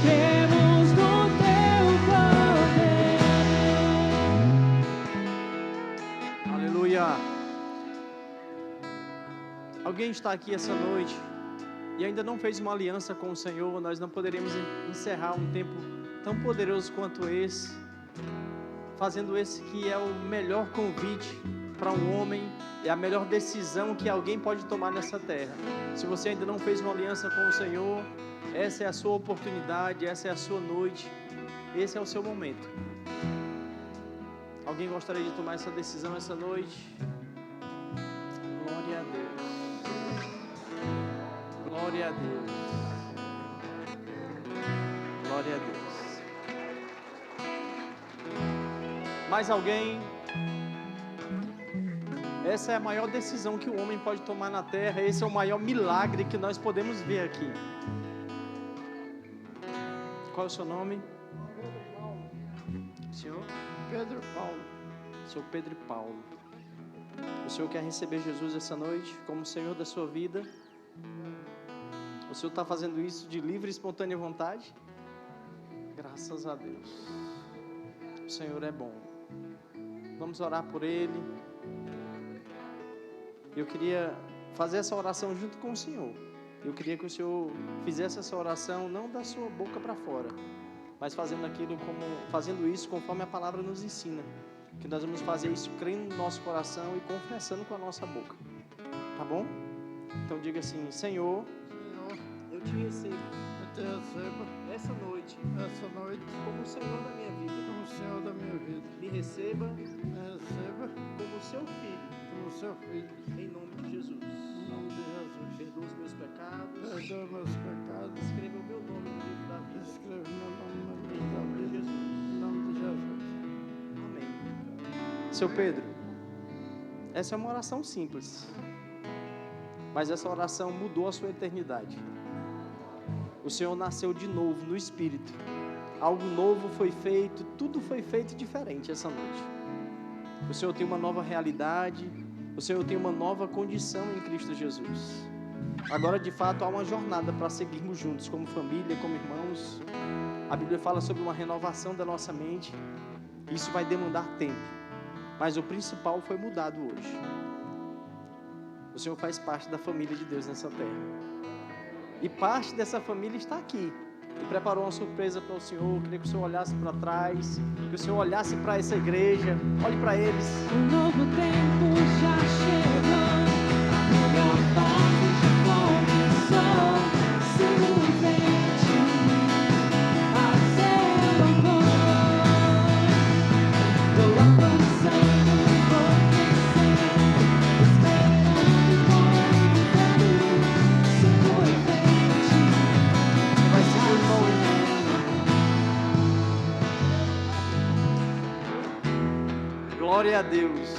cremos no teu poder. Aleluia. Alguém está aqui essa noite e ainda não fez uma aliança com o Senhor? Nós não poderíamos encerrar um tempo tão poderoso quanto esse, fazendo esse que é o melhor convite para um homem, é a melhor decisão que alguém pode tomar nessa terra. Se você ainda não fez uma aliança com o Senhor, essa é a sua oportunidade, essa é a sua noite, esse é o seu momento. Alguém gostaria de tomar essa decisão essa noite? Glória a Deus. Glória a Deus. Glória a Deus. Mais alguém? Essa é a maior decisão que o homem pode tomar na terra. Esse é o maior milagre que nós podemos ver aqui. Qual é o seu nome? Senhor? Pedro Paulo. Sou Pedro Paulo. O Senhor quer receber Jesus essa noite como Senhor da sua vida? O Senhor está fazendo isso de livre e espontânea vontade? Graças a Deus. O Senhor é bom. Vamos orar por Ele. Eu queria fazer essa oração junto com o Senhor. Eu queria que o Senhor fizesse essa oração não da sua boca para fora, mas fazendo isso conforme a palavra nos ensina. Que nós vamos fazer isso crendo no nosso coração e confessando com a nossa boca. Tá bom? Então diga assim: Senhor, eu te recebo essa noite como o Senhor da minha vida. Me receba como o seu filho. Em nome de Jesus. Perdoa os meus pecados. Escreva o meu nome no livro da vida. Em nome de Jesus. Amém. Seu Pedro, essa é uma oração simples, mas essa oração mudou a sua eternidade. O Senhor nasceu de novo no Espírito. Algo novo foi feito, tudo foi feito diferente essa noite. O Senhor tem uma nova realidade, o Senhor tem uma nova condição em Cristo Jesus. Agora, de fato, há uma jornada para seguirmos juntos, como família, como irmãos. A Bíblia fala sobre uma renovação da nossa mente. Isso vai demandar tempo, mas o principal foi mudado hoje. O Senhor faz parte da família de Deus nessa terra. E parte dessa família está aqui. E preparou uma surpresa para o Senhor. Eu queria que o Senhor olhasse para trás, que o Senhor olhasse para essa igreja. Olhe para eles. Um novo tempo já chegou, a melhor fase já começou. Sigo em frente, a seu amor. Vou avançando, vou crescendo, esperando com ele. Sigo em frente. Vai seguir o irmão. Glória a Deus.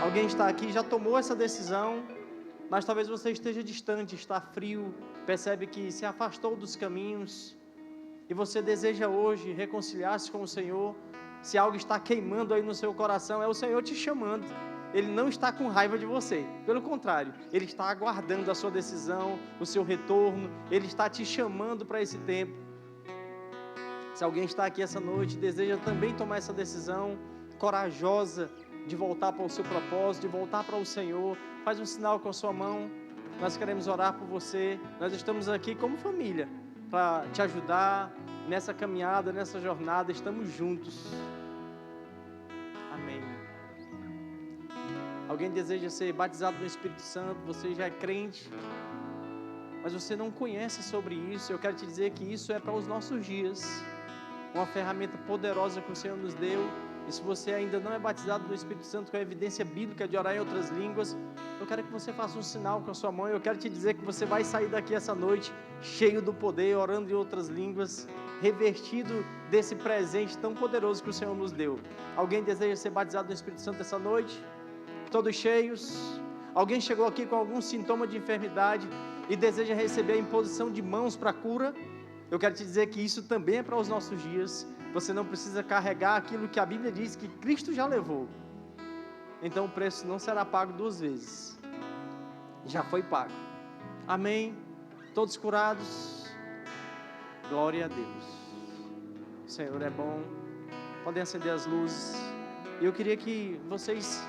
Alguém está aqui, já tomou essa decisão, mas talvez você esteja distante, está frio, percebe que se afastou dos caminhos, e você deseja hoje reconciliar-se com o Senhor. Se algo está queimando aí no seu coração, é o Senhor te chamando. Ele não está com raiva de você, pelo contrário, Ele está aguardando a sua decisão, o seu retorno. Ele está te chamando para esse tempo. Se alguém está aqui essa noite e deseja também tomar essa decisão corajosa de voltar para o seu propósito, de voltar para o Senhor, faz um sinal com a sua mão. Nós queremos orar por você. Nós estamos aqui como família para te ajudar nessa caminhada, nessa jornada. Estamos juntos. Amém. Alguém deseja ser batizado no Espírito Santo? Você já é crente, mas você não conhece sobre isso. Eu quero te dizer que isso é para os nossos dias. Uma ferramenta poderosa que o Senhor nos deu. E se você ainda não é batizado no Espírito Santo, com a evidência bíblica de orar em outras línguas, eu quero que você faça um sinal com a sua mão. Eu quero te dizer que você vai sair daqui essa noite cheio do poder, orando em outras línguas, revestido desse presente tão poderoso que o Senhor nos deu. Alguém deseja ser batizado no Espírito Santo essa noite? Todos cheios? Alguém chegou aqui com algum sintoma de enfermidade e deseja receber a imposição de mãos para a cura? Eu quero te dizer que isso também é para os nossos dias. Você não precisa carregar aquilo que a Bíblia diz que Cristo já levou. Então o preço não será pago duas vezes. Já foi pago. Amém? Todos curados? Glória a Deus. O Senhor é bom. Podem acender as luzes. E eu queria que vocês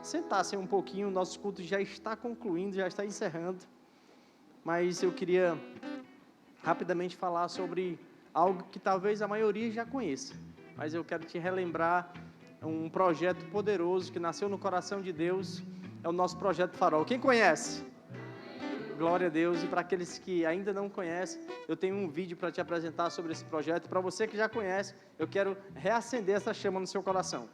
sentassem um pouquinho. O nosso culto já está concluindo, já está encerrando. Mas eu queria rapidamente falar sobre algo que talvez a maioria já conheça, mas eu quero te relembrar um projeto poderoso que nasceu no coração de Deus. É o nosso projeto Farol. Quem conhece? Glória a Deus. E para aqueles que ainda não conhecem, eu tenho um vídeo para te apresentar sobre esse projeto. Para você que já conhece, eu quero reacender essa chama no seu coração.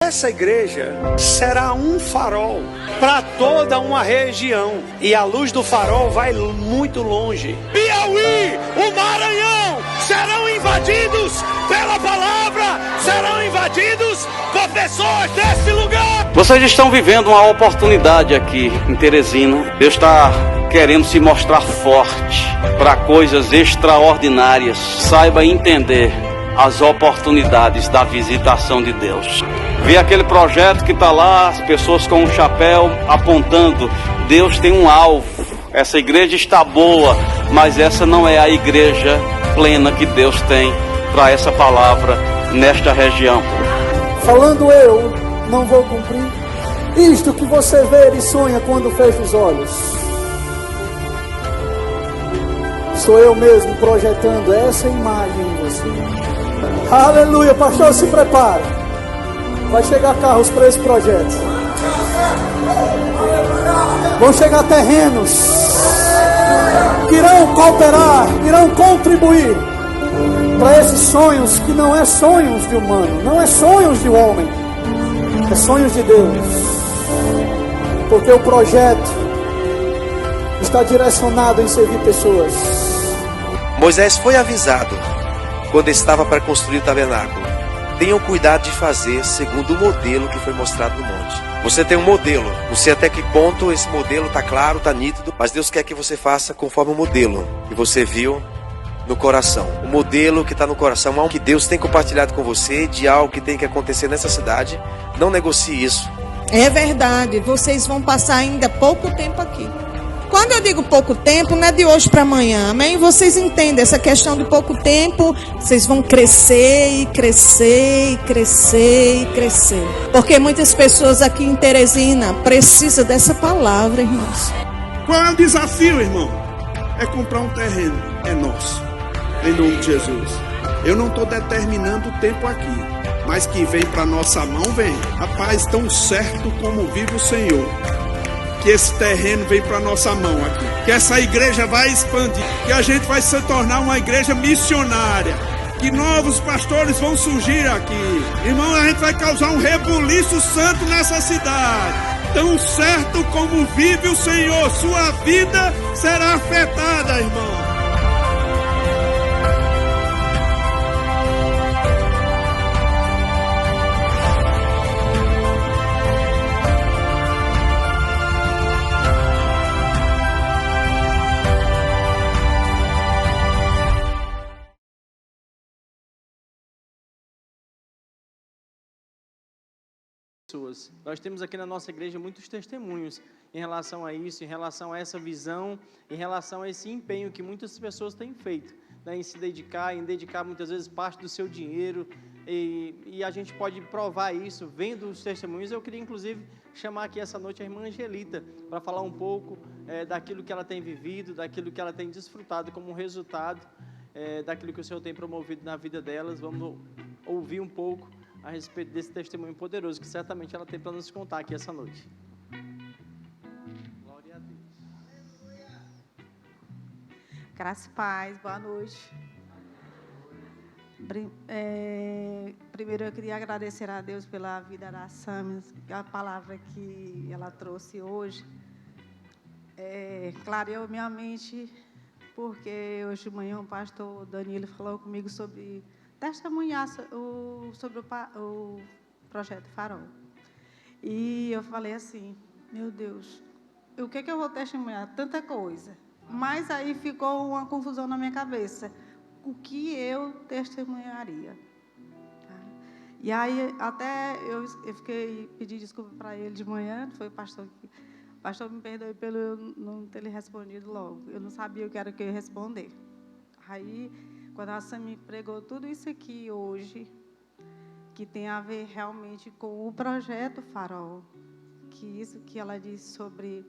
Essa igreja será um farol para toda uma região, e a luz do farol vai muito longe. Piauí, o Maranhão serão invadidos pela palavra, serão invadidos por pessoas desse lugar. Vocês estão vivendo uma oportunidade aqui em Teresina. Deus está querendo se mostrar forte para coisas extraordinárias. Saiba entender as oportunidades da visitação de Deus. Vê aquele projeto que está lá, as pessoas com um chapéu apontando. Deus tem um alvo. Essa igreja está boa, mas essa não é a igreja plena que Deus tem para essa palavra nesta região. Falando eu, não vou cumprir. Isto que você vê e sonha quando fecha os olhos, sou eu mesmo projetando essa imagem em você. Aleluia, pastor, se prepara. Vai chegar carros para esse projeto. Vão chegar terrenos que irão cooperar, irão contribuir para esses sonhos que não é sonhos de humano, não é sonhos de homem, é sonhos de Deus. Porque o projeto está direcionado em servir pessoas. Moisés foi avisado quando estava para construir o tabernáculo: tenham cuidado de fazer segundo o modelo que foi mostrado no monte. Você tem um modelo, não sei até que ponto esse modelo está claro, está nítido, mas Deus quer que você faça conforme o modelo que você viu no coração. O modelo que está no coração, algo que Deus tem compartilhado com você, de algo que tem que acontecer nessa cidade. Não negocie isso. É verdade, vocês vão passar ainda pouco tempo aqui. Quando eu digo pouco tempo, não é de hoje para amanhã, amém? Vocês entendem essa questão de pouco tempo, vocês vão crescer e crescer e crescer e crescer. Porque muitas pessoas aqui em Teresina precisam dessa palavra, irmãos. Qual é o desafio, irmão? É comprar um terreno, é nosso, em nome de Jesus. Eu não estou determinando o tempo aqui, mas que vem para nossa mão, vem. Rapaz, tão certo como vive o Senhor, que esse terreno vem para nossa mão aqui, que essa igreja vai expandir, que a gente vai se tornar uma igreja missionária, que novos pastores vão surgir aqui. Irmão, a gente vai causar um rebuliço santo nessa cidade. Tão certo como vive o Senhor, sua vida será afetada, irmão. Nós temos aqui na nossa igreja muitos testemunhos em relação a isso, em relação a essa visão, em relação a esse empenho que muitas pessoas têm feito, né, em se dedicar, em dedicar muitas vezes parte do seu dinheiro, e a gente pode provar isso vendo os testemunhos. Eu queria inclusive chamar aqui essa noite a irmã Angelita para falar um pouco daquilo que ela tem vivido, daquilo que ela tem desfrutado como resultado daquilo que o Senhor tem promovido na vida delas. Vamos ouvir um pouco a respeito desse testemunho poderoso que certamente ela tem para nos contar aqui essa noite. Glória a Deus. Graça e paz, boa noite. Primeiro eu queria agradecer a Deus pela vida da Sam, a palavra que ela trouxe hoje. Clareou minha mente, porque hoje de manhã o pastor Danilo falou comigo sobre testemunhar sobre o projeto Farol. E eu falei assim, meu Deus, o que eu vou testemunhar? Tanta coisa. Mas aí ficou uma confusão na minha cabeça. O que eu testemunharia? Tá? E aí até eu pedi desculpa para ele de manhã, foi o pastor que... O pastor me perdoe pelo eu não ter lhe respondido logo. Eu não sabia o que era que eu ia responder. Aí, quando a Sam me pregou tudo isso aqui hoje, que tem a ver realmente com o projeto Farol, que isso que ela disse sobre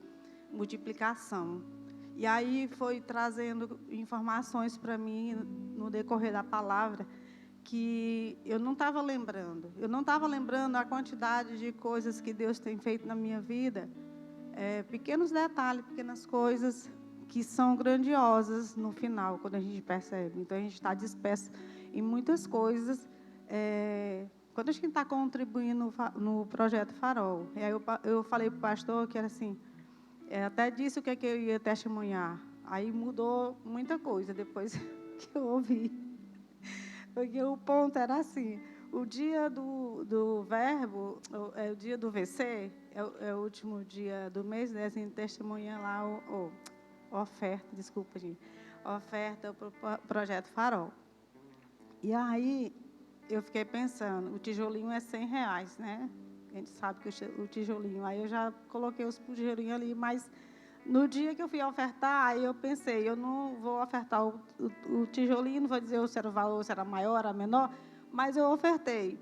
multiplicação. E aí foi trazendo informações para mim no decorrer da palavra que eu não estava lembrando. Eu não estava lembrando a quantidade de coisas que Deus tem feito na minha vida, pequenos detalhes, pequenas coisas que são grandiosas no final, quando a gente percebe. Então, a gente está disperso em muitas coisas. Quando a gente está contribuindo no projeto Farol, e aí eu falei para o pastor que era assim, até disse o que eu ia testemunhar. Aí mudou muita coisa depois que eu ouvi. Porque o ponto era assim, o dia do verbo, o dia do VC, é o último dia do mês, né? Assim, testemunha lá oferta, desculpa, gente, oferta para o projeto Farol. E aí, eu fiquei pensando, o tijolinho é R$100, né? A gente sabe que o tijolinho, aí eu já coloquei os tijolinhos ali, mas no dia que eu fui ofertar, aí eu pensei, eu não vou ofertar o tijolinho, não vou dizer se era o valor, se era maior, era menor, mas eu ofertei,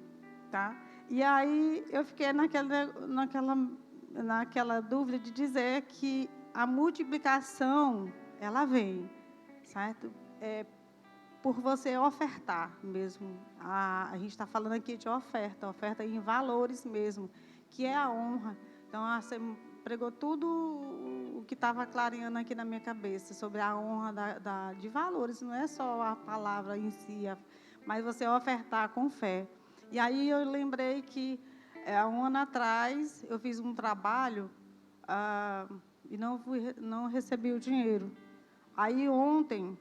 tá? E aí, eu fiquei naquela naquela dúvida de dizer que a multiplicação, ela vem, certo? Por você ofertar mesmo. A gente está falando aqui de oferta em valores mesmo, que é a honra. Então, você pregou tudo o que estava clareando aqui na minha cabeça, sobre a honra de valores, não é só a palavra em si, mas você ofertar com fé. E aí eu lembrei que, há um ano atrás, eu fiz um trabalho e não recebi o dinheiro. Aí ontem,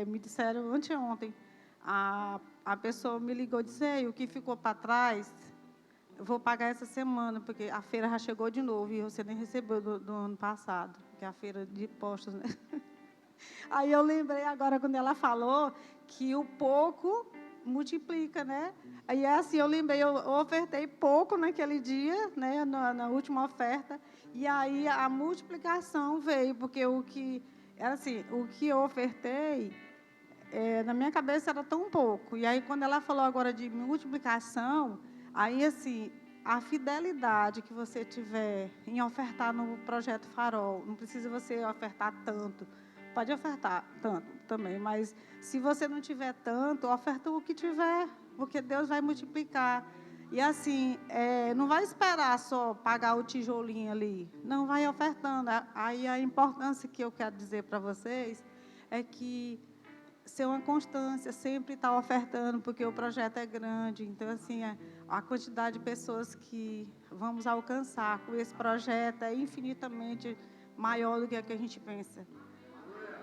me disseram, anteontem, a pessoa me ligou e disse: "Ei, o que ficou para trás, eu vou pagar essa semana, porque a feira já chegou de novo e você nem recebeu do ano passado, que é a feira de postos, né?" Aí eu lembrei agora, quando ela falou, que o pouco multiplica, né? Aí assim, eu lembrei, eu ofertei pouco naquele dia, né, na última oferta, e aí a multiplicação veio, porque o que eu ofertei, na minha cabeça era tão pouco. E aí, quando ela falou agora de multiplicação, aí, assim, a fidelidade que você tiver em ofertar no Projeto Farol, não precisa você ofertar tanto, pode ofertar tanto também, mas se você não tiver tanto, oferta o que tiver, porque Deus vai multiplicar. E assim, não vai esperar só pagar o tijolinho ali, não, vai ofertando. Aí a importância que eu quero dizer para vocês é que ser uma constância, sempre estar ofertando, porque o projeto é grande. Então, assim, a quantidade de pessoas que vamos alcançar com esse projeto é infinitamente maior do que a que a gente pensa.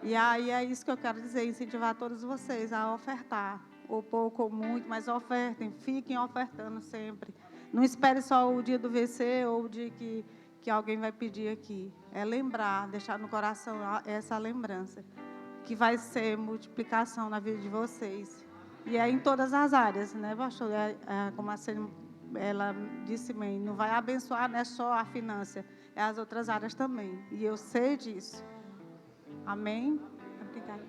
E aí é isso que eu quero dizer, incentivar todos vocês a ofertar, ou pouco ou muito, mas ofertem, fiquem ofertando sempre. Não espere só o dia do VC ou o dia que alguém vai pedir aqui. É lembrar, deixar no coração essa lembrança, que vai ser multiplicação na vida de vocês. E é em todas as áreas, né, pastor? Como ela disse bem, não vai abençoar, não é só a finança, é as outras áreas também. E eu sei disso. Amém? Obrigada.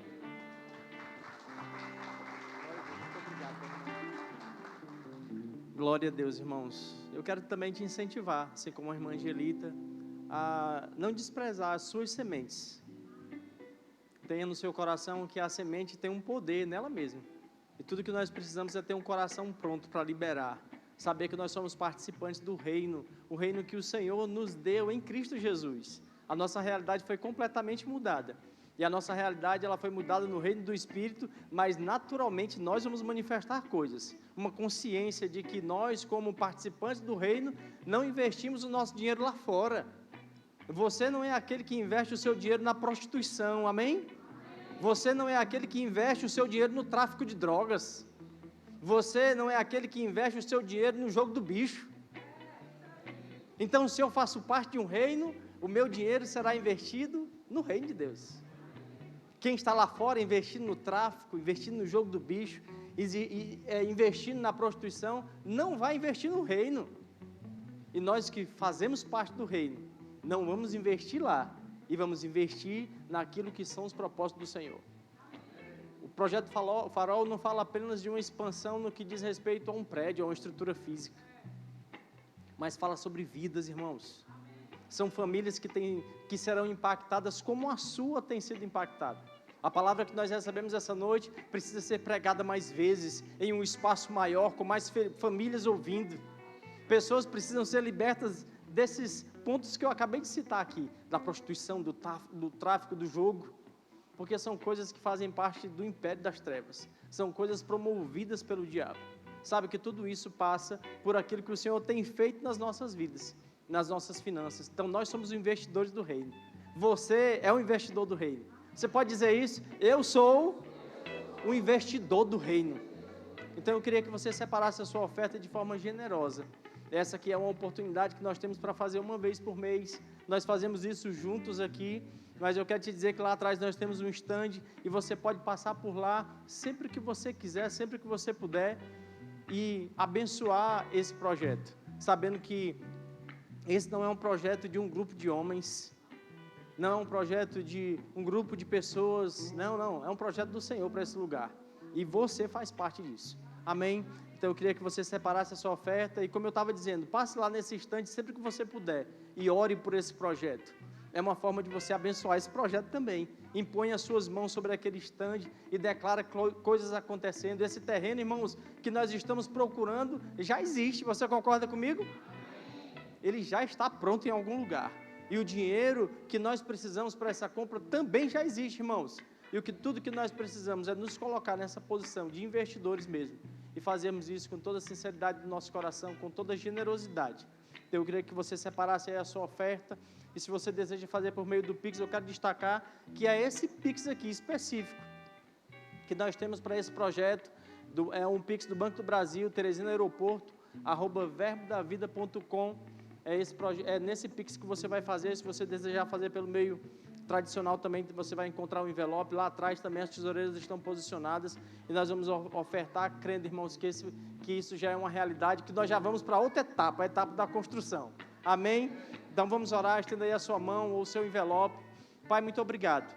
Glória a Deus, irmãos. Eu quero também te incentivar, assim como a irmã Angelita, a não desprezar as suas sementes. Tenha no seu coração que a semente tem um poder nela mesma. E tudo que nós precisamos é ter um coração pronto para liberar. Saber que nós somos participantes do reino, o reino que o Senhor nos deu em Cristo Jesus. A nossa realidade foi completamente mudada. E a nossa realidade ela foi mudada no reino do Espírito, mas naturalmente nós vamos manifestar coisas. Uma consciência de que nós, como participantes do reino, não investimos o nosso dinheiro lá fora. Você não é aquele que investe o seu dinheiro na prostituição, amém? Você não é aquele que investe o seu dinheiro no tráfico de drogas. Você não é aquele que investe o seu dinheiro no jogo do bicho. Então, se eu faço parte de um reino, o meu dinheiro será investido no reino de Deus. Quem está lá fora investindo no tráfico, investindo no jogo do bicho, investindo na prostituição, não vai investir no reino. E nós que fazemos parte do reino, não vamos investir lá, e vamos investir naquilo que são os propósitos do Senhor. O projeto Farol não fala apenas de uma expansão no que diz respeito a um prédio, a uma estrutura física, mas fala sobre vidas, irmãos. São famílias que serão impactadas como a sua tem sido impactada. A palavra que nós recebemos essa noite precisa ser pregada mais vezes, em um espaço maior, com mais famílias ouvindo. Pessoas precisam ser libertas desses pontos que eu acabei de citar aqui, da prostituição, do tráfico, do jogo, porque são coisas que fazem parte do império das trevas, são coisas promovidas pelo diabo. Sabe que tudo isso passa por aquilo que o Senhor tem feito nas nossas vidas, nas nossas finanças. Então nós somos os investidores do reino. Você é um investidor do reino. Você pode dizer isso? Eu sou um investidor do reino. Então eu queria que você separasse a sua oferta de forma generosa. Essa aqui é uma oportunidade que nós temos para fazer uma vez por mês. Nós fazemos isso juntos aqui, mas eu quero te dizer que lá atrás nós temos um stand e você pode passar por lá sempre que você quiser, sempre que você puder e abençoar esse projeto, sabendo que esse não é um projeto de um grupo de homens, não é um projeto de um grupo de pessoas, não, é um projeto do Senhor para esse lugar e você faz parte disso, amém? Então eu queria que você separasse a sua oferta e, como eu estava dizendo, passe lá nesse instante sempre que você puder e ore por esse projeto. É uma forma de você abençoar esse projeto também. Impõe as suas mãos sobre aquele estande e declara coisas acontecendo. Esse terreno, irmãos, que nós estamos procurando, já existe. Você concorda comigo? Ele já está pronto em algum lugar. E o dinheiro que nós precisamos para essa compra também já existe, irmãos. E tudo que nós precisamos é nos colocar nessa posição de investidores mesmo. E fazermos isso com toda a sinceridade do nosso coração, com toda a generosidade. Então eu queria que você separasse aí a sua oferta. E se você deseja fazer por meio do Pix, eu quero destacar que é esse Pix aqui específico que nós temos para esse projeto. É um Pix do Banco do Brasil, Teresina Aeroporto, @verbodavida.com. É nesse Pix que você vai fazer. Se você desejar fazer pelo meio tradicional também, você vai encontrar um envelope. Lá atrás também as tesoureiras estão posicionadas. E nós vamos ofertar, crendo, irmãos, que isso já é uma realidade, que nós já vamos para outra etapa, a etapa da construção. Amém? Então vamos orar, estenda aí a sua mão ou o seu envelope. Pai, muito obrigado.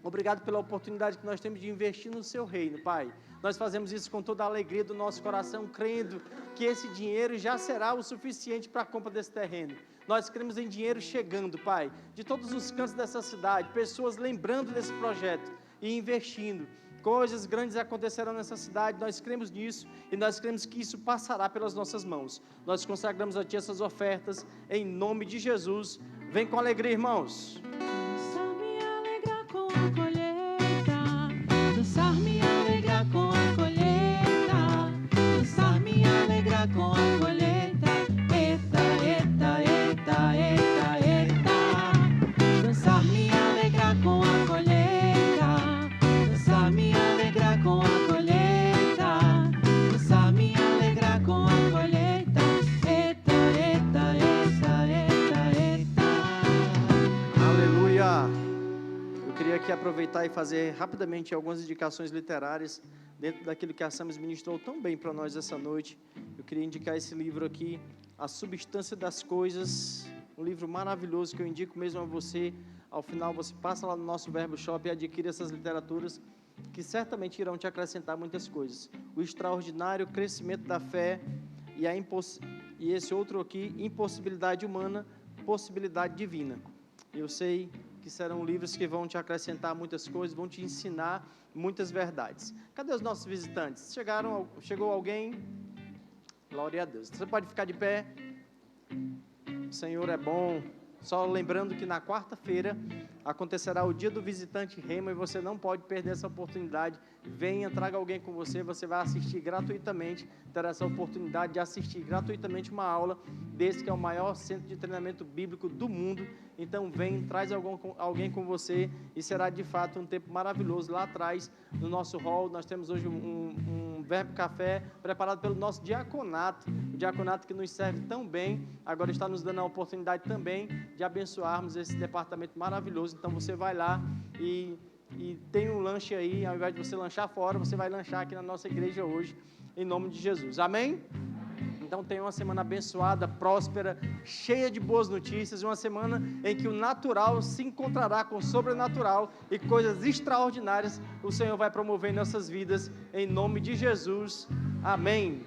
Obrigado pela oportunidade que nós temos de investir no seu reino, Pai. Nós fazemos isso com toda a alegria do nosso coração, crendo que esse dinheiro já será o suficiente para a compra desse terreno. Nós cremos em dinheiro chegando, Pai, de todos os cantos dessa cidade, pessoas lembrando desse projeto e investindo. Coisas grandes acontecerão nessa cidade, nós cremos nisso e nós cremos que isso passará pelas nossas mãos. Nós consagramos a Ti essas ofertas em nome de Jesus. Vem com alegria, irmãos. Dançar me alegra com a colheita, dançar me alegra com a colheita, dançar me alegra com a colheita, eita, eita, eita, eita, eita, dançar me alegra com a colheita, dançar me alegra com a colheita, dançar me alegra com a colheita, eita, eita, eita, eita, eita. Aleluia! Eu queria aqui aproveitar e fazer rapidamente algumas indicações literárias dentro daquilo que a Samis ministrou tão bem para nós essa noite. Eu queria indicar esse livro aqui, A Substância das Coisas, um livro maravilhoso que eu indico mesmo a você. Ao final você passa lá no nosso Verbo Shop e adquire essas literaturas que certamente irão te acrescentar muitas coisas. O Extraordinário Crescimento da Fé e esse outro aqui, Impossibilidade Humana, Possibilidade Divina. Eu sei que serão livros que vão te acrescentar muitas coisas, vão te ensinar muitas verdades. Cadê os nossos visitantes? Chegou alguém? Glória a Deus. Você pode ficar de pé. O Senhor é bom. Só lembrando que na quarta-feira acontecerá o dia do visitante Rema e você não pode perder essa oportunidade. Venha, traga alguém com você, você vai assistir gratuitamente, terá essa oportunidade de assistir gratuitamente uma aula desse que é o maior centro de treinamento bíblico do mundo. Então vem, traz alguém com você e será de fato um tempo maravilhoso. Lá atrás, no nosso hall, nós temos hoje um Verbo Café preparado pelo nosso diaconato, o diaconato que nos serve tão bem, agora está nos dando a oportunidade também de abençoarmos esse departamento maravilhoso. Então você vai lá e tem um lanche aí, ao invés de você lanchar fora, você vai lanchar aqui na nossa igreja hoje, em nome de Jesus. Amém? Então tenha uma semana abençoada, próspera, cheia de boas notícias, uma semana em que o natural se encontrará com o sobrenatural e coisas extraordinárias o Senhor vai promover em nossas vidas, em nome de Jesus. Amém.